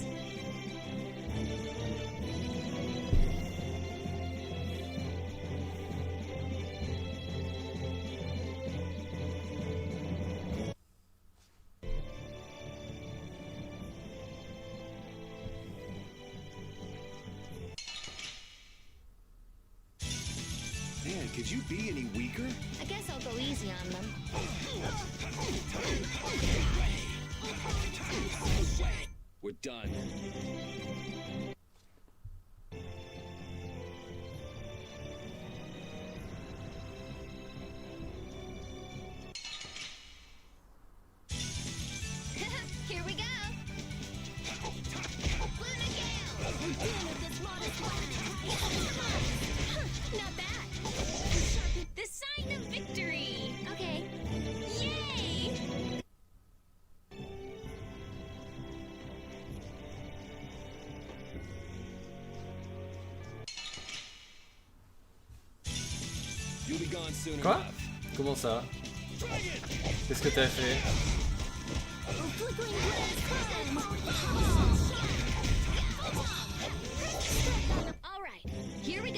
Man, could you be any weaker? I guess I'll go easy on them. We're done. gone soon Quoi? enough. Comment ça? Qu'est-ce que t'as fait? All right, here we go.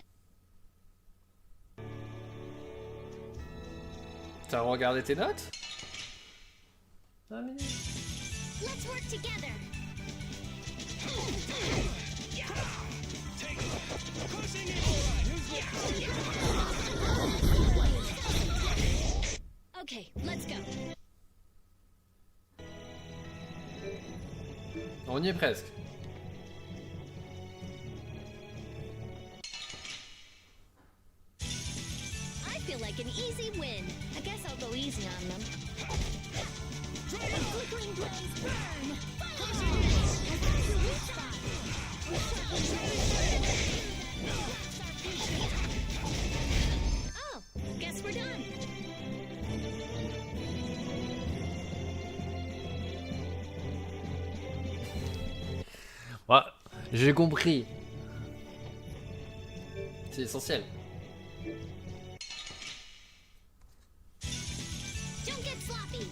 T'as regardé tes notes? Let's work together. Okay, let's go. On y est presque. I feel like an easy win. I guess I'll go easy on them. Flickering blaze burn! Oh, guess we're done. Ouais, j'ai compris. C'est essentiel. Don't get sloppy!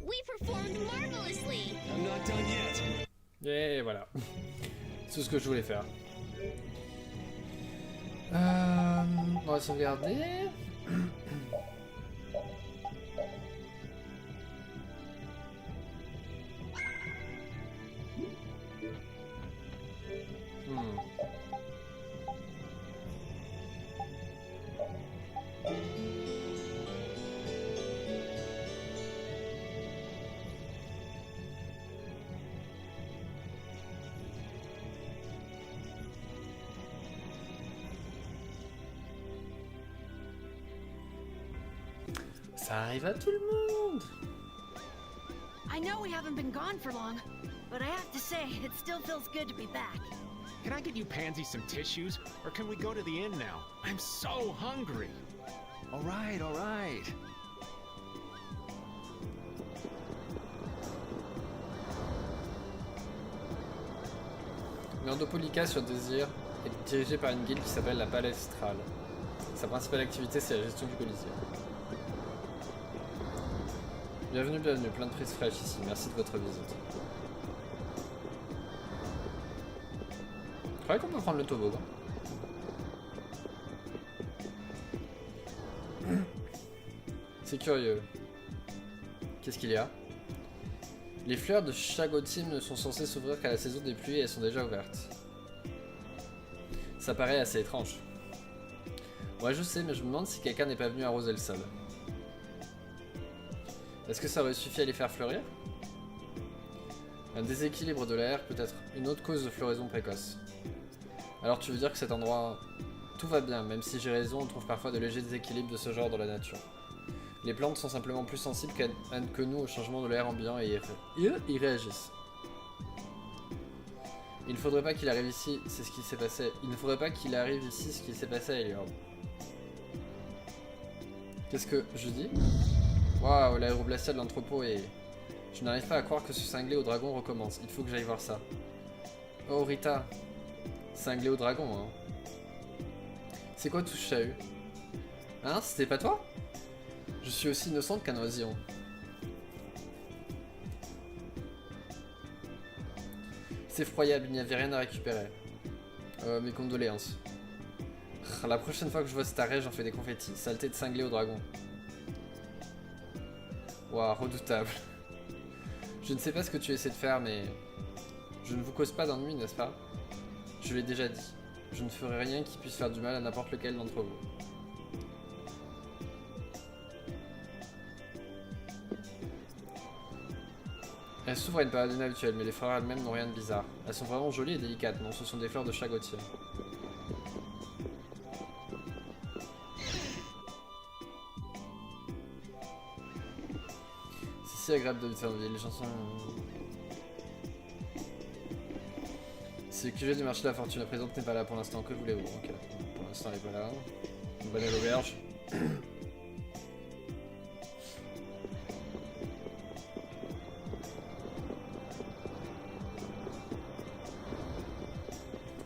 We performed marvelously! I'm not done yet. Et voilà. C'est tout ce que je voulais faire. On va sauvegarder. Ça arrive à tout le monde. I know we haven't been gone for long, but I have to say, it still feels good to be back. Can I get you Pansy some tissues? Or can we go to the inn now? I'm so hungry. All right, all right. L'Endopolica sur Désir est dirigé par une guilde qui s'appelle la Palestrale. Sa principale activité, c'est la gestion du Colisée. Bienvenue, bienvenue, plein de prises fraîches ici, merci de votre visite. Je croyais qu'on peut prendre le toboggan. C'est curieux. Qu'est-ce qu'il y a? Les fleurs de Chagotim ne sont censées s'ouvrir qu'à la saison des pluies et elles sont déjà ouvertes. Ça paraît assez étrange. Ouais, je sais, mais je me demande si quelqu'un n'est pas venu arroser le sol. Est-ce que ça aurait suffi à les faire fleurir? Un déséquilibre de l'air peut être une autre cause de floraison précoce. Alors tu veux dire que cet endroit... Tout va bien, même si j'ai raison, on trouve parfois de légers déséquilibres de ce genre dans la nature. Les plantes sont simplement plus sensibles que nous au changement de l'air ambiant et y réagissent. Il ne faudrait pas qu'il arrive ici, c'est ce qui s'est passé. Il ne faudrait pas qu'il arrive ici ce qui s'est passé à Eliord. Qu'est-ce que je dis? Waouh, l'aéroblastia de l'entrepôt est... Je n'arrive pas à croire que ce cinglé au dragon recommence. Il faut que j'aille voir ça. Oh Rita. Cinglé au dragon, hein. C'est quoi tout ce chahut? Hein, c'était pas toi? Je suis aussi innocente qu'un oisillon. C'est effroyable, il n'y avait rien à récupérer. Mes condoléances. La prochaine fois que je vois cet arrêt, j'en fais des confettis. Saleté de cinglé au dragon. Waouh, redoutable. Je ne sais pas ce que tu essaies de faire, mais... Je ne vous cause pas d'ennui, n'est-ce pas? Je l'ai déjà dit. Je ne ferai rien qui puisse faire du mal à n'importe lequel d'entre vous. Elles s'ouvrent à une période inhabituelle, mais les fleurs elles-mêmes n'ont rien de bizarre. Elles sont vraiment jolies et délicates, non? Ce sont des fleurs de chagotier. C'est si agréable de vivre en ville, les gens sont... C'est le QG du marché de la fortune. La présidente n'est pas là pour l'instant. Que voulez-vous? Ok. Pour l'instant, elle est pas là. Une bonne à l'auberge.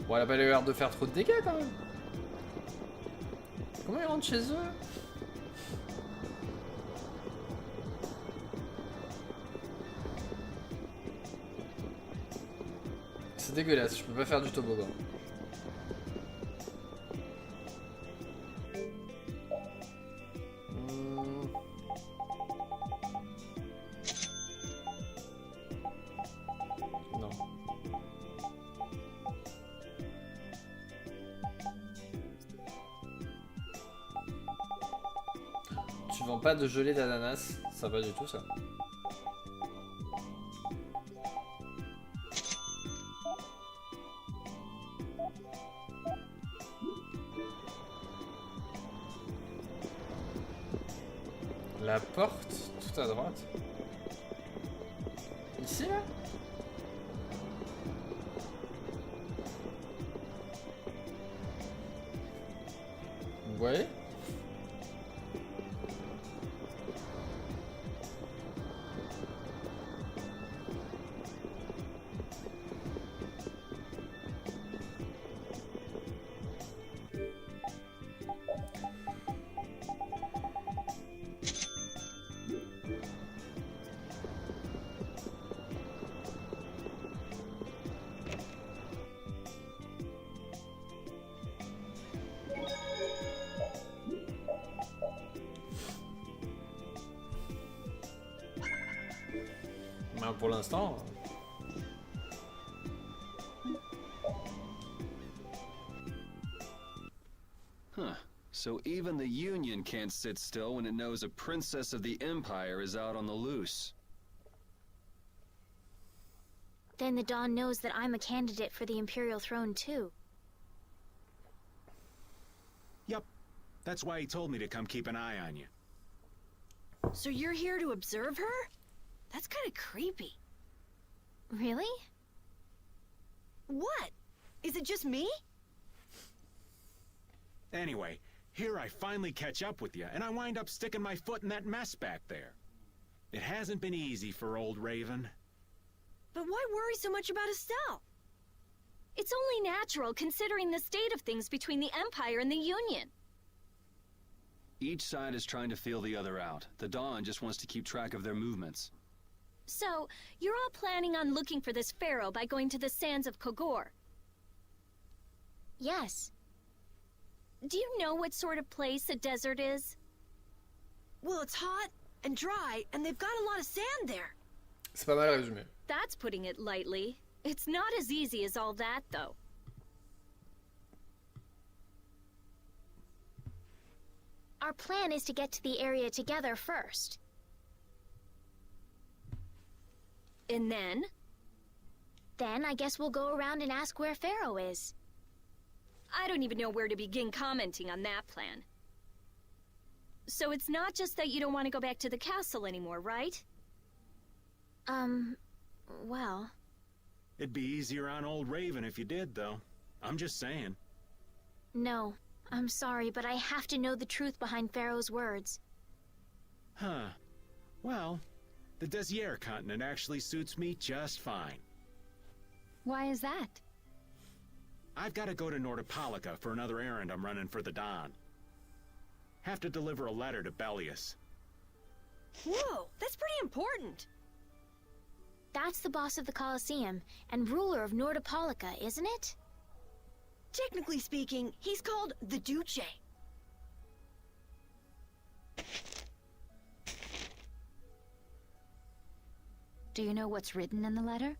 Bon, elle a pas l'air de faire trop de dégâts quand même. Comment ils rentrent chez eux? C'est dégueulasse, je peux pas faire du toboggan. Non. Tu vends pas de gelée d'ananas? Ça va du tout ça. La porte, tout à droite. Ici là? Ouais. Pour l'instant. Huh. So even the Union can't sit still when it knows a princess of the Empire is out on the loose. Then the Dawn knows that I'm a candidate for the Imperial throne too. Yup. That's why he told me to come keep an eye on you. So you're here to observe her? That's kind of creepy. Really? What? Is it just me? Anyway, here I finally catch up with you, and I wind up sticking my foot in that mess back there. It hasn't been easy for old Raven. But why worry so much about Estelle? It's only natural considering the state of things between the Empire and the Union. Each side is trying to feel the other out. The Dawn just wants to keep track of their movements. So, you're all planning on looking for this pharaoh by going to the sands of Kogor? Yes. Do you know what sort of place a desert is? Well, it's hot and dry, and they've got a lot of sand there. C'est pas mal résumé. That's putting it lightly. It's not as easy as all that, though. Our plan is to get to the area together first. And then? Then I guess we'll go around and ask where Pharaoh is. I don't even know where to begin commenting on that plan. So it's not just that you don't want to go back to the castle anymore, right? Well... It'd be easier on old Raven if you did, though. I'm just saying. No, I'm sorry, but I have to know the truth behind Pharaoh's words. Huh. Well, the Desier continent actually suits me just fine. Why is that? I've got to go to Nordopolica for another errand I'm running for the Don. Have to deliver a letter to Bellius. Whoa, that's pretty important. That's the boss of the Colosseum and ruler of Nordopolica, isn't it? Technically speaking, he's called the Duce. Do you know what's written in the letter?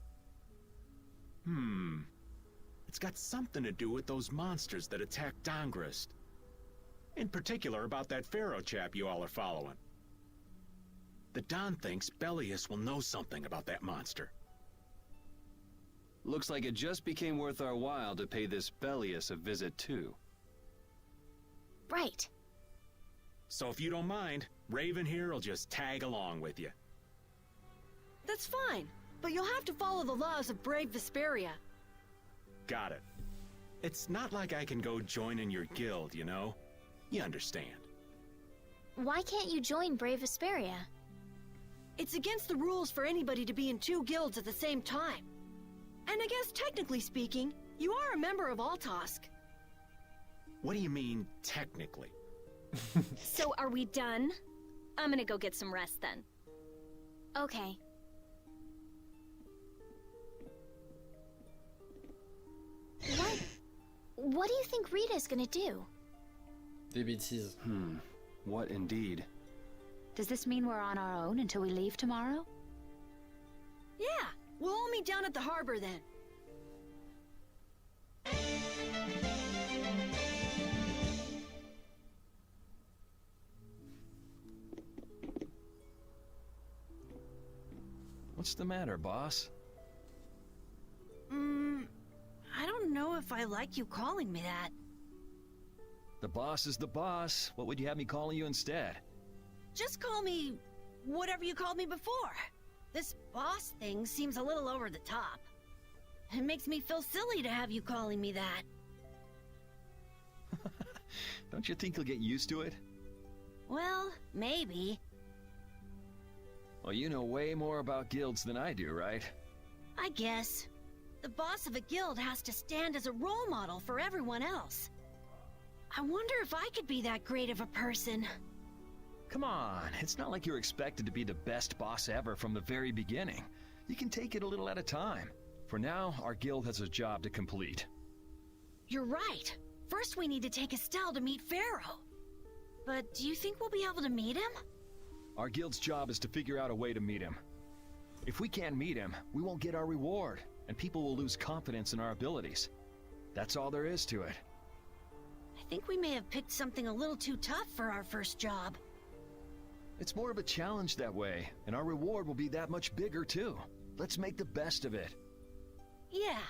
It's got something to do with those monsters that attacked Dongrist. In particular about that Pharaoh chap you all are following. The Don thinks Bellius will know something about that monster. Looks like it just became worth our while to pay this Bellius a visit too. Right. So if you don't mind, Raven here will just tag along with you. That's fine, but you'll have to follow the laws of brave Vesperia. got it. It's not like I can go join in your guild, you know? You understand. Why can't you join Brave Vesperia? It's against the rules for anybody to be in 2 guilds at the same time. And I guess technically speaking, you are a member of Altosk. What do you mean, technically? So are we done? I'm gonna go get some rest then. Okay. What do you think Rita's gonna do? Des bêtises. What indeed? Does this mean we're on our own until we leave tomorrow? Yeah, we'll all meet down at the harbor then. What's the matter, boss? I don't know if I like you calling me that. The boss is the boss. What would you have me calling you instead? Just call me whatever you called me before. This boss thing seems a little over the top. It makes me feel silly to have you calling me that. Don't you think you'll get used to it? Well, maybe. Well, you know way more about guilds than I do, right? I guess. The boss of a guild has to stand as a role model for everyone else. I wonder if I could be that great of a person. Come on, it's not like you're expected to be the best boss ever from the very beginning. You can take it a little at a time. For now, our guild has a job to complete. You're right. First we need to take Estelle to meet Pharaoh. But do you think we'll be able to meet him? Our guild's job is to figure out a way to meet him. If we can't meet him, we won't get our reward, and people will lose confidence in our abilities. That's all there is to it. I think we may have picked something a little too tough for our first job. It's more of a challenge that way, and our reward will be that much bigger too. Let's make the best of it. Yeah.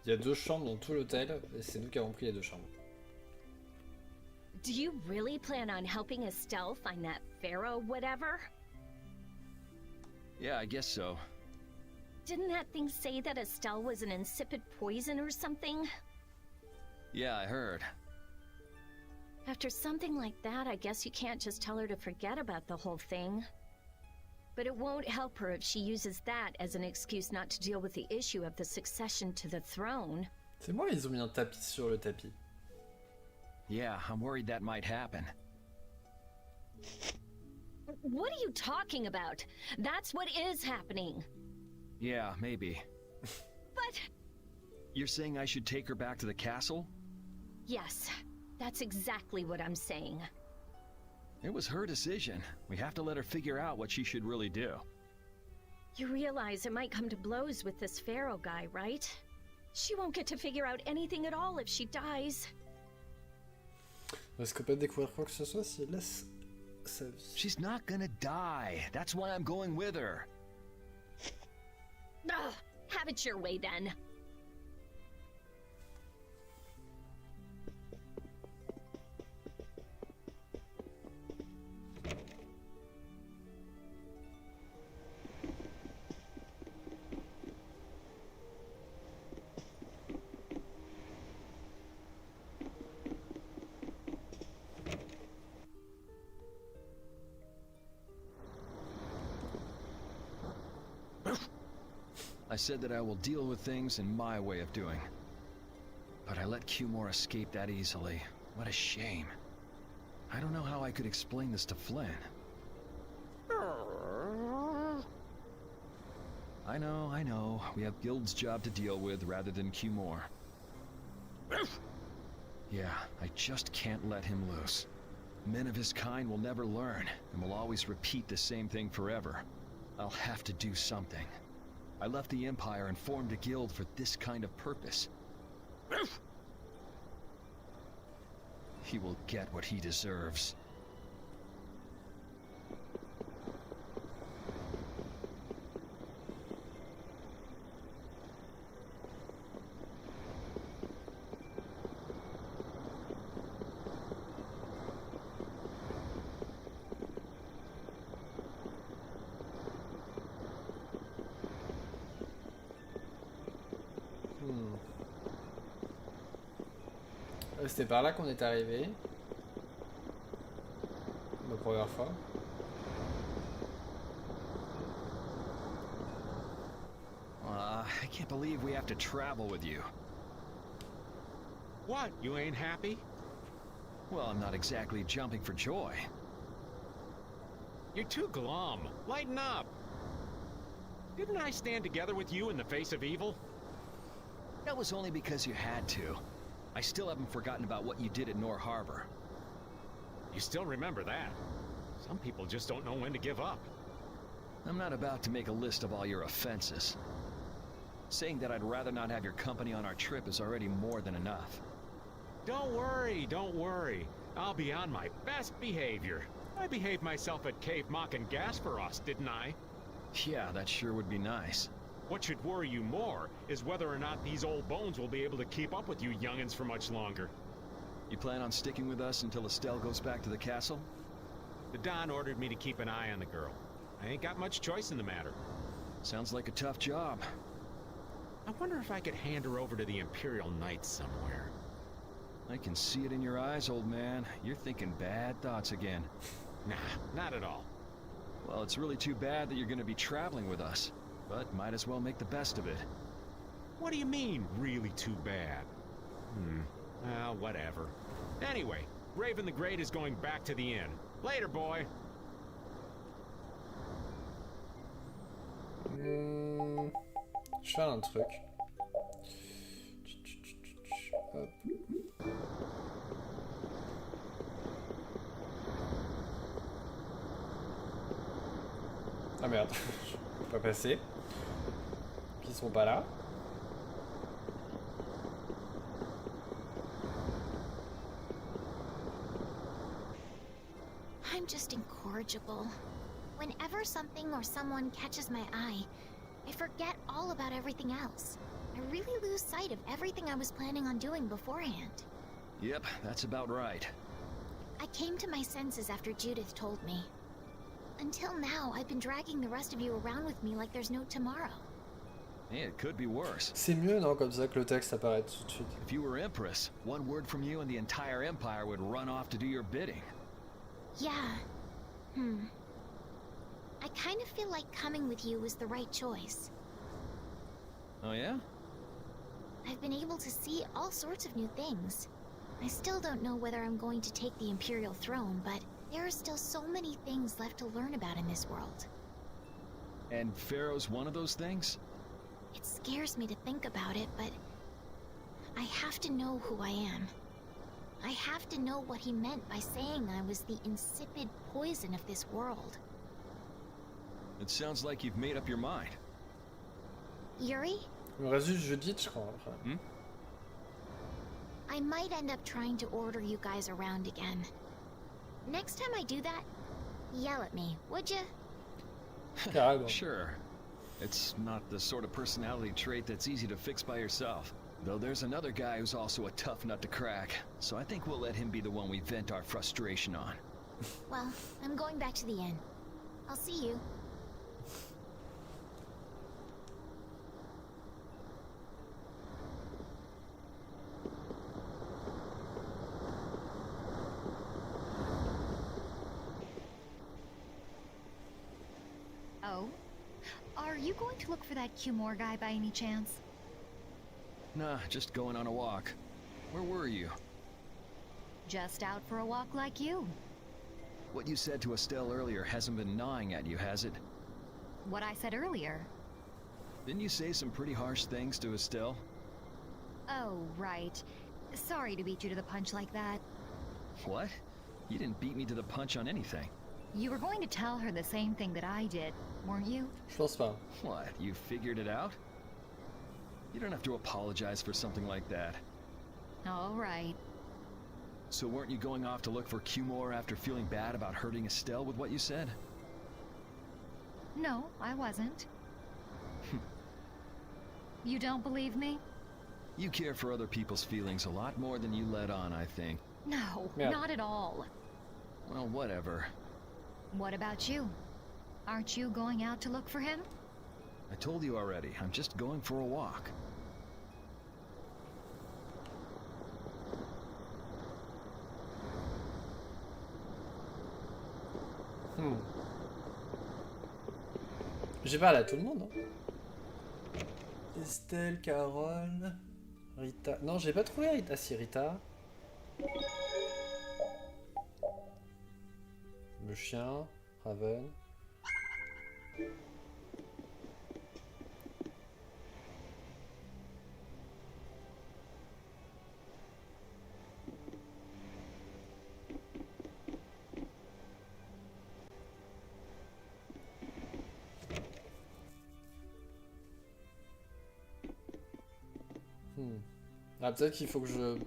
Il y a 2 chambres dans tout l'hôtel, et c'est nous qui avons pris les 2 chambres. Do you really plan on helping Estelle find that pharaoh whatever? Yeah, I guess so. Didn't that thing say that Estelle was an insipid poison or something? Yeah, I heard. After something like that, I guess you can't just tell her to forget about the whole thing. But it won't help her if she uses that as an excuse not to deal with the issue of the succession to the throne. C'est moi, ils ont mis un tapis sur le tapis. Yeah, I'm worried that might happen. What are you talking about? That's what is happening. Yeah, maybe. But... You're saying I should take her back to the castle? Yes, that's exactly what I'm saying. It was her decision. We have to let her figure out what she should really do. You realize it might come to blows with this pharaoh guy, right? She won't get to figure out anything at all if she dies. On risque pas de découvrir quoi que ce soit si elle laisse sa vie. She's not gonna die. That's why I'm going with her. Ugh, have it your way then. I said that I will deal with things in my way of doing. But I let Cumore escape that easily. What a shame. I don't know how I could explain this to Flynn. I know. We have Guild's job to deal with rather than Cumore. Yeah, I just can't let him loose. Men of his kind will never learn, and will always repeat the same thing forever. I'll have to do something. I left the Empire and formed a guild for this kind of purpose. He will get what he deserves. C'était par là qu'on est arrivé. La première fois. I can't believe we have to travel with you. What? You ain't happy? Well, I'm not exactly jumping for joy. You're too glum. Lighten up. Didn't I stand together with you in the face of evil? That was only because you had to. I still haven't forgotten about what you did at Nor Harbor. You still remember that. Some people just don't know when to give up. I'm not about to make a list of all your offenses. Saying that I'd rather not have your company on our trip is already more than enough. Don't worry, don't worry. I'll be on my best behavior. I behaved myself at Cave Mock and Gasperos, didn't I? Yeah, that sure would be nice. What should worry you more is whether or not these old bones will be able to keep up with you youngins for much longer. You plan on sticking with us until Estelle goes back to the castle? The Don ordered me to keep an eye on the girl. I ain't got much choice in the matter. Sounds like a tough job. I wonder if I could hand her over to the Imperial Knights somewhere. I can see it in your eyes, old man. You're thinking bad thoughts again. Nah, not at all. Well, it's really too bad that you're going to be traveling with us, but might as well make the best of it. What do you mean, really too bad? Well, whatever. Anyway, Raven the Great is going back to the inn. Later, boy. Je fais un truc. Hop. Ah merde, je peux pas passer. Ils sont pas là. I'm just incorrigible. Whenever something or someone catches my eye, I forget all about everything else. I really lose sight of everything I was planning on doing beforehand. Yep, that's about right. I came to my senses after Judith told me. Until now, I've been dragging the rest of you around with me like there's no tomorrow. Yeah, it could be worse. C'est mieux, non, comme ça que le texte apparaît tout de suite. If you were Empress, one word from you and the entire Empire would run off to do your bidding. Yeah. I kind of feel like coming with you was the right choice. Oh yeah? I've been able to see all sorts of new things. I still don't know whether I'm going to take the Imperial throne, but there are still so many things left to learn about in this world. And Pharaoh's one of those things? It scares me to think about it, but I have to know who I am. I have to know what he meant by saying I was the insipid poison of this world. It sounds like you've made up your mind. Yuri? Il reste juste Judith, je crois. Après. I might end up trying to order you guys around again. Next time I do that, yell at me, would you? Sure. It's not the sort of personality trait that's easy to fix by yourself. Though there's another guy who's also a tough nut to crack, so I think we'll let him be the one we vent our frustration on. Well, I'm going back to the inn. I'll see you. Oh? Are you going to look for that Cumore guy by any chance? Nah, just going on a walk. Where were you? Just out for a walk like you. What you said to Estelle earlier hasn't been gnawing at you, has it? What I said earlier. Didn't you say some pretty harsh things to Estelle? Oh, right. Sorry to beat you to the punch like that. What? You didn't beat me to the punch on anything. You were going to tell her the same thing that I did, weren't you? Je pense pas. What, you figured it out? You don't have to apologize for something like that. All right. So weren't you going off to look for Cumore after feeling bad about hurting Estelle with what you said? No, I wasn't. You don't believe me? You care for other people's feelings a lot more than you let on, I think. No, Yeah. not at all. Well, whatever. What about you? Aren't you going out to look for him? I told you already, I'm just going for a walk. J'ai parlé à tout le monde. Hein. Estelle, Carole, Rita. Non, j'ai pas trouvé Rita. Ah si, Rita. Le chien, Raven. Ah, peut-être qu'il faut que je...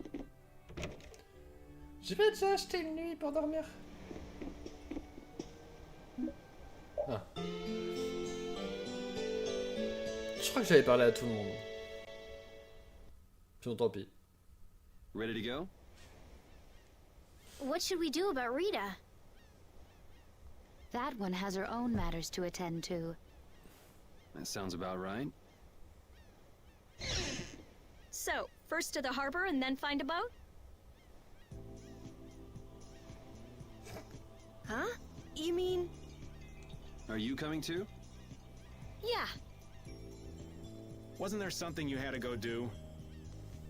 J'ai pas déjà acheté une nuit pour dormir. Ah. Je crois que j'avais parlé à tout le monde. Sinon, tant pis. Ready to go? What should we do about Rita? That one has her own matters to attend to. That sounds about right. So, first to the harbor and then find a boat? Huh? You mean... Are you coming too? Yeah. Wasn't there something you had to go do?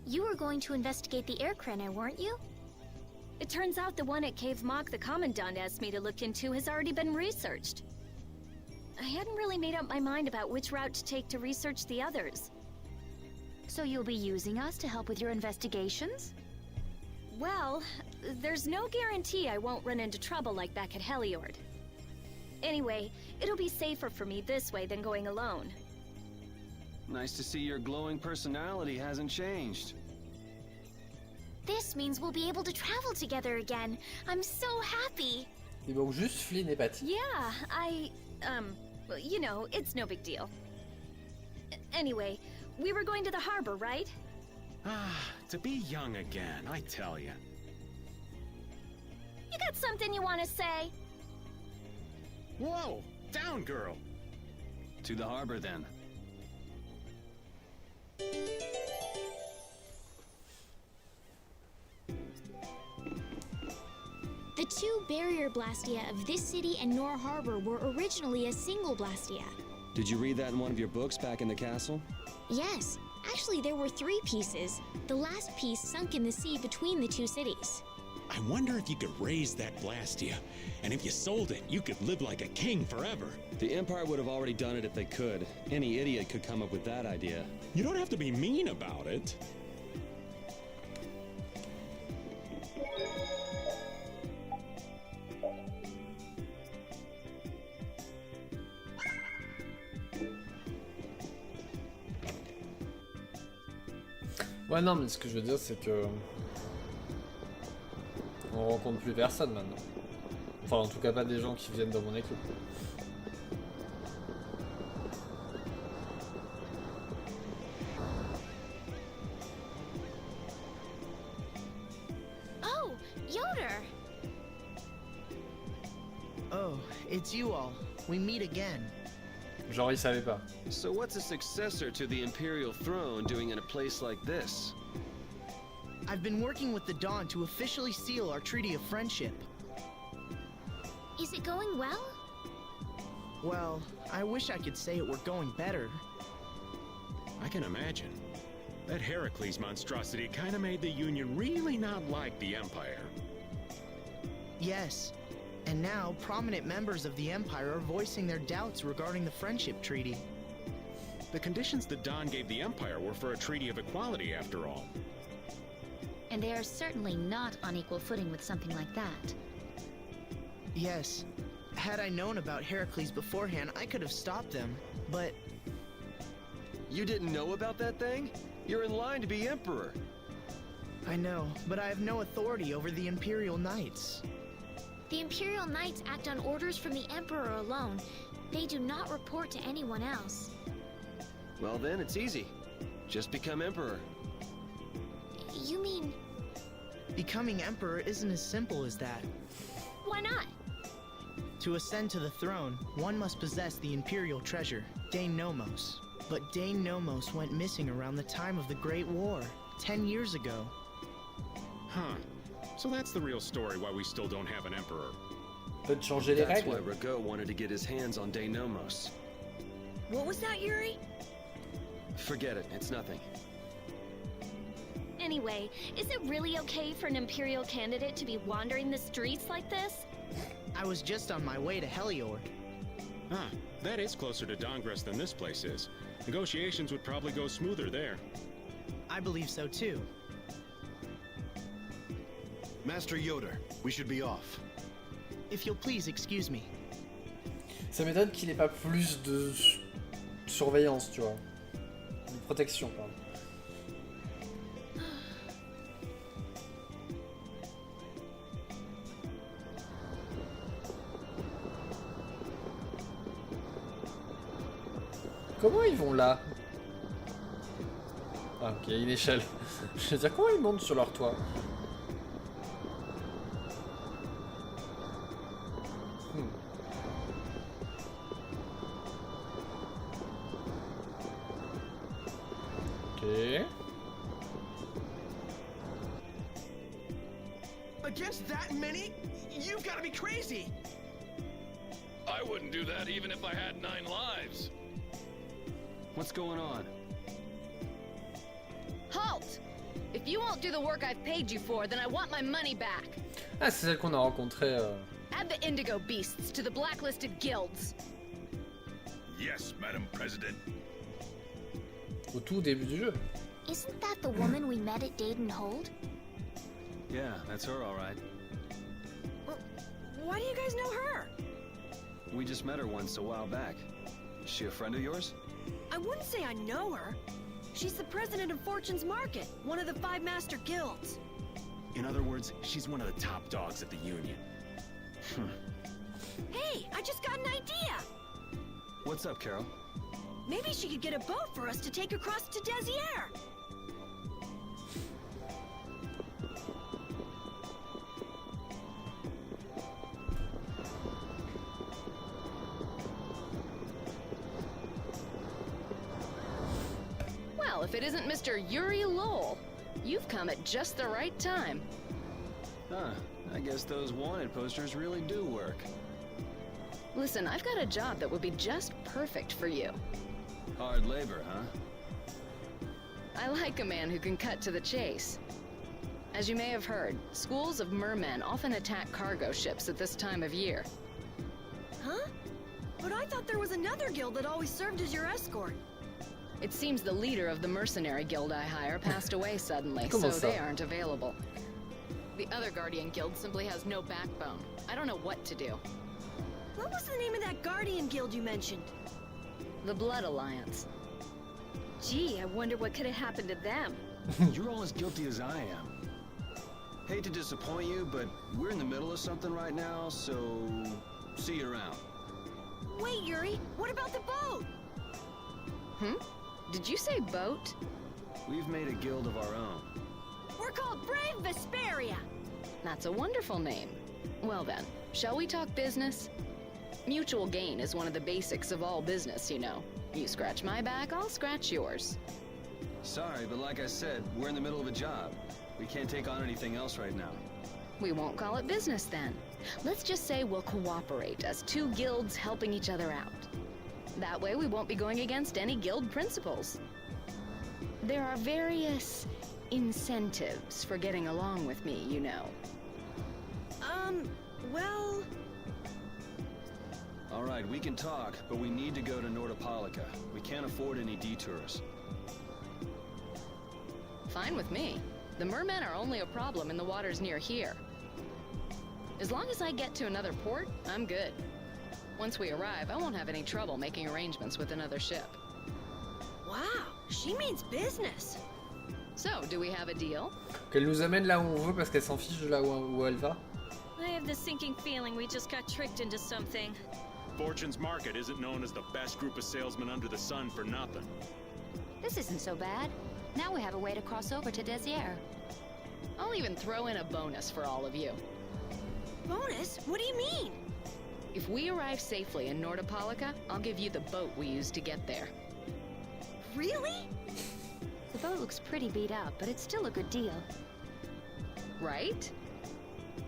You were going to investigate the air craner, weren't you? It turns out the one at Cave Mock the Commandant asked me to look into has already been researched. I hadn't really made up my mind about which route to take to research the others. So you'll be using us to help with your investigations? Well, there's no guarantee I won't run into trouble like back at Heliord. Anyway, it'll be safer for me this way than going alone. Nice to see your glowing personality hasn't changed. This means we'll be able to travel together again. I'm so happy. Il manque juste Flynn et Patty. Yeah, well, you know, it's no big deal. Anyway, we were going to the harbor, right? Ah, to be young again, I tell you. You got something you want to say? Whoa! Down, girl! To the harbor, then. The two barrier Blastia of this city and Nor Harbor were originally a single Blastia. Did you read that in one of your books back in the castle? Yes, actually there were 3 pieces. The last piece sunk in the sea between the 2 cities. I wonder if you could raise that Blastia, and if you sold it, you could live like a king forever. The Empire would have already done it if they could. Any idiot could come up with that idea. You don't have to be mean about it. Ouais, non, mais ce que je veux dire, c'est que... On rencontre plus personne maintenant. Enfin, en tout cas, pas des gens qui viennent dans mon équipe. Oh, Yoder! Oh, it's you all. We meet again. Genre, il savait pas. So what's a successor to the Imperial throne doing in a place like this? I've been working with the Dawn to officially seal our Treaty of Friendship. Is it going well? Well, I wish I could say it were going better. I can imagine. That Heracles monstrosity kinda made the Union really not like the Empire. Yes. And now, prominent members of the Empire are voicing their doubts regarding the Friendship Treaty. The conditions that Dawn gave the Empire were for a treaty of equality, after all. And they are certainly not on equal footing with something like that. Yes. Had I known about Heracles beforehand, I could have stopped them, but... You didn't know about that thing? You're in line to be Emperor. I know, but I have no authority over the Imperial Knights. The Imperial Knights act on orders from the Emperor alone. They do not report to anyone else. Well then, it's easy. Just become Emperor. You mean... Becoming Emperor isn't as simple as that. Why not? To ascend to the throne, one must possess the Imperial treasure, Dane Nomos. But Dane Nomos went missing around the time of the Great War, 10 years ago. Huh. So that's the real story why we still don't have an Emperor. Peut-être changer les That's why règles. Rago wanted to get his hands on Denomos. What was that, Yuri? Forget it, it's nothing. Anyway, is it really okay for an Imperial candidate to be wandering the streets like this? I was just on my way to Helior. Huh, that is closer to Dongress than this place is. Negotiations would probably go smoother there. I believe so too. Master Yoder, we should be off. If you'll please excuse me. Ça m'étonne qu'il ait pas plus de surveillance, tu vois. De protection, pardon. Comment ils vont là? Ah ok, il y a une échelle. Je veux dire, comment ils montent sur leur toit? Ok. Against that many? You've got to be crazy! I wouldn't do that even if I had 9 lives. What's going on? Halt! If you won't do the work I've paid you for, then I want my money back. Ah, c'est celle qu'on a rencontrée. Add the Indigo Beasts to the blacklisted guilds. Yes, Madam President. Au tout début du jeu. Isn't that the woman we met at Dayton Hold? Yeah, that's her, all right. Why do you guys know her? We just met her once a while back. Is she a friend of yours? I wouldn't say I know her. She's the president of Fortune's Market, one of the 5 master guilds. In other words, she's one of the top dogs at the Union. Hey, I just got an idea! What's up, Carol? Maybe she could get a boat for us to take across to Desier. Well, if it isn't Mr. Yuri Lowell, you've come at just the right time. Huh, I guess those wanted posters really do work. Listen, I've got a job that would be just perfect for you. Hard labor, huh? I like a man who can cut to the chase. As you may have heard, schools of mermen often attack cargo ships at this time of year. Huh? But I thought there was another guild that always served as your escort. It seems the leader of the mercenary guild I hire passed away suddenly, Comment so ça? they aren't available. The other Guardian guild simply has no backbone. I don't know what to do. What was the name of that Guardian guild you mentioned? The Blood Alliance. Gee, I wonder what could have happened to them. You're all as guilty as I am. Hate to disappoint you, but we're in the middle of something right now, so see you around. Wait, Yuri, what about the boat? Did you say boat? We've made a guild of our own. We're called Brave Vesperia. That's a wonderful name. Well then, shall we talk business? Mutual gain is one of the basics of all business, you know. You scratch my back, I'll scratch yours. Sorry, but like I said, we're in the middle of a job. We can't take on anything else right now. We won't call it business then. Let's just say we'll cooperate as 2 guilds helping each other out. That way we won't be going against any guild principles. There are various incentives for getting along with me, you know. Well... All right, we can talk, but we need to go to Nordopolica. We can't afford any detours. Fine with me. The mermen are only a problem in the waters near here. As long as I get to another port, I'm good. Once we arrive, I won't have any trouble making arrangements with another ship. Wow, she means business. So, do we have a deal? Qu'elle nous amène là où on veut parce qu'elle s'en fiche de là où elle va. I have the sinking feeling we just got tricked into something. Fortune's Market isn't known as the best group of salesmen under the sun for nothing. This isn't so bad. Now we have a way to cross over to Desier. I'll even throw in a bonus for all of you. Bonus? What do you mean? If we arrive safely in Nordopolica, I'll give you the boat we used to get there. Really? The boat looks pretty beat up, but it's still a good deal. Right?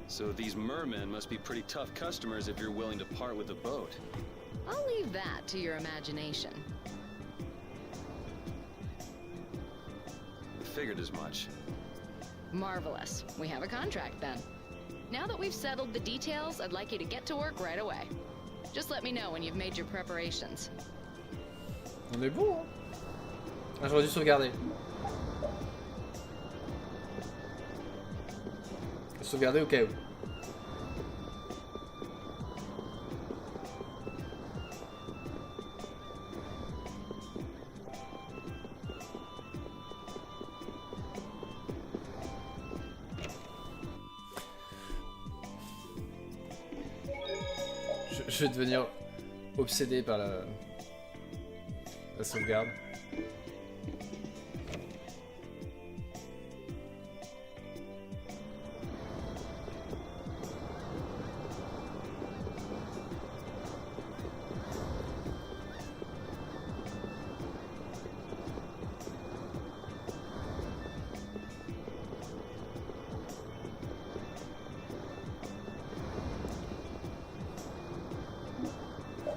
So these mermen must be pretty tough customers if you're willing to part with the boat. I'll leave that to your imagination. Figured as much. Marvelous. We have a contract then. Now that we've settled the details, I'd like you to get to work right away. Just let me know when you've made your preparations. On est bon, hein? Ah, j'aurais dû sauvegarder. Sauvegarder au cas où. Je vais devenir obsédé par la sauvegarde.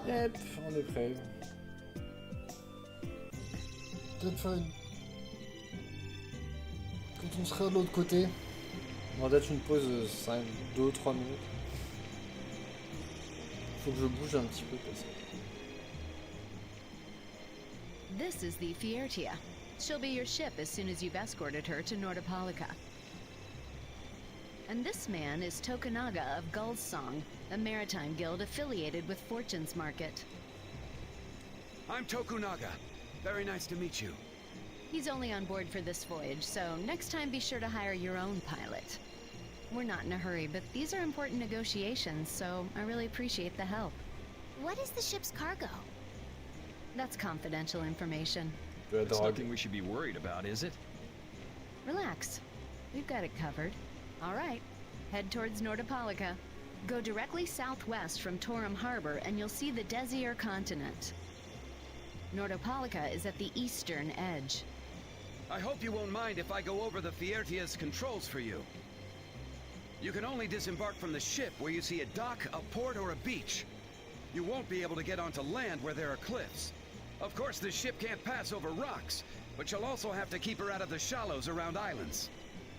Yep, on est prêt. Peut-être faire une... Quand on sera de l'autre côté, on va peut-être une pause de 2-3 minutes. Faut que je bouge un petit peu parce que... This is the Fiertia. She'll be your ship as soon as you've escorted her to Nordopolica. And this man is Tokunaga of Gull's Song, a maritime guild affiliated with Fortune's Market. I'm Tokunaga. Very nice to meet you. He's only on board for this voyage, so next time be sure to hire your own pilot. We're not in a hurry, but these are important negotiations, so I really appreciate the help. What is the ship's cargo? That's confidential information. It's nothing we should be worried about, is it? Relax. We've got it covered. All right. Head towards Nordopolica. Go directly southwest from Torum Harbor and you'll see the Desier continent. Nordopolica is at the eastern edge. I hope you won't mind if I go over the Fiertia's controls for you. You can only disembark from the ship where you see a dock, a port, or a beach. You won't be able to get onto land where there are cliffs. Of course, the ship can't pass over rocks, but you'll also have to keep her out of the shallows around islands.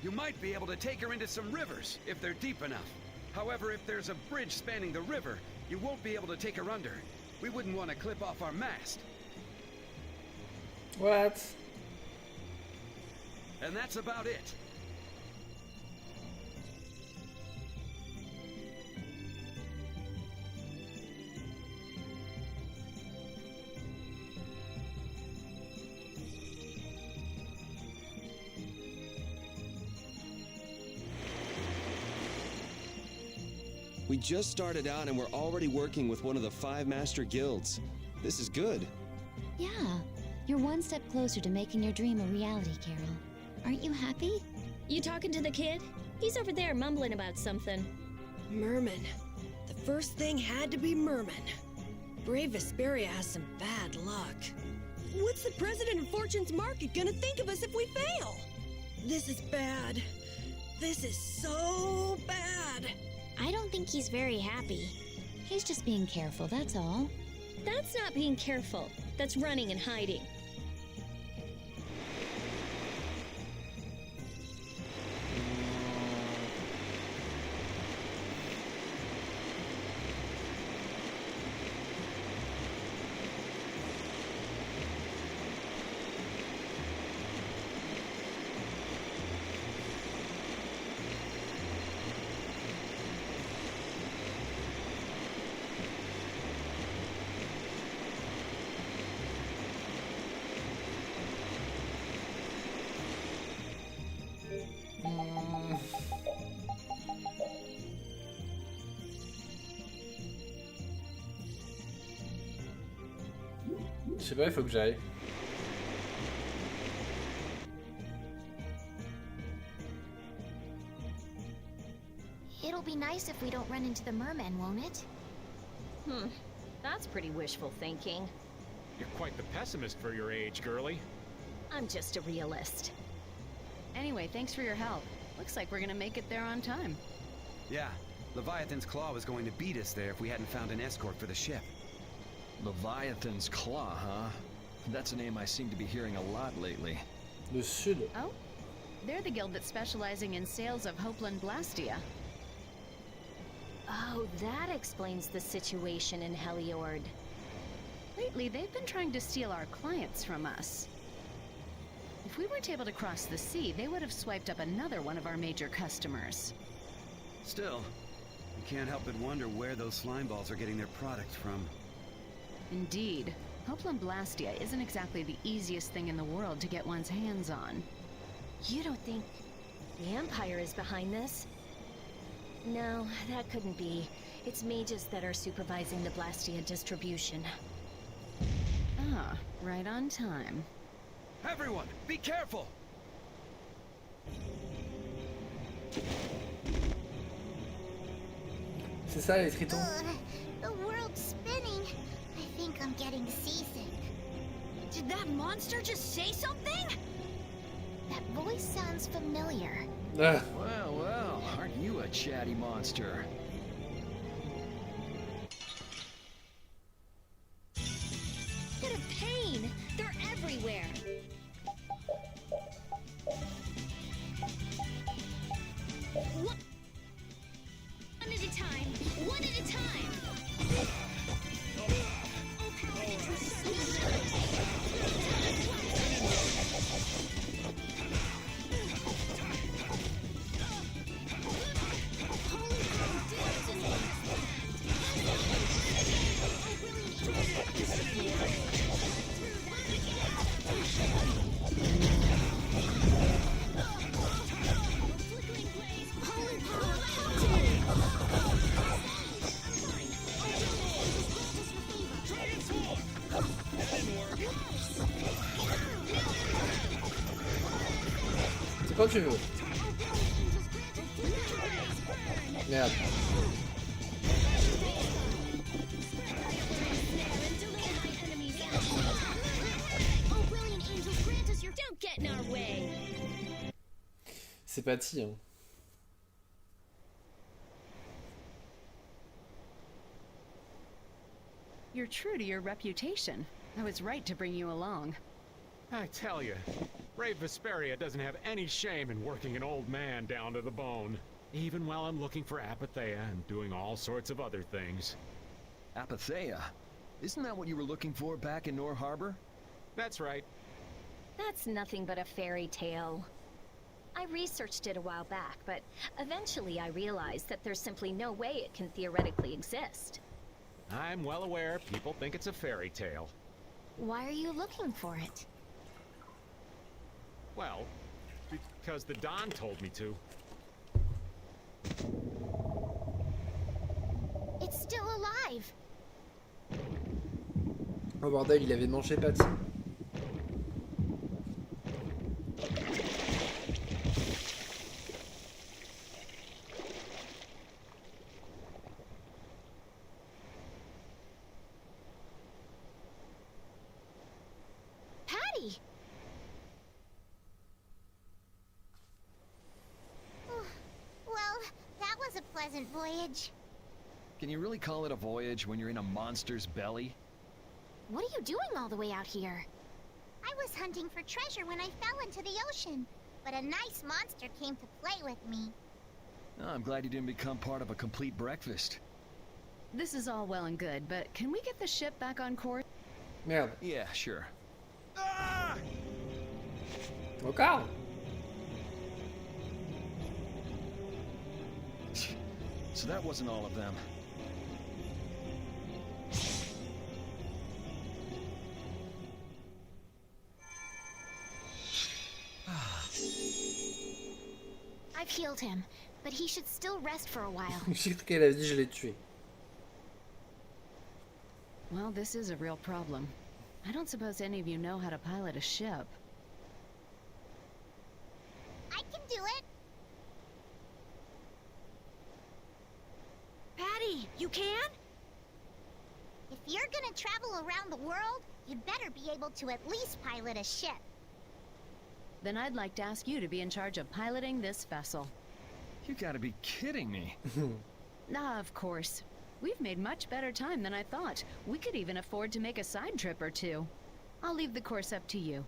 You might be able to take her into some rivers, if they're deep enough. However, if there's a bridge spanning the river, you won't be able to take her under. We wouldn't want to clip off our mast. What? And that's about it. We just started out and we're already working with one of the 5 master guilds. This is good. Yeah, you're one step closer to making your dream a reality, Carol. Aren't you happy? You talking to the kid? He's over there mumbling about something. Merman. The first thing had to be Merman. Brave Vesperia has some bad luck. What's the president of Fortune's Market gonna think of us if we fail? This is bad. This is so bad. I don't think he's very happy. He's just being careful, that's all. That's not being careful. That's running and hiding. Je sais pas, il faut que j'aille. It'll be nice if we don't run into the mermen, won't it? That's pretty wishful thinking. You're quite the pessimist for your age, girlie. I'm just a realist. Anyway, thanks for your help. Looks like we're gonna make it there on time. Yeah, Leviathan's Claw was going to beat us there if we hadn't found an escort for the ship. Leviathan's Claw, huh? That's a name I seem to be hearing a lot lately. Le Sud. Oh? They're the guild that's specializing in sales of Hopeland Blastia. Oh, that explains the situation in Heliord. Lately, they've been trying to steal our clients from us. If we weren't able to cross the sea, they would have swiped up another one of our major customers. Still, you can't help but wonder where those slime balls are getting their products from. Indeed. Hopeland Blastia isn't exactly the easiest thing in the world to get one's hands on. You don't think the Empire is behind this? No, that couldn't be. It's mages that are supervising the Blastia distribution. Ah, right on time. Everyone, be careful! C'est ça les tritons. The world's spinning. I think I'm getting seasick. Did that monster just say something? That voice sounds familiar. Well, well, aren't you a chatty monster? What a pain! They're everywhere! One at a time! One at a time! C'est quand tu veux. Merde. C'est Patty, hein. You're true to your reputation. I was right to bring you along. I tell you, Brave Vesperia doesn't have any shame in working an old man down to the bone. Even while I'm looking for Apatheia and doing all sorts of other things. Apatheia? Isn't that what you were looking for back in Nor Harbor? That's right. That's nothing but a fairy tale. I researched it a while back, but eventually I realized that there's simply no way it can theoretically exist. I'm well aware people think it's a fairy tale. Why are you looking for it? Well, because the Don told me to. It's still alive. Oh bordel, il avait mangé Patty. Patty! Well, that was a pleasant voyage. Can you really call it a voyage when you're in a monster's belly? What are you doing all the way out here? I was hunting for treasure when I fell into the ocean, but a nice monster came to play with me. Oh, I'm glad you didn't become part of a complete breakfast. This is all well and good, but can we get the ship back on course? Merde. Yeah, sure. Ah! Encore? So that wasn't all of them. I've healed him, but he should still rest for a while. J'ai cru qu'elle avait dit je l'ai tué. Well, this is a real problem. I don't suppose any of you know how to pilot a ship. I can do it. Patty, you can? If you're gonna travel around the world, you'd better be able to at least pilot a ship. Then I'd like to ask you to be in charge of piloting this vessel. You gotta be kidding me. Ah, of course. We've made much better time than I thought. We could even afford to make a side trip or two. I'll leave the course up to you.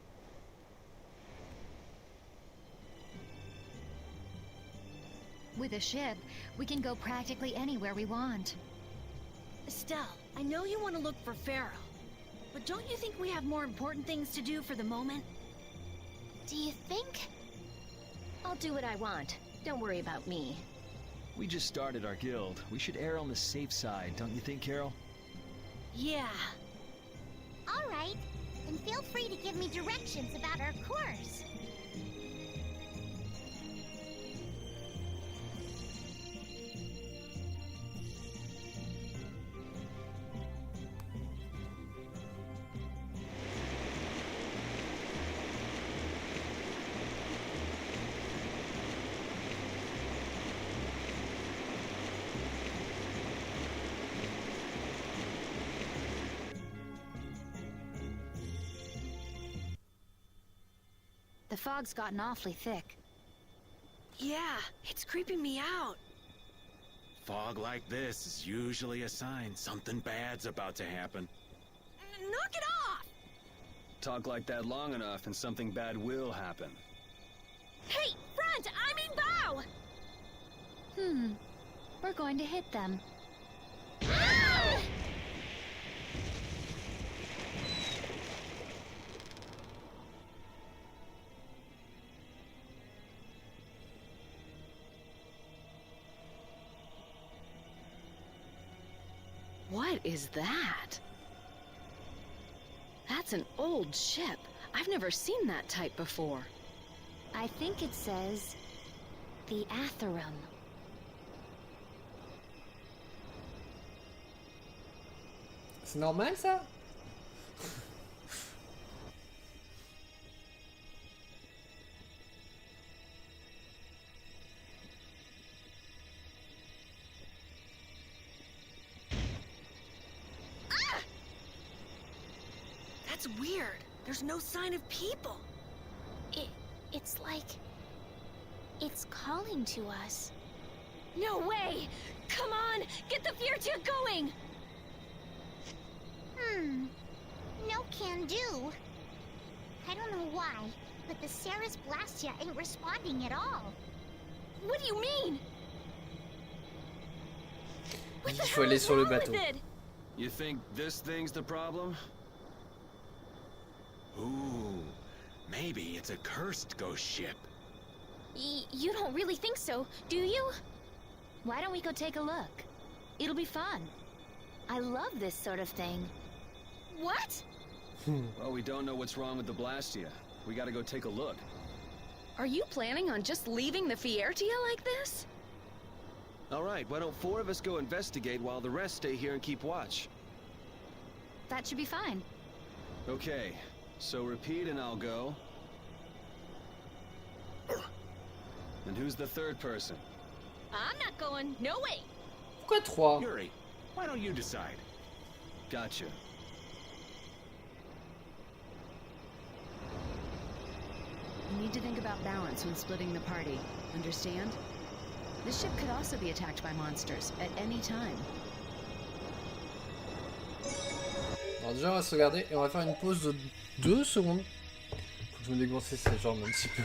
With a ship, we can go practically anywhere we want. Estelle, I know you want to look for Pharaoh, but don't you think we have more important things to do for the moment? Do you think? I'll do what I want. Don't worry about me. We just started our guild. We should err on the safe side, don't you think, Carol? Yeah. All right. Then feel free to give me directions about our course. The fog's gotten awfully thick. Yeah, it's creeping me out. Fog like this is usually a sign something bad's about to happen. Knock it off! Talk like that long enough and something bad will happen. Hey, front! I mean bow! We're going to hit them. Ah! What is that? That's an old ship. I've never seen that type before. I think it says the Atherum. C'est normal ça? That's weird. There's no sign of people. It's like... it's calling to us. No way! Come on! Get the future going! No can do. I don't know why, but the Sarah's Blastia ain't responding at all. What do you mean? Il faut aller sur le bateau. You think this thing's the problem? Ooh, maybe it's a cursed ghost ship. You don't really think so, do you? Why don't we go take a look? It'll be fun. I love this sort of thing. What? Well, we don't know what's wrong with the Blastia. We gotta go take a look. Are you planning on just leaving the Fiertia like this? Alright, why don't 4 of us go investigate while the rest stay here and keep watch? That should be fine. Okay, so repeat and I'll go. And who's the third person? I'm not going. No way. Pourquoi 3? Yuri, why don't you decide? Gotcha. You need to think about balance when splitting the party. Understand? This ship could also be attacked by monsters at any time. Alors déjà on va se regarder et on va faire une pause de 2 secondes. Faut que je me dégonce ces jambes un petit peu.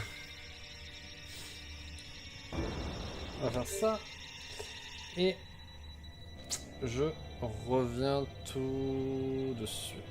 On va faire ça. Et je reviens tout de suite.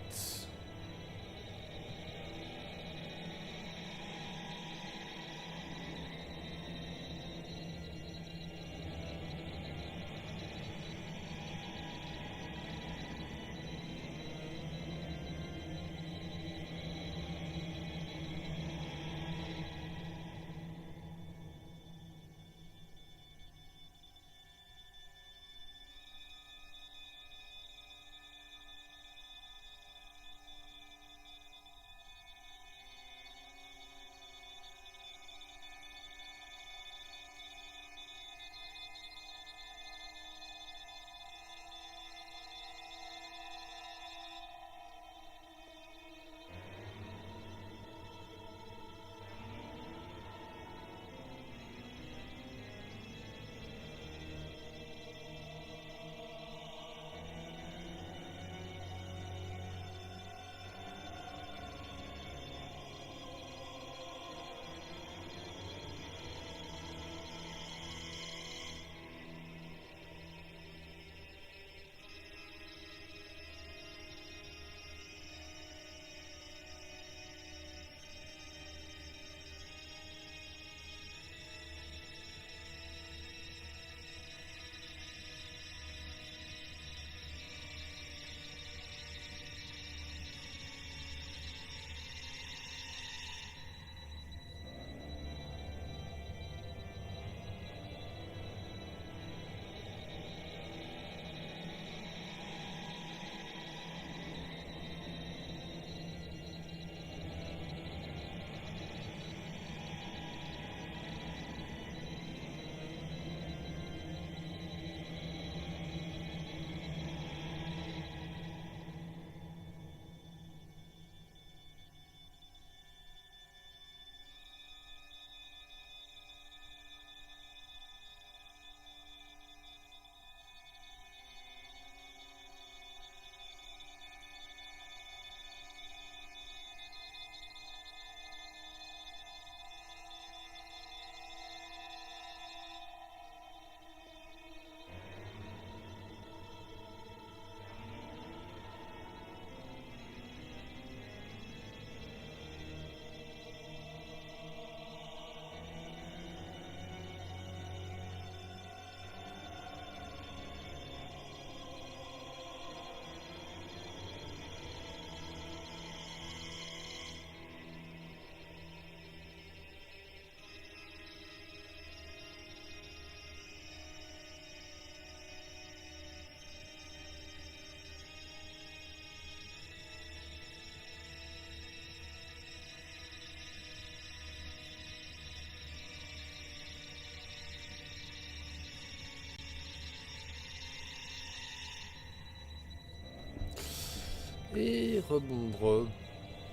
Oui,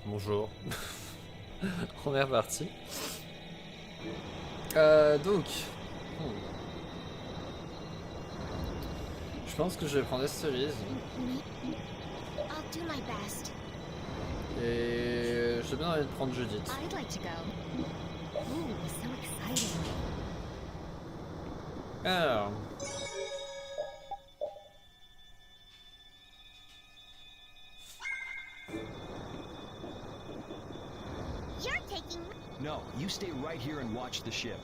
bonjour. On est reparti. Donc... Je pense que je vais prendre Cerise. I'll do my best. Et j'ai bien envie de prendre Judith. I'd like to go. Ooh, so exciting. Alors... You're taking... No, you stay right here and watch the ship.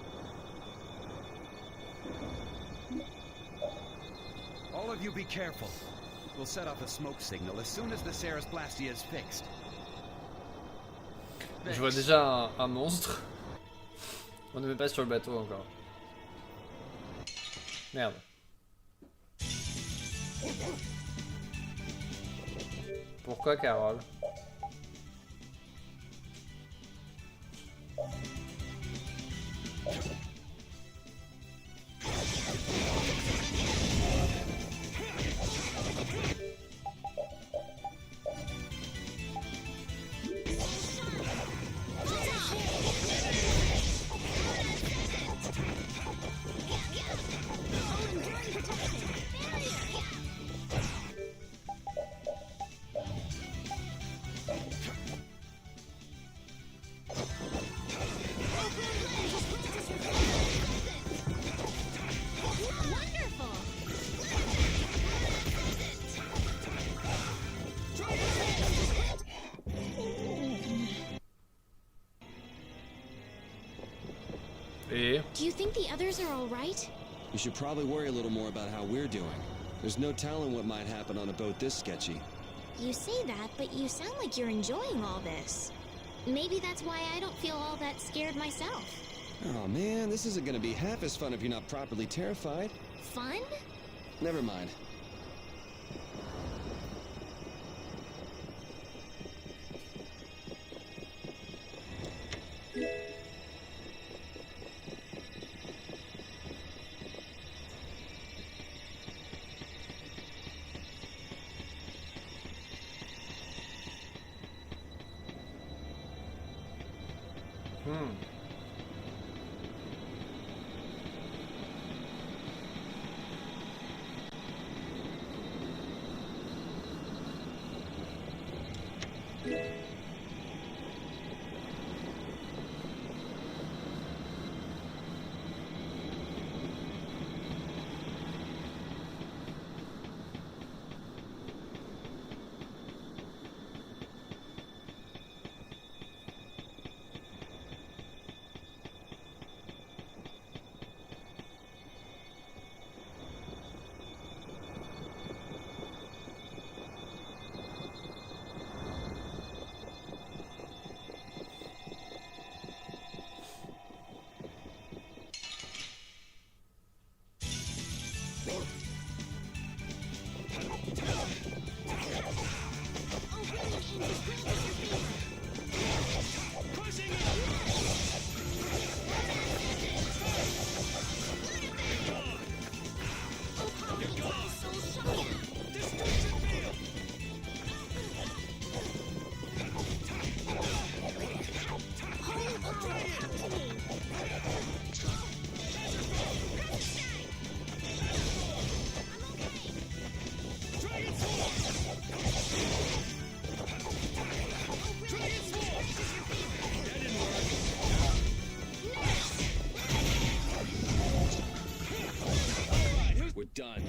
All of you be careful. We'll set off a smoke signal as soon as the Ceres Blastia is fixed. Je vois déjà un monstre. On ne met pas sur le bateau encore. Merde. Pourquoi Carole? Do you think the others are all right? You should probably worry a little more about how we're doing. There's no telling what might happen on a boat this sketchy. You say that, but you sound like you're enjoying all this. Maybe that's why I don't feel all that scared myself. Oh man, this isn't gonna be half as fun if you're not properly terrified. Fun? Never mind. Done.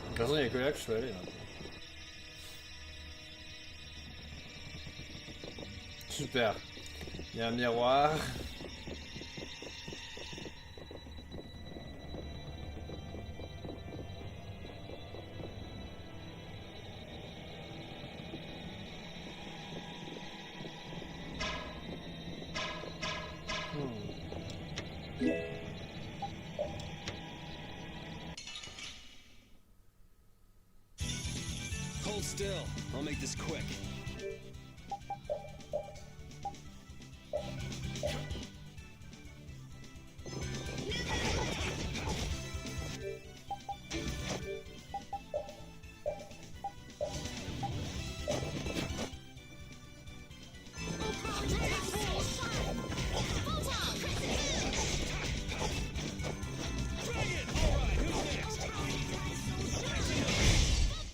De toute façon, il n'y a que là que je peux aller. Là. Super. Il y a un miroir. Hold still. I'll make this quick.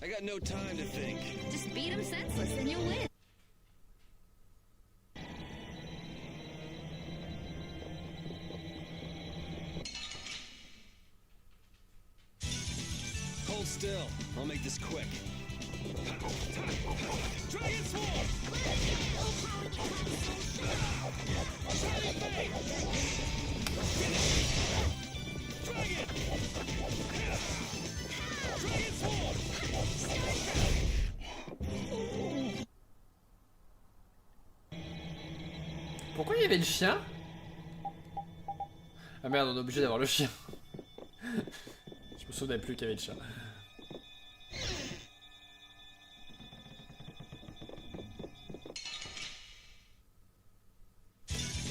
I got no time to think. Just beat him senseless and you'll win. Hold still. I'll make this quick. Dragon Swarm! Dragon! Dragon Swarm! Pourquoi il y avait le chien? Ah merde, on est obligé d'avoir le chien. Je me souvenais plus qu'il y avait le chat.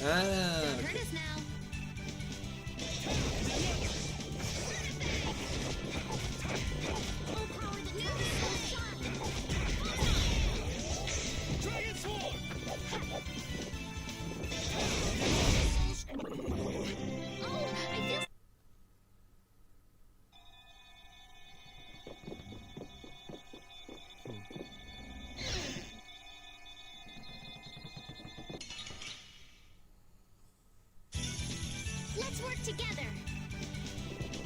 Ah, ok. Dragon Swarm! Let's work together.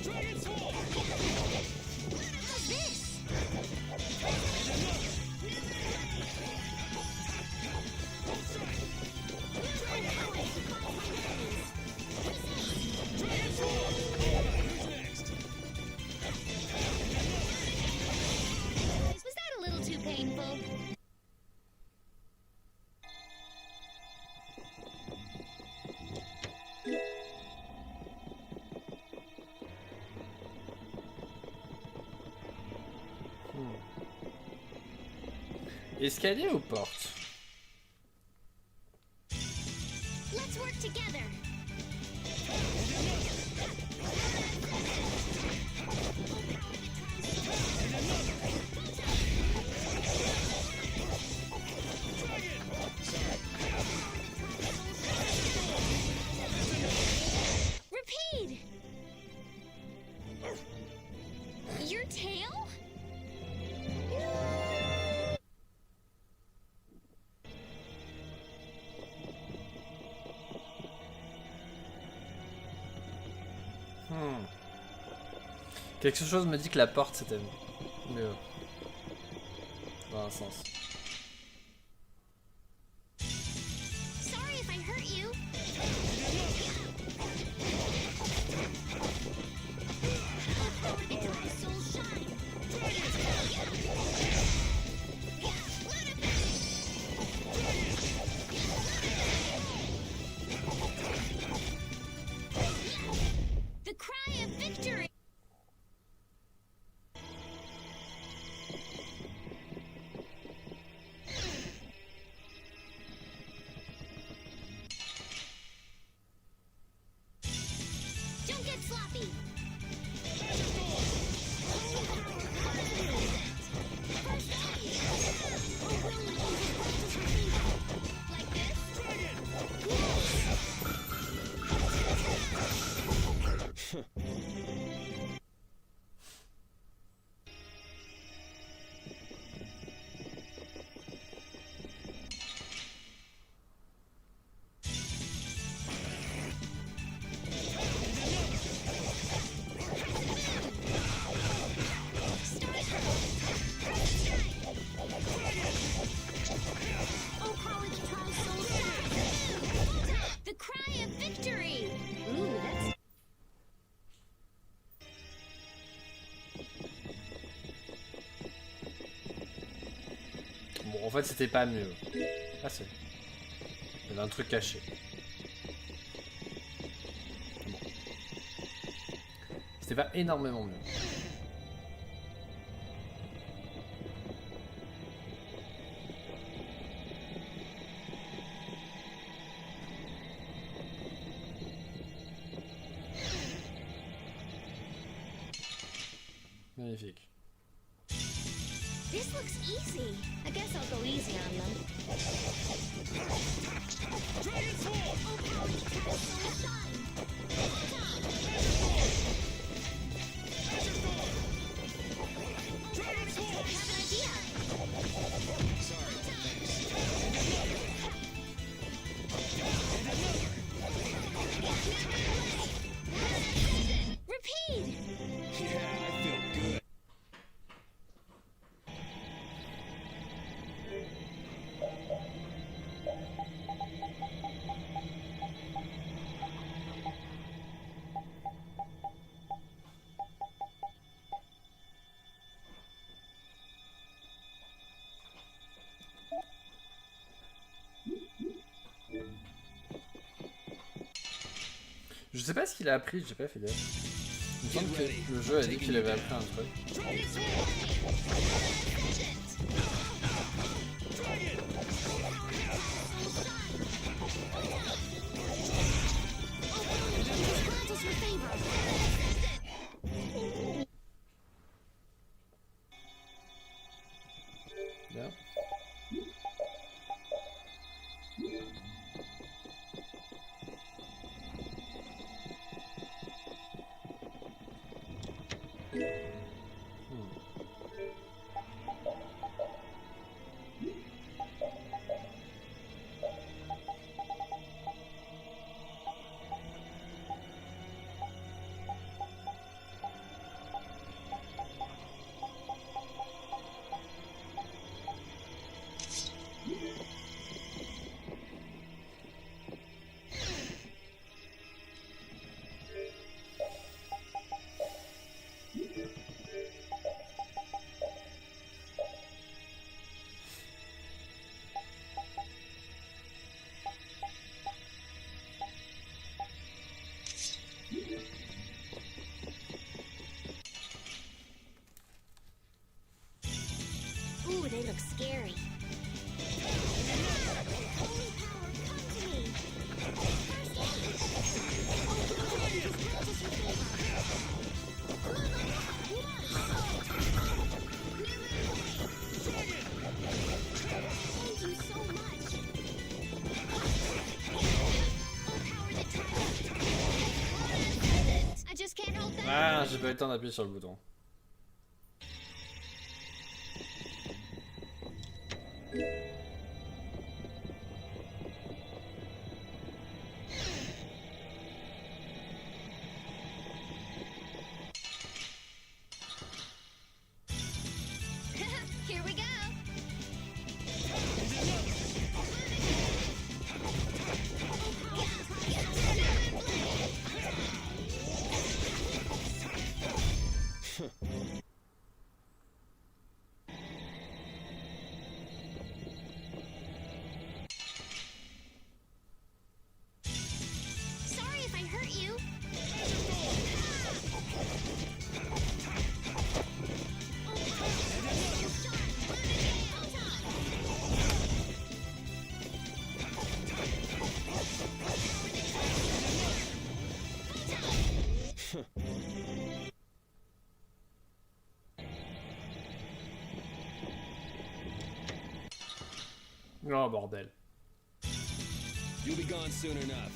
Dragon Swarm! How's this? Dragon Swarm! Who's next? Was that a little too painful? Escalier ou porte? Let's work together. Repeat. Your tail? Quelque chose me dit que la porte c'était mieux. Dans un sens. Sorry if I hurt you. The cry of victory. Don't get sloppy. Like this? Oh, power that trials soul shine. The cry of victory. Ooh, that's Bon, en fait, c'était pas mieux. Ah, c'est. Il y avait un truc caché. Bon. C'était pas énormément mieux. magnifique. This looks easy. I guess I'll go easy on them. Dragon Sword! Dragon Sword! I have an idea. Sorry, thanks. Repeat! Yeah, I feel good. Je sais pas ce qu'il a appris, j'ai pas fait gaffe. Il me semble que le jeu a dit qu'il avait appris un truc. Bien. Ooh, they look scary. Holy power, come to me! Thank you so much! I just can't hold that. Ah, j'ai pas eu le temps d'appuyer sur le bouton. Here we go! Sorry if I hurt you. Oh bordel. You'll be gone soon enough.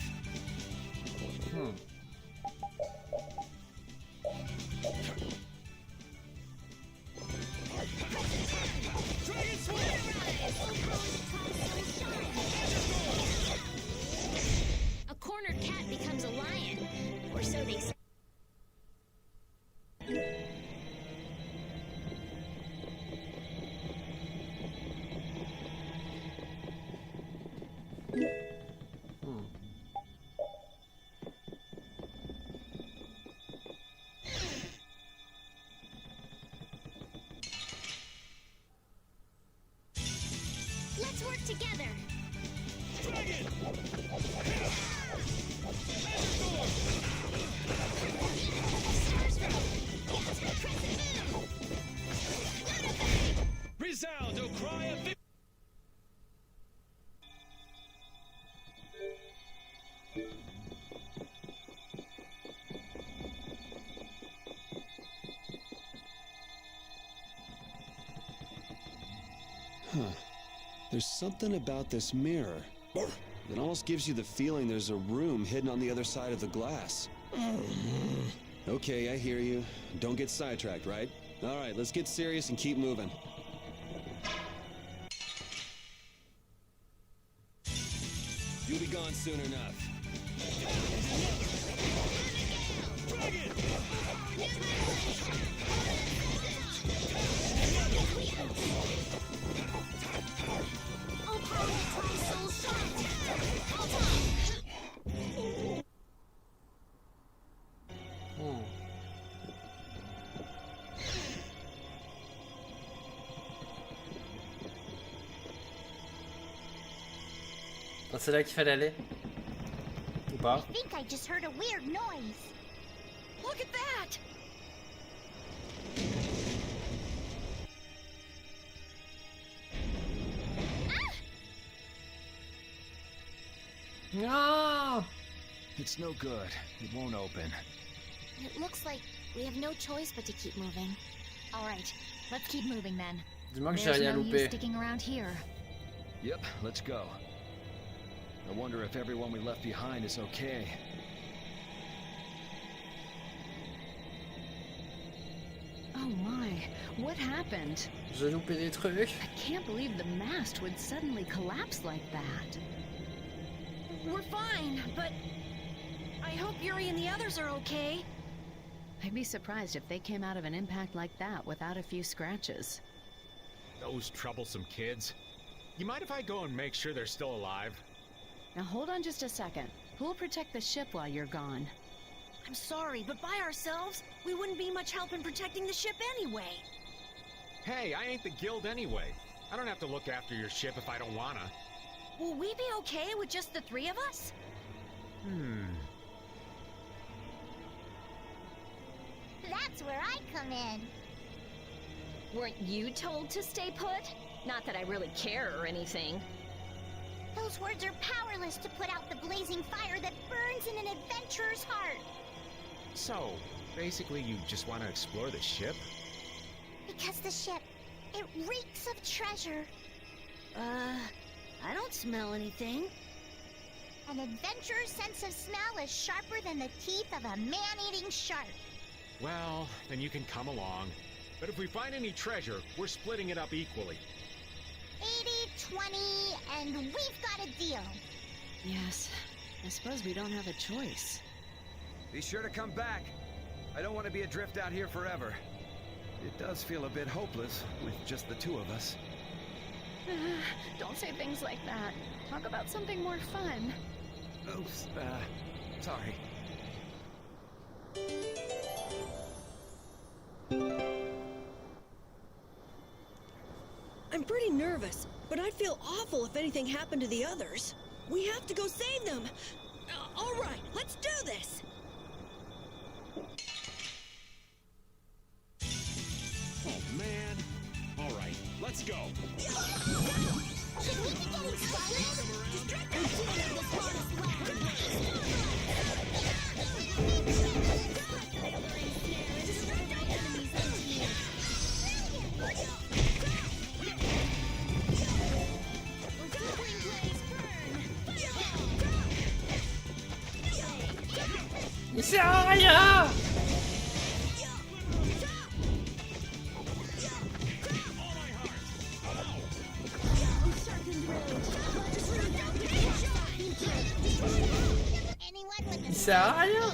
Dragon Sword! A cornered cat becomes a lion, or so they say. Let's work together. Dragon! Resound, O cry of victory! Huh. There's something about this mirror. It almost gives you the feeling there's a room hidden on the other side of the glass. Okay, I hear you. Don't get sidetracked, right? Alright, let's get serious and keep moving. You'll be gone soon enough. Ah, c'est là qu'il fallait aller? Ou pas? I think I just heard a weird noise. Look at that! No! It's no good. It won't open. It looks like we have no choice but to keep moving. All right, let's keep moving then. Dis-moi que j'ai There's rien no use loupé. sticking around here. Yep, let's go. I wonder if everyone we left behind is okay. Oh my, what happened? J'ai loupé des trucs. I can't believe the mast would suddenly collapse like that. We're fine, but I hope Yuri and the others are okay. I'd be surprised if they came out of an impact like that without a few scratches. Those troublesome kids. You mind if I go and make sure they're still alive? Now hold on just a second. Who'll protect the ship while you're gone? I'm sorry, but by ourselves, we wouldn't be much help in protecting the ship anyway. Hey, I ain't the guild anyway. I don't have to look after your ship if I don't wanna. Will we be okay with just the three of us? That's where I come in. Weren't you told to stay put? Not that I really care or anything. Those words are powerless to put out the blazing fire that burns in an adventurer's heart. So, basically you just want to explore the ship? Because the ship, it reeks of treasure. I don't smell anything. An adventurer's sense of smell is sharper than the teeth of a man-eating shark. Well, then you can come along. But if we find any treasure, we're splitting it up equally. 80-20, and we've got a deal. Yes, I suppose we don't have a choice. Be sure to come back. I don't want to be adrift out here forever. It does feel a bit hopeless with just the two of us. Don't say things like that. Talk about something more fun. Oops, sorry. I'm pretty nervous, but I'd feel awful if anything happened to the others. We have to go save them. All right, let's do this. Oh, man. All right, let's go. Should we be getting started? Distract our team in this part as well. Distract our enemies and team. Il sert à rien! Il sert à rien!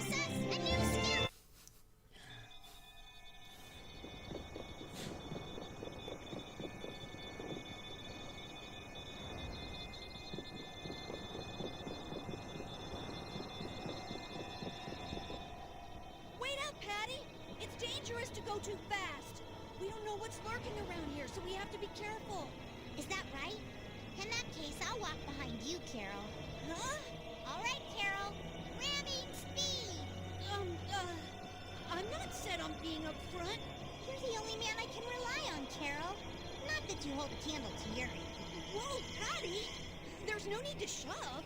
Wait up, Patty! It's dangerous to go too fast. We don't know what's lurking around here, so we have to be careful. Is that right? In that case, I'll walk behind you, Carol. Huh? All right, Carol. Ramming speed! I'm not set on being up front. You're the only man I can rely on, Carol. Not that you hold a candle to Yuri. Whoa, Patty! There's no need to shove.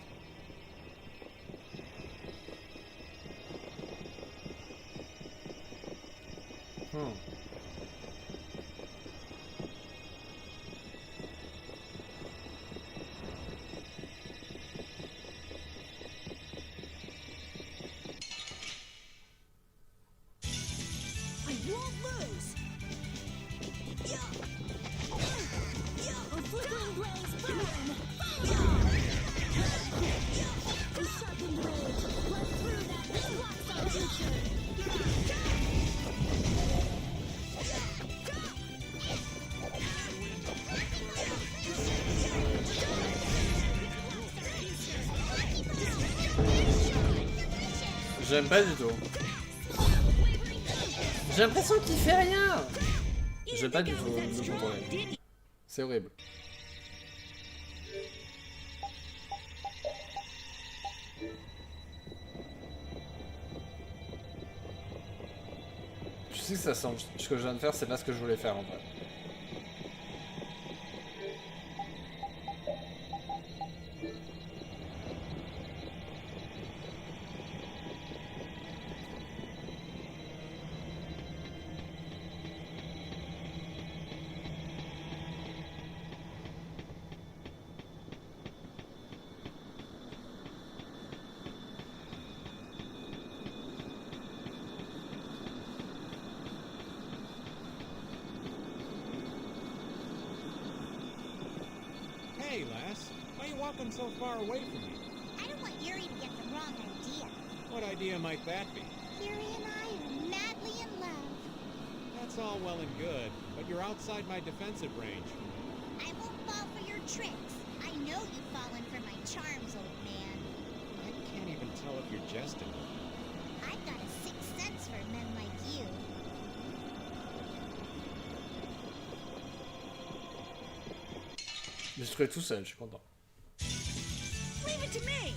J'aime pas du tout. J'ai l'impression qu'il fait rien. J'aime pas du tout le contrôler. C'est horrible. Je sais que ça semble. Ce que je viens de faire, c'est pas ce que je voulais faire en vrai. Hey, lass. Why are you walking so far away from me? I don't want Yuri to get the wrong idea. What idea might that be? Yuri and I are madly in love. That's all well and good, but you're outside my defensive range. I won't fall for your tricks. I know you've fallen for my charms, old man. I can't even tell if you're jesting. I've got a sixth sense for men like you. Je suis trouvé tout seul, je suis content. Leave it to me.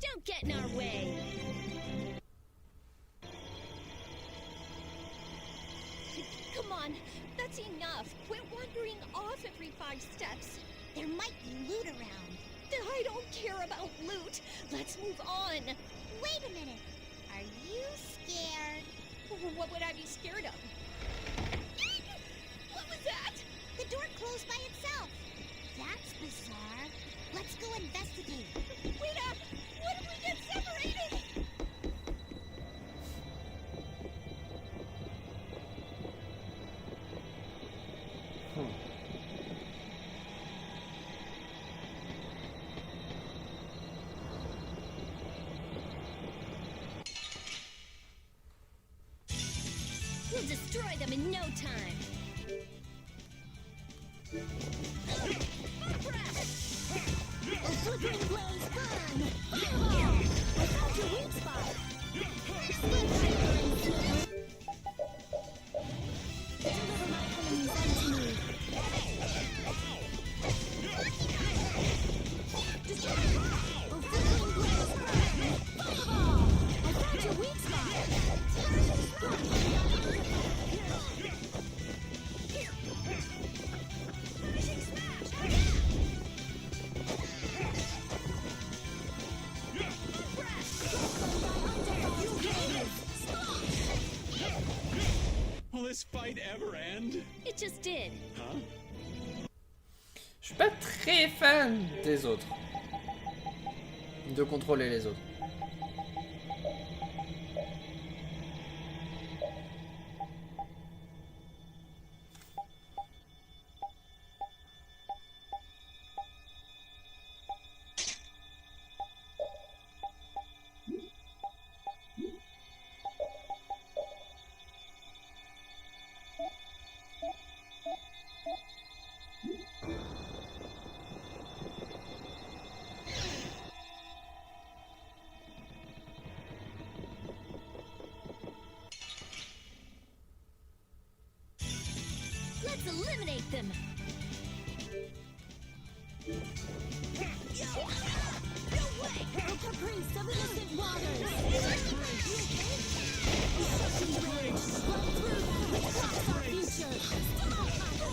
Don't get in our way. Come on, that's enough. Quit wandering off every 5 steps. There might be loot around. I don't care about loot. Let's move on. Wait a minute. Are you scared? What would I be scared of? What was that? The door closed by itself. That's bizarre. Let's go investigate. Wait up! What if we get separated? We'll destroy them in no time. A flickering blaze burn! Fireball! I found your weak spot! Deliver my enemies unto me! Destroy! A flickering blaze burn! Fireball! I found your weak spot! Finishing smash! Will this fight ever end? It just did. Huh? Je suis pas très fan des autres. De contrôler les autres. eliminate them! No way! A caprice of innocent waters! Run through that which blocks our future!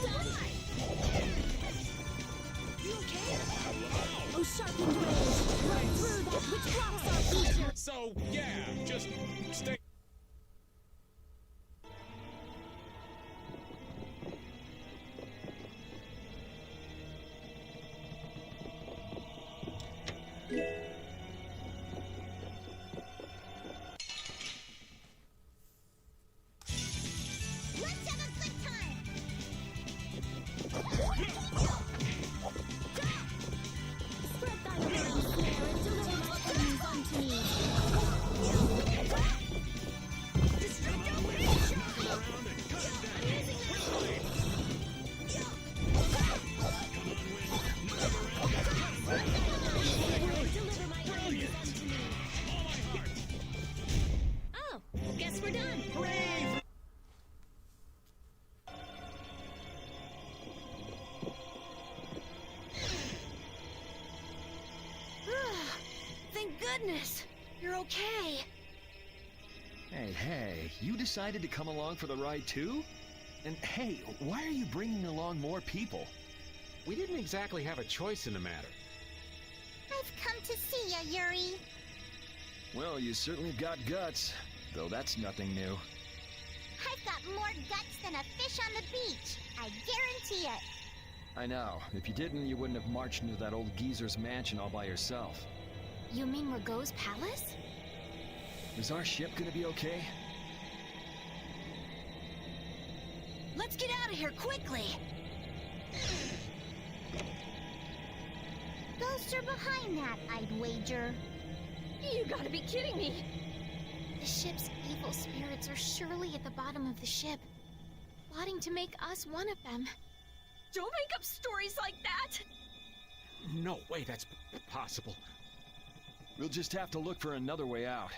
Die! You okay? Oh, sharpened rage! Run through that which blocks our future! So, yeah, just stay. Let's have a good time! Spread thy wings, snare, and deliver my enemies unto me! Destructo Rage! I'm using this! Deliver my enemies unto me! Oh, guess we're done! Hooray! Thank goodness! You're okay! Hey, you decided to come along for the ride too? And hey, why are you bringing along more people? We didn't exactly have a choice in the matter. I've come to see ya, Yuri. Well, you certainly got guts, though that's nothing new. I've got more guts than a fish on the beach. I guarantee it. I know. If you didn't, you wouldn't have marched into that old geezer's mansion all by yourself. You mean Rago's palace? Is our ship gonna be okay? Let's get out of here quickly! Ghosts are behind that, I'd wager. You gotta be kidding me! The ship's evil spirits are surely at the bottom of the ship, plotting to make us one of them. Don't make up stories like that! No way that's possible. We'll just have to look for another way out.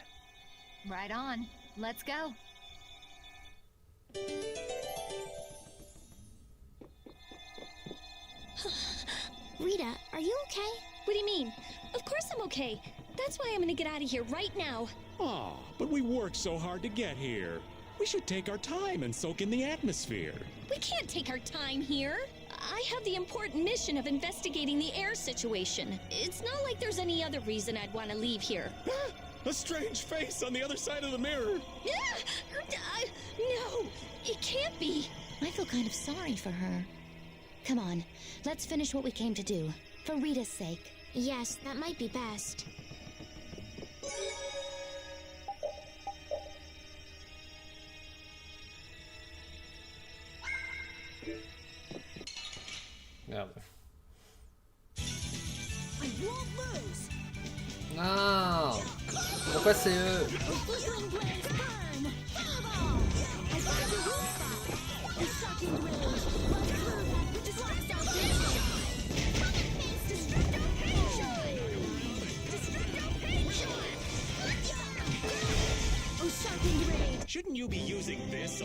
Right on. Let's go. Rita, are you okay? What do you mean? Of course I'm okay. That's why I'm gonna get out of here right now. Aw, but we worked so hard to get here. We should take our time and soak in the atmosphere. We can't take our time here. I have the important mission of investigating the air situation. It's not like there's any other reason I'd want to leave here. A strange face on the other side of the mirror. No, it can't be. I feel kind of sorry for her. Come on, let's finish what we came to do. For Rita's sake. Yes, that might be best. Merde. I won't lose. Non! Pourquoi c'est eux? Shouldn't you be using this?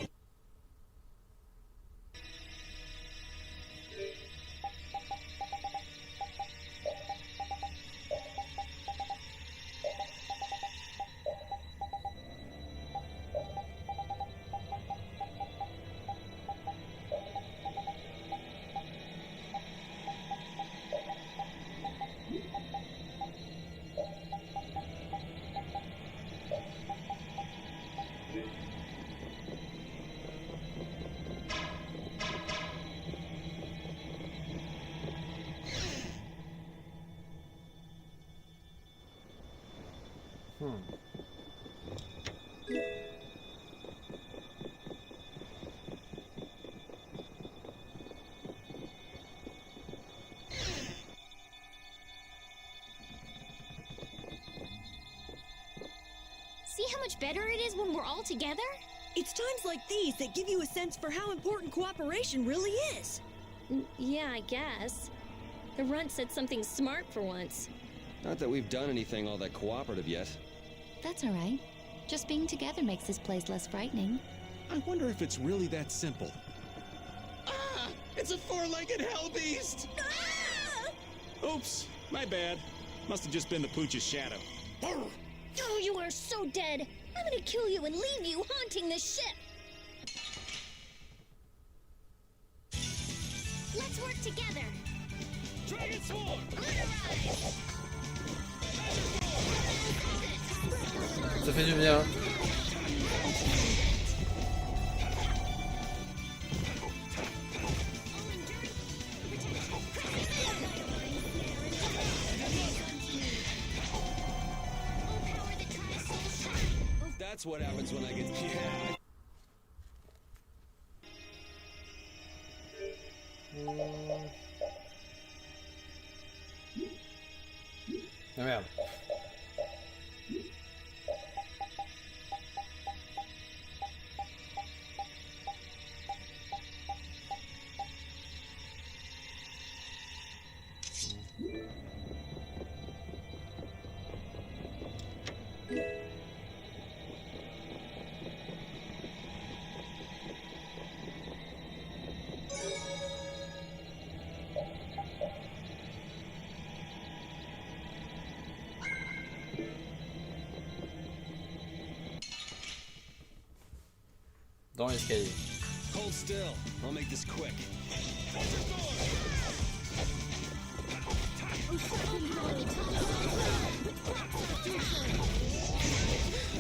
See how much better it is when we're all together? It's times like these that give you a sense for how important cooperation really is. Yeah, I guess. The runt said something smart for once. Not that we've done anything all that cooperative yet. That's all right. Just being together makes this place less frightening. I wonder if it's really that simple. It's a four-legged hell beast! Oops, my bad. Must have just been the pooch's shadow. Oh, you are so dead. I'm gonna kill you and leave you haunting the ship. Let's work together. Dragon Swarm! Ça fait du bien. That's what happens when I get... Yeah. Ah merde. Dans l'escalier. Hold still. I'll make this quick. I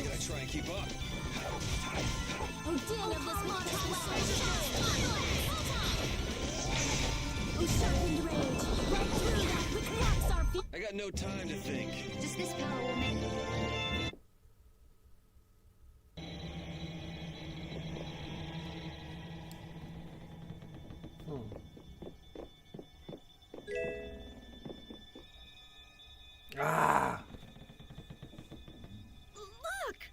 gotta try and keep up. I got no time to think. Just this power will make Ah! Look!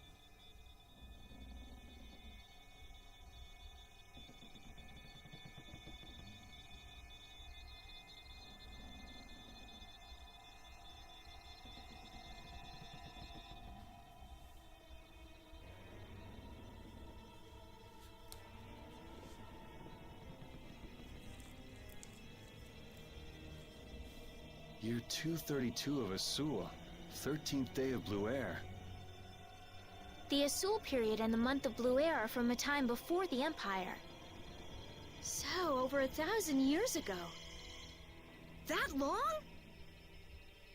Year 232 of Asua, 13th day of Blue Air. The Asul period and the month of Blue Air are from a time before the Empire. So, over 1,000 years ago. That long?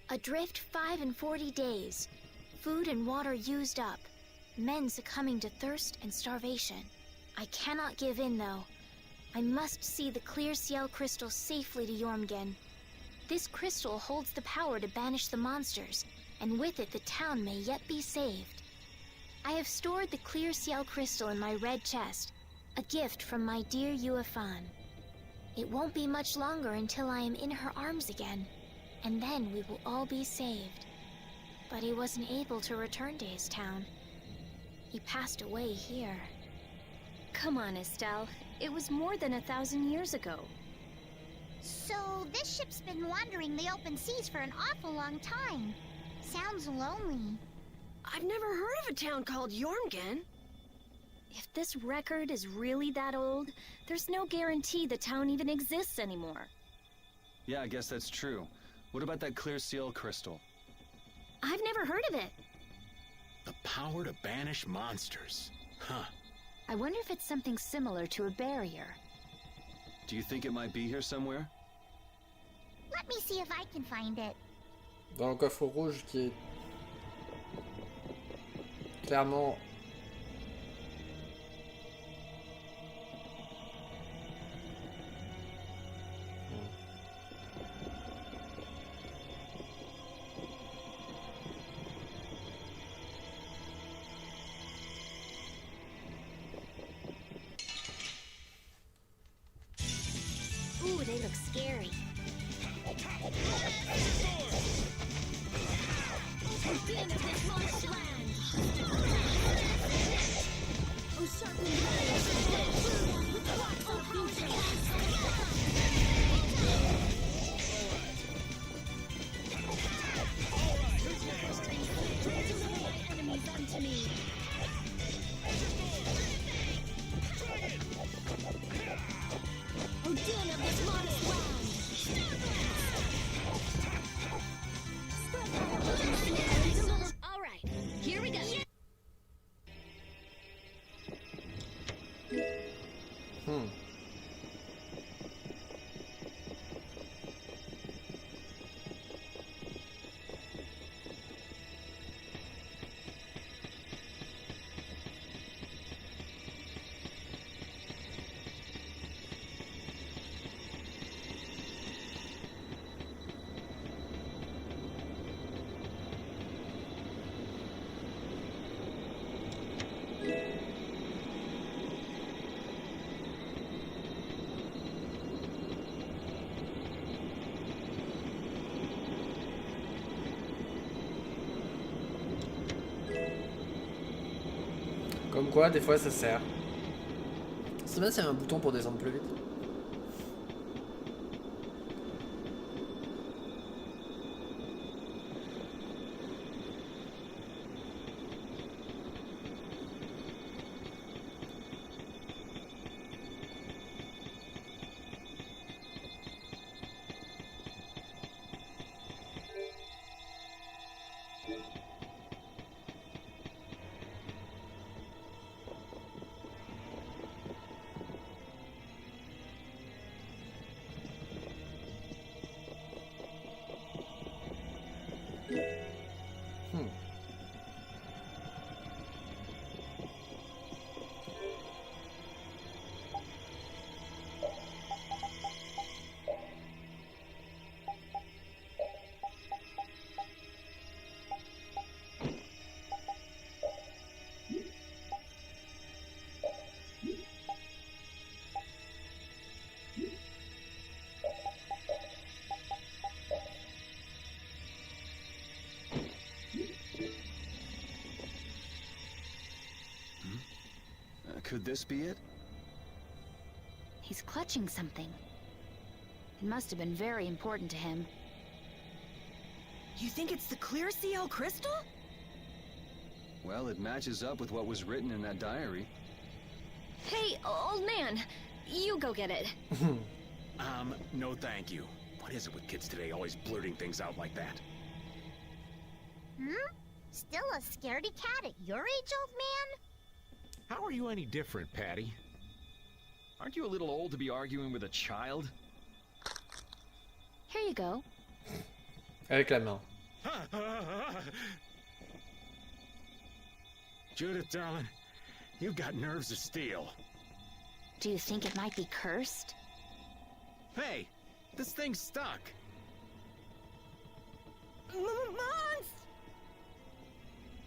Adrift 5 and 40 days. Food and water used up. Men succumbing to thirst and starvation. I cannot give in, though. I must see the clear Ciel crystal safely to Jormungand. This crystal holds the power to banish the monsters, and with it the town may yet be saved. I have stored the clear Ciel crystal in my red chest, a gift from my dear Yuefan. It won't be much longer until I am in her arms again, and then we will all be saved. But he wasn't able to return to his town. He passed away here. Come on, Estelle. It was more than 1,000 years ago. So, this ship's been wandering the open seas for an awful long time. Sounds lonely. I've never heard of a town called Jormungand. If this record is really that old, there's no guarantee the town even exists anymore. Yeah, I guess that's true. What about that clear seal crystal? I've never heard of it. The power to banish monsters. Huh. I wonder if it's something similar to a barrier. Do you think it might be here somewhere? Let me see if I can find it. Dans le coffre rouge qui est clairement Ooh, they look scary. Comme quoi, des fois ça sert. C'est bien s'il y a un bouton pour descendre plus vite. Could this be it? He's clutching something. It must have been very important to him. You think it's the clear CL crystal? Well, it matches up with what was written in that diary. Hey, old man, you go get it. No thank you. What is it with kids today always blurting things out like that? Still a scaredy cat at your age, old man? How are you any different, Patty? Aren't you a little old to be arguing with a child? Here you go. Avec la main. Judith, darling, you've got nerves of steel. Do you think it might be cursed? Hey, this thing's stuck.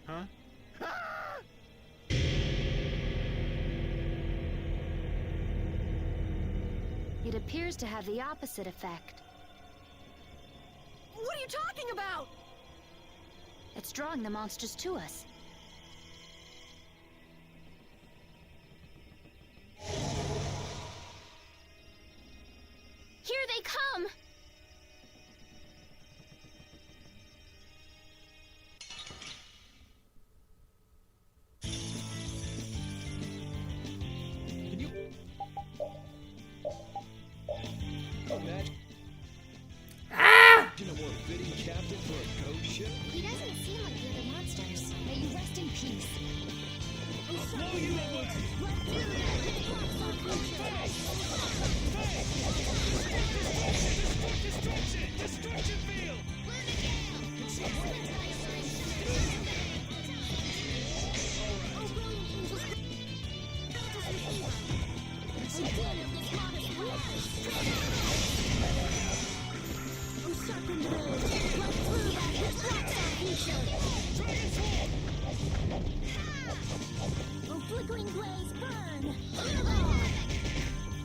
Huh? It appears to have the opposite effect. What are you talking about? It's drawing the monsters to us. Here they come! Imagine a more fitting captain for a ghost ship. He doesn't seem like the other monsters. May you rest in peace. Blow you away! Destruction field!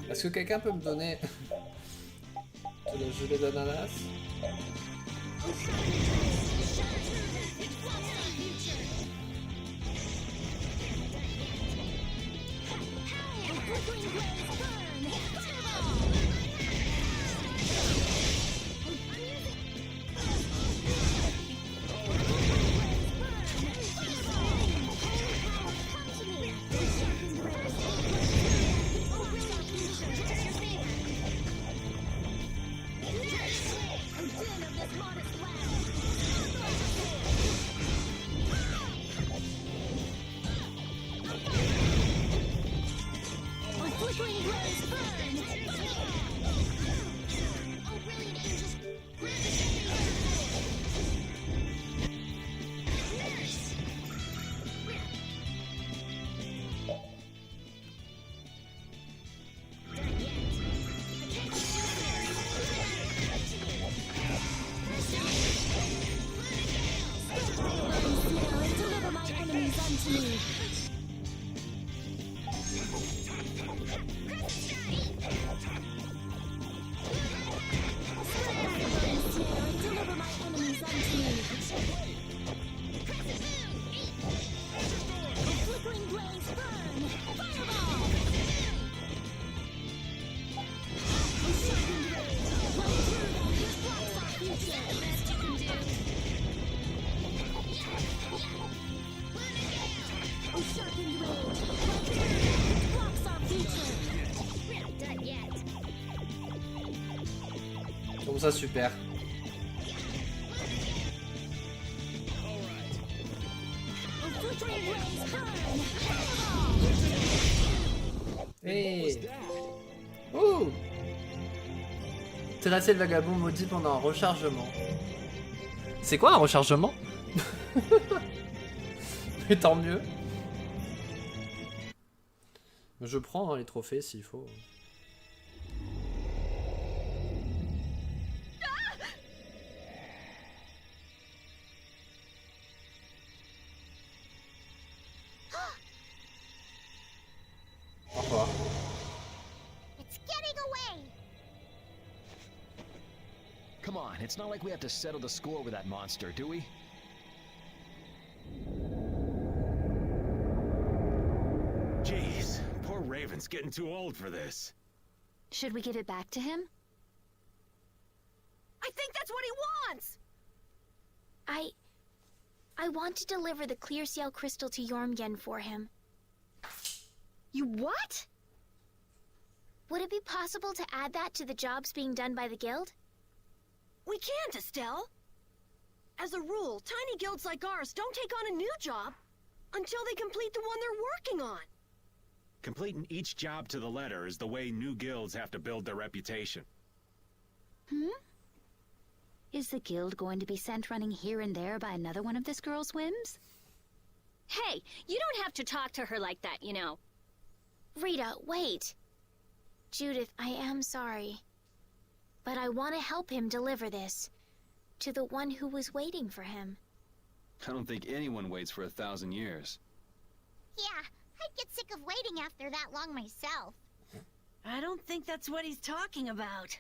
Est-ce que quelqu'un peut me donner de la gelée d'ananas? Flickering blaze burn! Oh, brilliant angels! Grant us deliver my enemies unto me. Deliver my enemies unto me. Flickering blaze burn. Fireball. Sharpened blade. Run through them. This blocks our future. Best you can do. Sharpened blade. Run through them. This blocks our future. We're not done yet. Je trouve ça super. Flickering blaze burn. Hey. Ouh. Terrasser le vagabond maudit pendant un rechargement. C'est quoi un rechargement? Mais tant mieux. Je prends hein, les trophées s'il faut. Au revoir. It's getting away. Come on, it's not like we have to settle the score with that monster, do we? Jeez, poor Raven's getting too old for this. Should we give it back to him? I think that's what he wants! I want to deliver the clear seal crystal to Jormgen for him. You what? Would it be possible to add that to the jobs being done by the guild? We can't, Estelle. As a rule, tiny guilds like ours don't take on a new job until they complete the one they're working on. Completing each job to the letter is the way new guilds have to build their reputation. Is the guild going to be sent running here and there by another one of this girl's whims? Hey, you don't have to talk to her like that, you know. Rita, wait. Judith, I am sorry. But I want to help him deliver this to the one who was waiting for him. I don't think anyone waits for 1,000 years. Yeah, I'd get sick of waiting after that long myself. I don't think that's what he's talking about.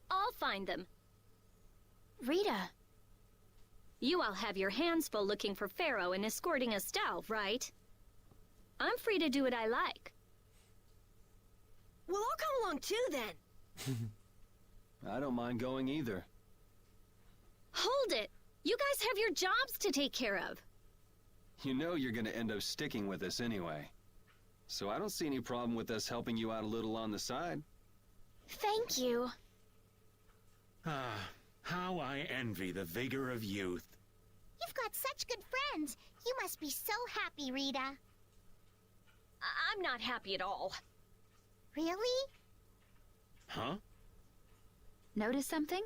I'll find them. Rita. You all have your hands full looking for Pharaoh and escorting Estelle, right? I'm free to do what I like. Well, I'll come along too, then. I don't mind going either. Hold it! You guys have your jobs to take care of. You know you're gonna end up sticking with us anyway. So I don't see any problem with us helping you out a little on the side. Thank you. Ah, how I envy the vigor of youth. You've got such good friends. You must be so happy, Rita. I'm not happy at all. Really? Huh? Notice something?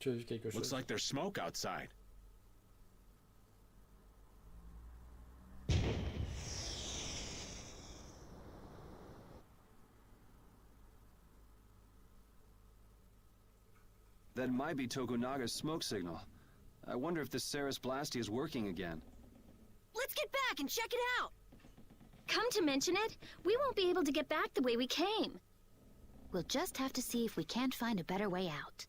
Tu as vu quelque chose? Looks like there's smoke outside. That might be Tokunaga's smoke signal. I wonder if the Ceres Blastia is working again. Let's get back and check it out. Come to mention it, we won't be able to get back the way we came. We'll just have to see if we can't find a better way out.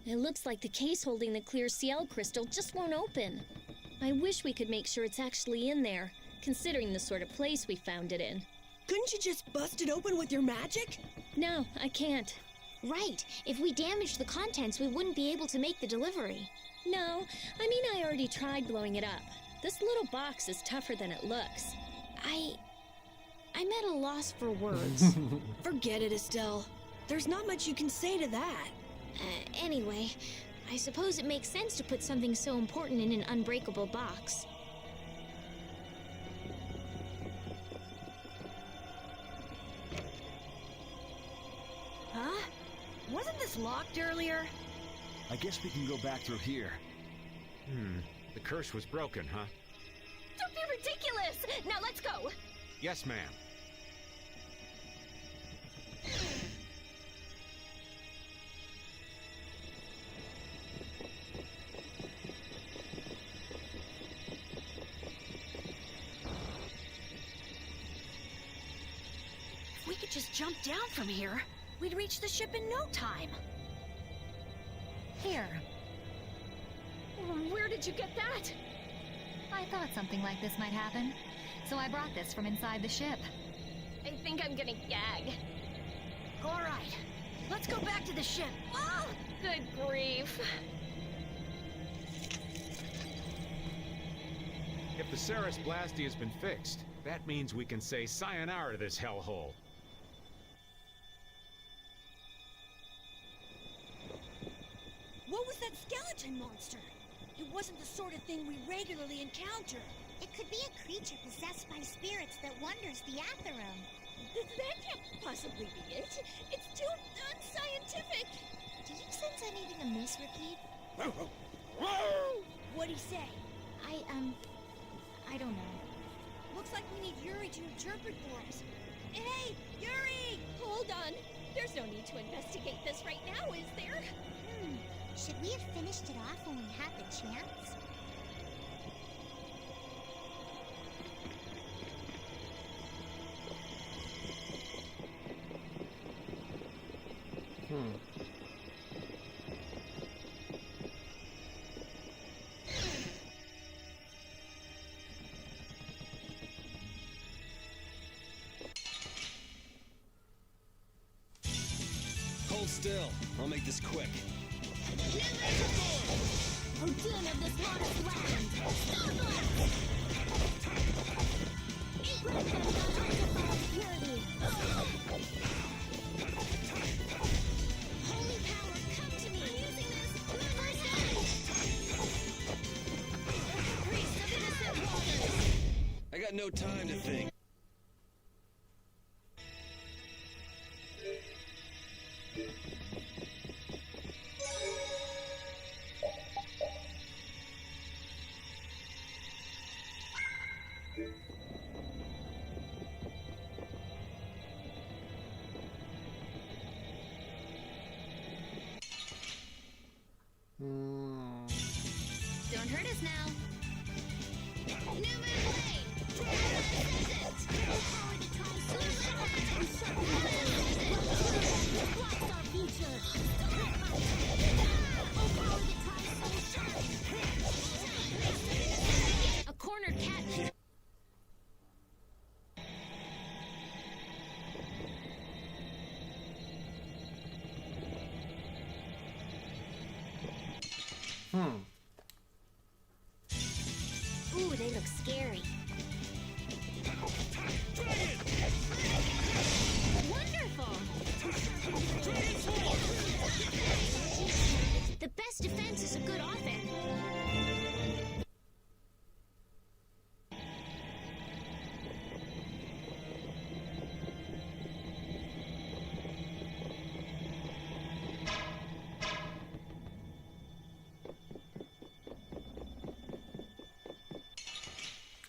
It looks like the case holding the clear CL crystal just won't open. I wish we could make sure it's actually in there, considering the sort of place we found it in. Couldn't you just bust it open with your magic? No, I can't. Right. If we damaged the contents, we wouldn't be able to make the delivery. No, I mean I already tried blowing it up. This little box is tougher than it looks. I'm at a loss for words. Forget it, Estelle. There's not much you can say to that. Anyway, I suppose it makes sense to put something so important in an unbreakable box. Huh? Wasn't this locked earlier? I guess we can go back through here. The curse was broken, huh? Don't be ridiculous! Now let's go! Yes, ma'am. If we could just jump down from here, we'd reach the ship in no time. Here. Where did you get that? I thought something like this might happen, so I brought this from inside the ship. I think I'm gonna gag. All right, let's go back to the ship. Oh, good grief. If the Ceres Blastia has been fixed, that means we can say sayonara to this hellhole. What was that skeleton monster? It wasn't the sort of thing we regularly encounter. It could be a creature possessed by spirits that wanders the Atherum. That can't possibly be it. It's too unscientific. Do you sense anything amiss, Rakib? What'd he say? I don't know. Looks like we need Yuri to interpret for us. Hey, Yuri! Hold on. There's no need to investigate this right now, is there? Should we have finished it off when we had the chance? Hold still. I'll make this quick. Odin of this modest land! Stop us! Equip them with artified purity! Holy power, come to me! Using this, first aid! Priest of innocent waters! I got no time to think. Don't hurt us now. New A cornered cat. Ooh, they look scary. Wonderful! The best defense is a good offense.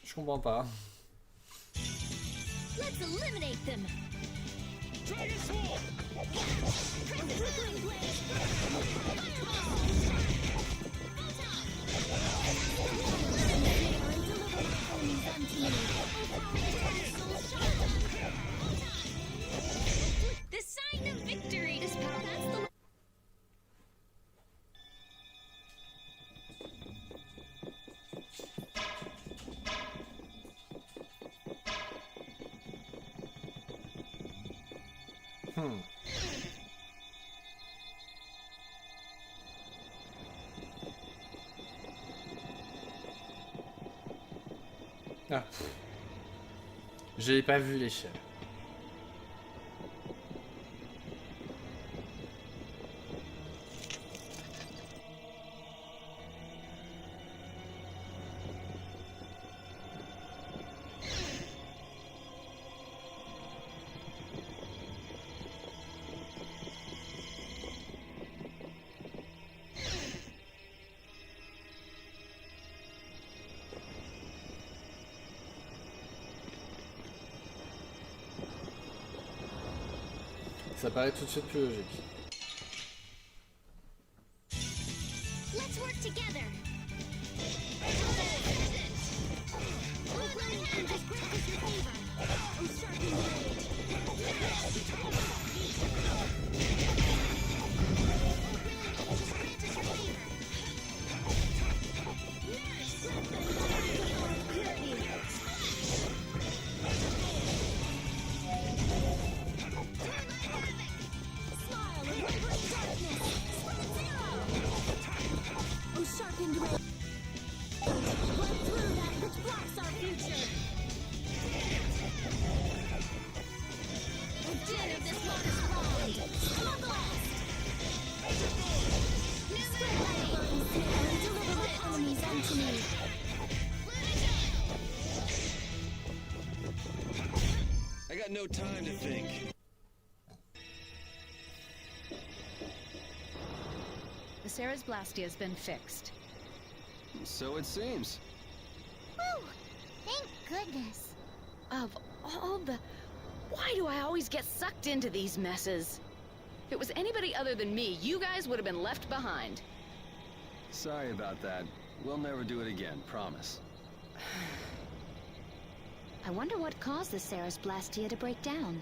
Je comprends pas. Let's eliminate them! Dragon Swarm! The sign of victory! This power, that's the... Ah. J'ai pas vu l'échelle. Ça paraît tout de suite plus logique. Let's work together. I got no time to think. The Sarah's Blastia has been fixed. So it seems. Whew! Thank goodness. Of all the... Why do I always get sucked into these messes? If it was anybody other than me, you guys would have been left behind. Sorry about that. We'll never do it again, promise. I wonder what caused the Sarah's Blastia to break down.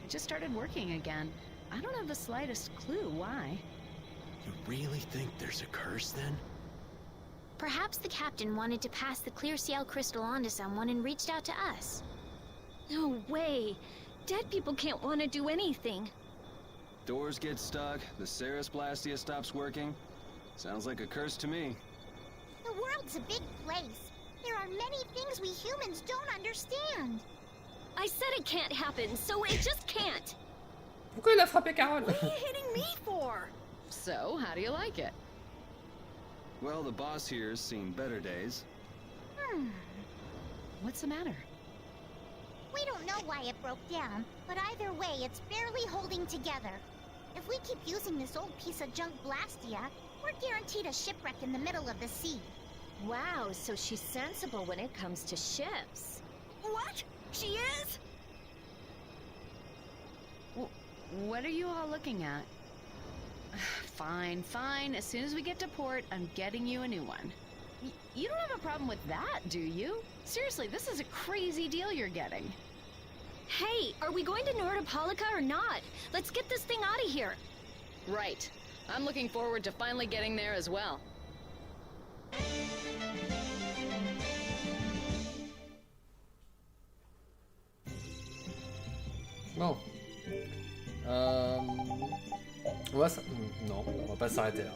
It just started working again. I don't have the slightest clue why. You really think there's a curse then? Perhaps the captain wanted to pass the clear CL crystal on to someone and reached out to us. No way. Dead people can't want to do anything. Doors get stuck, the Sarah's Blastia stops working. Sounds like a curse to me. The world's a big place. There are many things we humans don't understand. I said it can't happen, so it just can't. Pourquoi il a frappé Carole? What are you hitting me for? So, how do you like it? Well, the boss here's seen better days. What's the matter? We don't know why it broke down, but either way, it's barely holding together. If we keep using this old piece of junk Blastia, we're guaranteed a shipwreck in the middle of the sea. Wow, so she's sensible when it comes to ships. What? She is? What are you all looking at? Fine, fine. As soon as we get to port, I'm getting you a new one. You don't have a problem with that, do you? Seriously, this is a crazy deal you're getting. Hey, are we going to Nordopolica or not? Let's get this thing out of here. Right. I'm looking forward to finally getting there as well. Bon. On va non, on va pas s'arrêter là.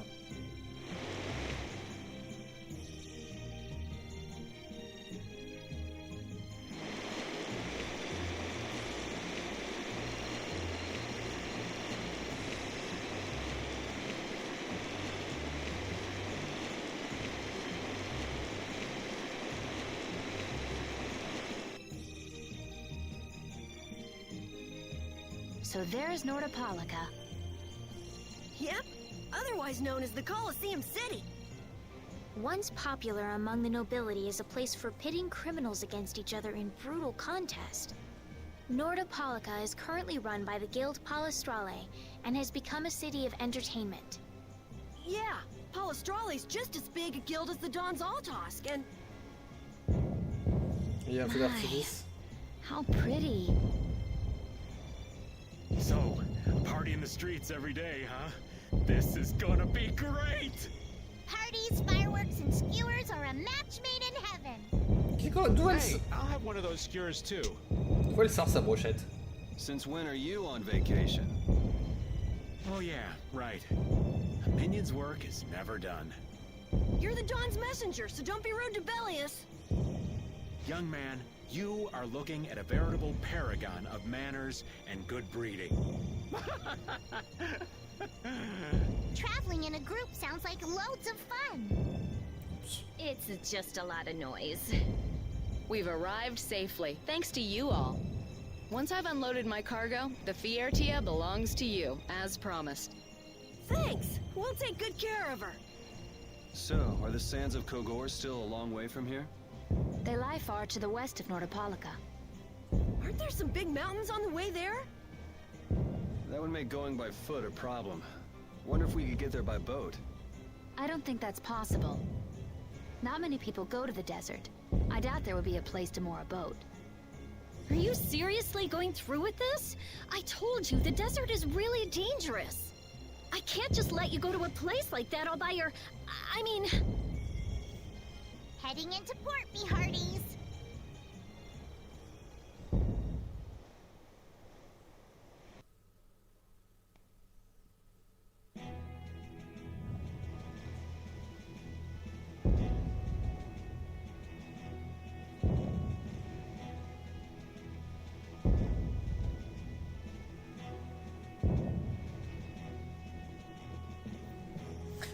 So there's Nordopolica. Yep, otherwise known as the Colosseum City. Once popular among the nobility as a place for pitting criminals against each other in brutal contest, Nordopolica is currently run by the Guild Palestrale and has become a city of entertainment. Yeah, Palestrale's just as big a guild as the Don's Altosk, and... Il y a un feu d'artifice. How pretty. So, party in the streets every day, huh? This is gonna be great! Parties, fireworks, and skewers are a match made in heaven. Hey, I'll have one of those skewers too. Pourquoi elle sort sa brochette? Since when are you on vacation? Oh yeah, right. A minion's work is never done. You're the Don's messenger, so don't be rude to Bellius. Young man, you are looking at a veritable paragon of manners and good breeding. Traveling in a group sounds like loads of fun. It's just a lot of noise. We've arrived safely, thanks to you all. Once I've unloaded my cargo, the Fiertia belongs to you, as promised. Thanks. We'll take good care of her. So, are the sands of Kogor still a long way from here? They lie far to the west of Nordopolica. Aren't there some big mountains on the way there? That would make going by foot a problem. Wonder if we could get there by boat. I don't think that's possible. Not many people go to the desert. I doubt there would be a place to moor a boat. Are you seriously going through with this? I told you, the desert is really dangerous. I can't just let you go to a place like that all by your... I mean... Heading into port, me hearties.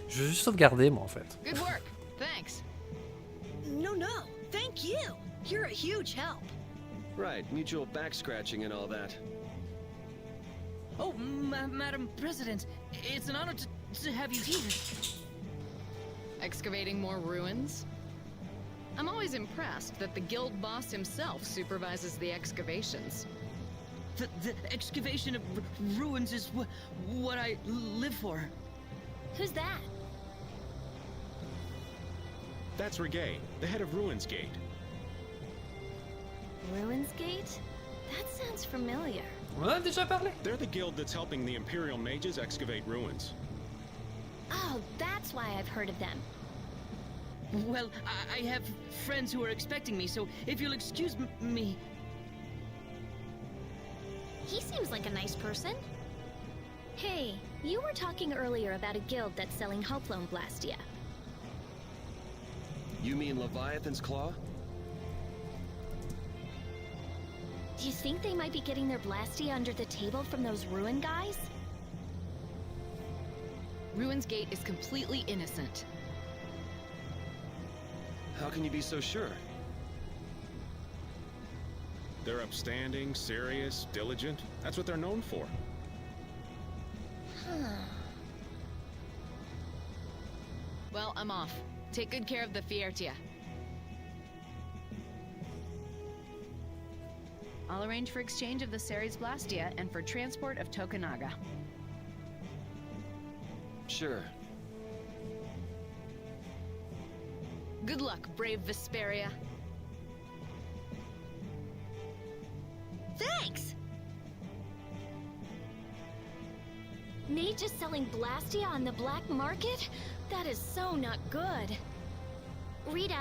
Je veux juste sauvegarder moi en fait. Good work. Thanks. No, thank you. You're a huge help. Right, mutual back scratching and all that. Oh, Madam President, it's an honor to have you here. Excavating more ruins? I'm always impressed that the guild boss himself supervises the excavations. The excavation of ruins is what I live for. Who's that? That's Regay, the head of Ruins Gate. Ruins Gate? That sounds familiar. On en a déjà parlé. They're the guild that's helping the Imperial mages excavate ruins. Oh, that's why I've heard of them. Well, I have friends who are expecting me, so if you'll excuse me... He seems like a nice person. Hey, you were talking earlier about a guild that's selling hope-loan Blastia. You mean Leviathan's Claw? Do you think they might be getting their Blastia under the table from those ruin guys? Ruins Gate is completely innocent. How can you be so sure? They're upstanding, serious, diligent. That's what they're known for. Well, I'm off. Take good care of the Fiertia. I'll arrange for exchange of the Ceres Blastia and for transport of Tokunaga. Sure. Good luck, brave Vesperia. Thanks! Mage is selling Blastia on the black market? That is so not good. Rita.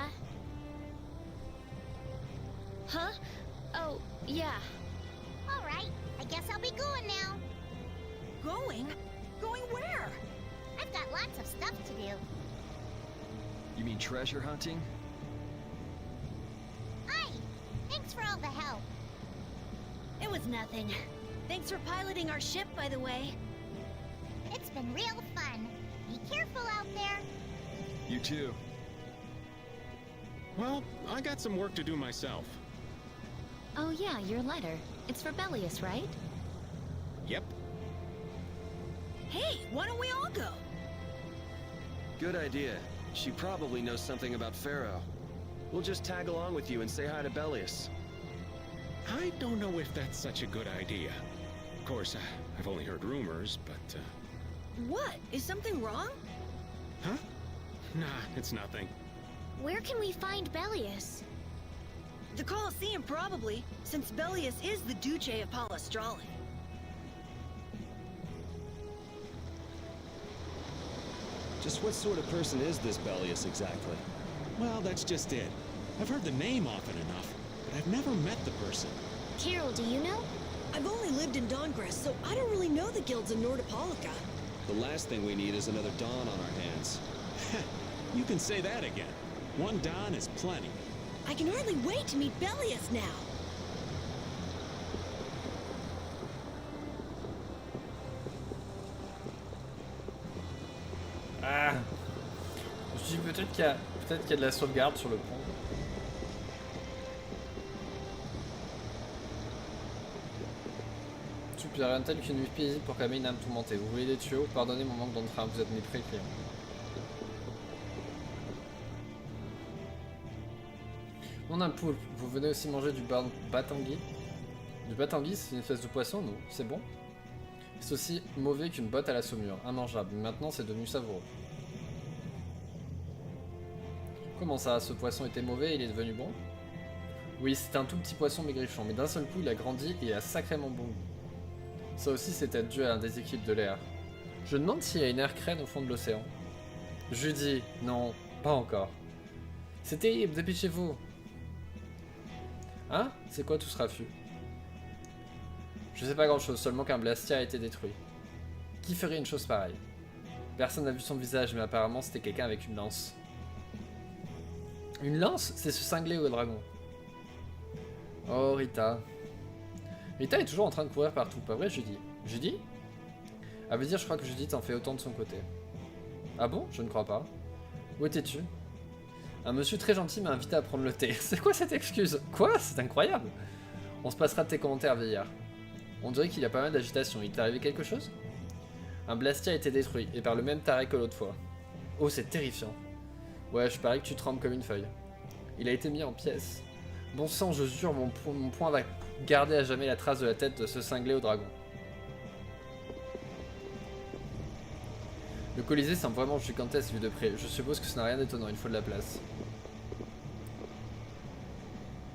Huh? Oh, yeah. All right, I guess I'll be going now. Going? Going where? I've got lots of stuff to do. You mean treasure hunting? Hi! Thanks for all the help. It was nothing. Thanks for piloting our ship, by the way. It's been real fun. Be careful out there. You too. Well, I got some work to do myself. Oh yeah, your letter. It's for Bellius, right? Yep. Hey, why don't we all go? Good idea. She probably knows something about Pharaoh. We'll just tag along with you and say hi to Bellius. I don't know if that's such a good idea. Of course, I've only heard rumors, but, What? Is something wrong? Huh? Nah, it's nothing. Where can we find Bellius? The Colosseum, probably, since Bellius is the Duce of Palestrale. Just what sort of person is this Bellius exactly? Well, that's just it. I've heard the name often enough, but I've never met the person. Carol, do you know? I've only lived in Dawngress, so I don't really know the guilds in Nordopolica. The last thing we need is another Dawn on our hands. You can say that again. One Don is plenty. I can hardly wait to meet Bellius now. Ah. Je dis peut-être qu'il y a de la sauvegarde sur le pont. Super, rien de tel qu'une visite pour calmer une âme tourmentée. Vous voulez des tuyaux? Pardonnez mon manque d'entrain, vous êtes mes pré-clients. On a un poulpe. Vous venez aussi manger du batangui? Du batangui, c'est une espèce de poisson, non? C'est bon? C'est aussi mauvais qu'une botte à la saumure, immangeable. Mais maintenant, c'est devenu savoureux. Comment ça, ce poisson était mauvais et il est devenu bon? Oui, c'était un tout petit poisson maigrichon, mais d'un seul coup, il a grandi et a sacrément bon goût. Ça aussi, c'était dû à un déséquilibre de l'air. Je demande s'il y a une air crème au fond de l'océan. Judy, non, pas encore. C'est terrible, dépêchez-vous. Hein? C'est quoi tout ce raffut? Je sais pas grand-chose, seulement qu'un Blastia a été détruit. Qui ferait une chose pareille? Personne n'a vu son visage, mais apparemment c'était quelqu'un avec une lance. Une lance? C'est ce cinglé au dragon. Oh, Rita. Rita est toujours en train de courir partout, pas vrai, Judy? Judy? À vrai dire, je crois que Judith en fait autant de son côté. Ah bon? Je ne crois pas. Où étais-tu? Un monsieur très gentil m'a invité à prendre le thé. C'est quoi cette excuse? Quoi? C'est incroyable. On se passera de tes commentaires, vieillard. On dirait qu'il y a pas mal d'agitation. Il t'est arrivé quelque chose? Un Blastia a été détruit, et par le même taré que l'autre fois. Oh, c'est terrifiant. Ouais, je parie que tu trembles comme une feuille. Il a été mis en pièces. Bon sang, je jure, mon poing va garder à jamais la trace de la tête de ce cinglé au dragon. Le Colisée semble vraiment gigantesque vu de près. Je suppose que ça n'a rien d'étonnant, il faut de la place.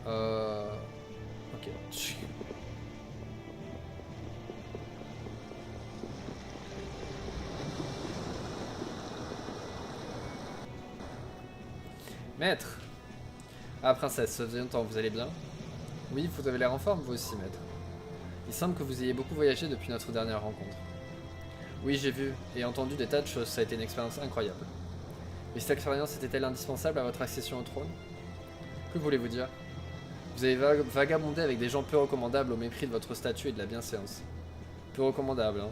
Ok. Maître! Ah, princesse, ça faisait longtemps, vous allez bien? Oui, vous avez l'air en forme, vous aussi, maître. Il semble que vous ayez beaucoup voyagé depuis notre dernière rencontre. Oui, j'ai vu et entendu des tas de choses, ça a été une expérience incroyable. Mais cette expérience était-elle indispensable à votre accession au trône? Que voulez-vous dire? Vous avez vagabondé avec des gens peu recommandables au mépris de votre statut et de la bienséance. Peu recommandable, hein?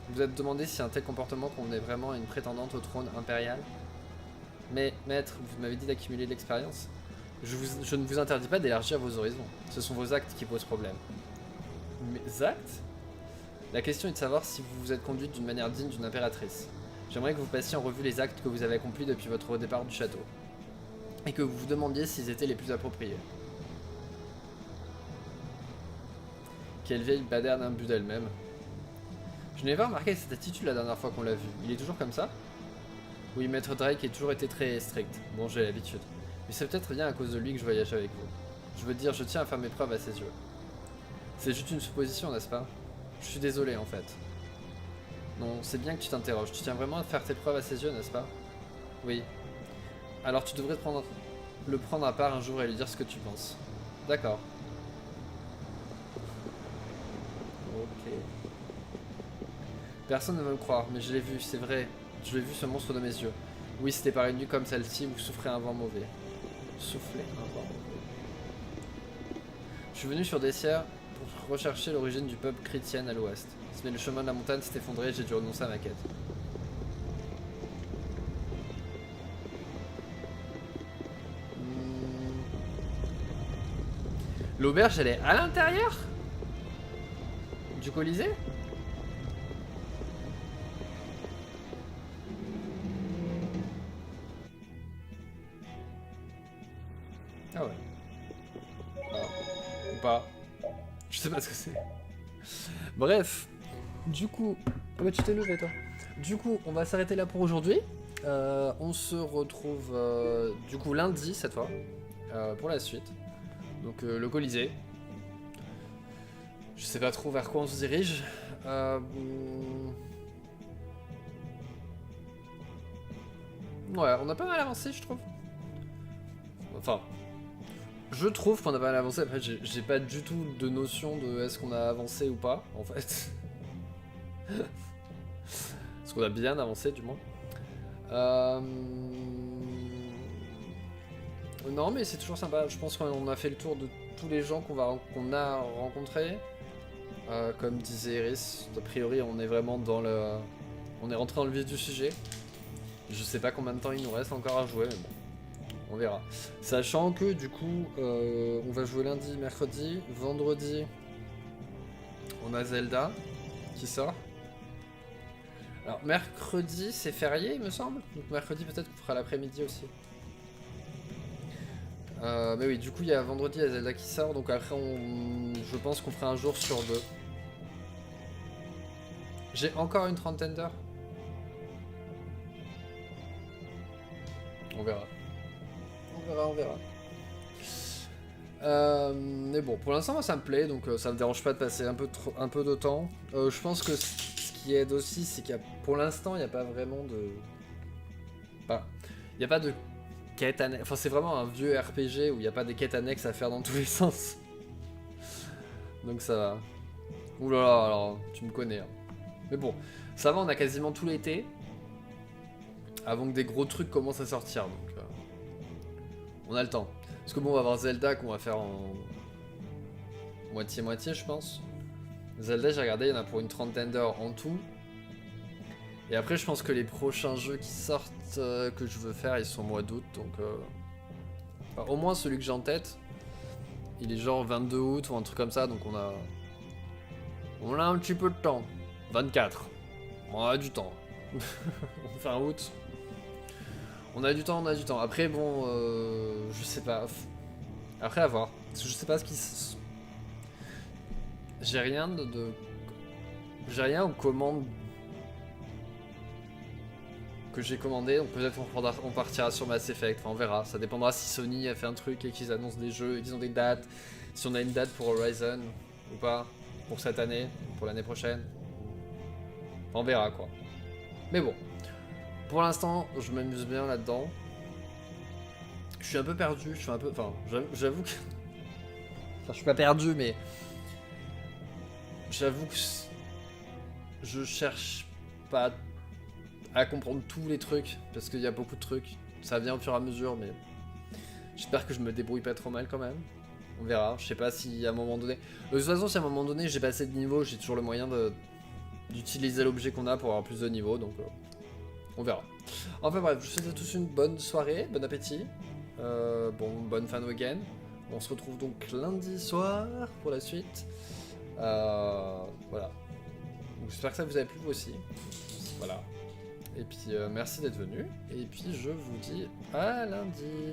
Vous vous êtes demandé si un tel comportement convenait vraiment à une prétendante au trône impérial? Mais, maître, vous m'avez dit d'accumuler de l'expérience. Je ne vous interdis pas d'élargir vos horizons. Ce sont vos actes qui posent problème. Mes actes? La question est de savoir si vous vous êtes conduite d'une manière digne d'une impératrice. J'aimerais que vous passiez en revue les actes que vous avez accomplis depuis votre départ du château. Et que vous vous demandiez s'ils étaient les plus appropriés. Quelle vieille baderne imbue d'elle-même. Je n'ai pas remarqué cette attitude la dernière fois qu'on l'a vu. Il est toujours comme ça? Oui, maître Drake a toujours été très strict. Bon, j'ai l'habitude. Mais c'est peut-être bien à cause de lui que je voyage avec vous. Je veux dire, je tiens à faire mes preuves à ses yeux. C'est juste une supposition, n'est-ce pas? Je suis désolé, en fait. Non, c'est bien que tu t'interroges. Tu tiens vraiment à faire tes preuves à ses yeux, n'est-ce pas? Oui. Alors tu devrais le prendre à part un jour et lui dire ce que tu penses. D'accord. Ok. Personne ne veut me croire, mais je l'ai vu, c'est vrai. Je l'ai vu, ce monstre de mes yeux. Oui, c'était par une nuit comme celle-ci où souffrait un vent mauvais. Souffler un vent mauvais. Je suis venu sur Dessière pour rechercher l'origine du peuple chrétien à l'ouest. Mais le chemin de la montagne s'est effondré et j'ai dû renoncer à ma quête. L'auberge, elle est à l'intérieur du Colisée? Ah ouais. Ou pas. Je sais pas ce que c'est. Bref. Du coup... Ah bah tu t'es levé toi. Du coup, on va s'arrêter là pour aujourd'hui. On se retrouve du coup lundi cette fois. Pour la suite. Donc le Colisée. Je sais pas trop vers quoi on se dirige. Ouais, on a pas mal avancé je trouve. Enfin... Je trouve qu'on a pas mal avancé, après j'ai pas du tout de notion de est-ce qu'on a avancé ou pas, en fait. Est-ce qu'on a bien avancé, du moins. Non, mais c'est toujours sympa, je pense qu'on a fait le tour de tous les gens qu'on a rencontrés. Comme disait Iris, a priori on est vraiment dans le... On est rentré dans le vif du sujet. Je sais pas combien de temps il nous reste encore à jouer, mais bon. On verra. Sachant que du coup, on va jouer lundi, mercredi, vendredi, on a Zelda qui sort. Alors mercredi c'est férié il me semble, donc mercredi peut-être qu'on fera l'après-midi aussi. Mais oui, du coup il y a vendredi il y a Zelda qui sort, donc après je pense qu'on fera un jour sur deux. J'ai encore une trentaine d'heures. On verra. On verra. Mais bon, pour l'instant, moi, ça me plaît, donc ça me dérange pas de passer un peu de temps. Je pense que ce qui aide aussi, c'est qu'il y a, pour l'instant, il n'y a pas vraiment de... Enfin, il n'y a pas de quête annexe. Enfin, c'est vraiment un vieux RPG où il n'y a pas des quêtes annexes à faire dans tous les sens. Donc ça va. Ouh là là, alors, tu me connais. Hein. Mais bon, ça va, on a quasiment tout l'été. Avant que des gros trucs commencent à sortir, donc... on a le temps. Parce que bon, on va avoir Zelda qu'on va faire en... moitié-moitié, je pense. Zelda, j'ai regardé, il y en a pour une trentaine d'heures en tout. Et après, je pense que les prochains jeux qui sortent, que je veux faire, ils sont au mois d'août, donc... Enfin, au moins celui que j'ai en tête, il est genre 22 août ou un truc comme ça, donc on a... On a un petit peu de temps. 24. On a du temps. Fin août. On a du temps. Après, bon, je sais pas. Après, à voir. Parce que je sais pas ce qui... J'ai rien J'ai rien aux commandes que j'ai commandé, donc peut-être on partira sur Mass Effect, enfin on verra, ça dépendra si Sony a fait un truc et qu'ils annoncent des jeux et qu'ils ont des dates, si on a une date pour Horizon ou pas, pour cette année, pour l'année prochaine, on verra quoi. Mais bon, pour l'instant je m'amuse bien là-dedans, je suis un peu perdu, je suis un peu, enfin j'avoue que, enfin je suis pas perdu mais j'avoue que je cherche pas à comprendre tous les trucs, parce qu'il y a beaucoup de trucs. Ça vient au fur et à mesure, mais j'espère que je me débrouille pas trop mal quand même. On verra, je sais pas si à un moment donné... De toute façon, si à un moment donné j'ai passé de niveau, j'ai toujours le moyen d'utiliser l'objet qu'on a pour avoir plus de niveau, donc on verra. Enfin bref, je vous souhaite à tous une bonne soirée, bon appétit, bonne fin de week-end. On se retrouve donc lundi soir pour la suite. Voilà. J'espère que ça vous a plu vous aussi. Voilà. Et puis merci d'être venu. Et puis je vous dis à lundi.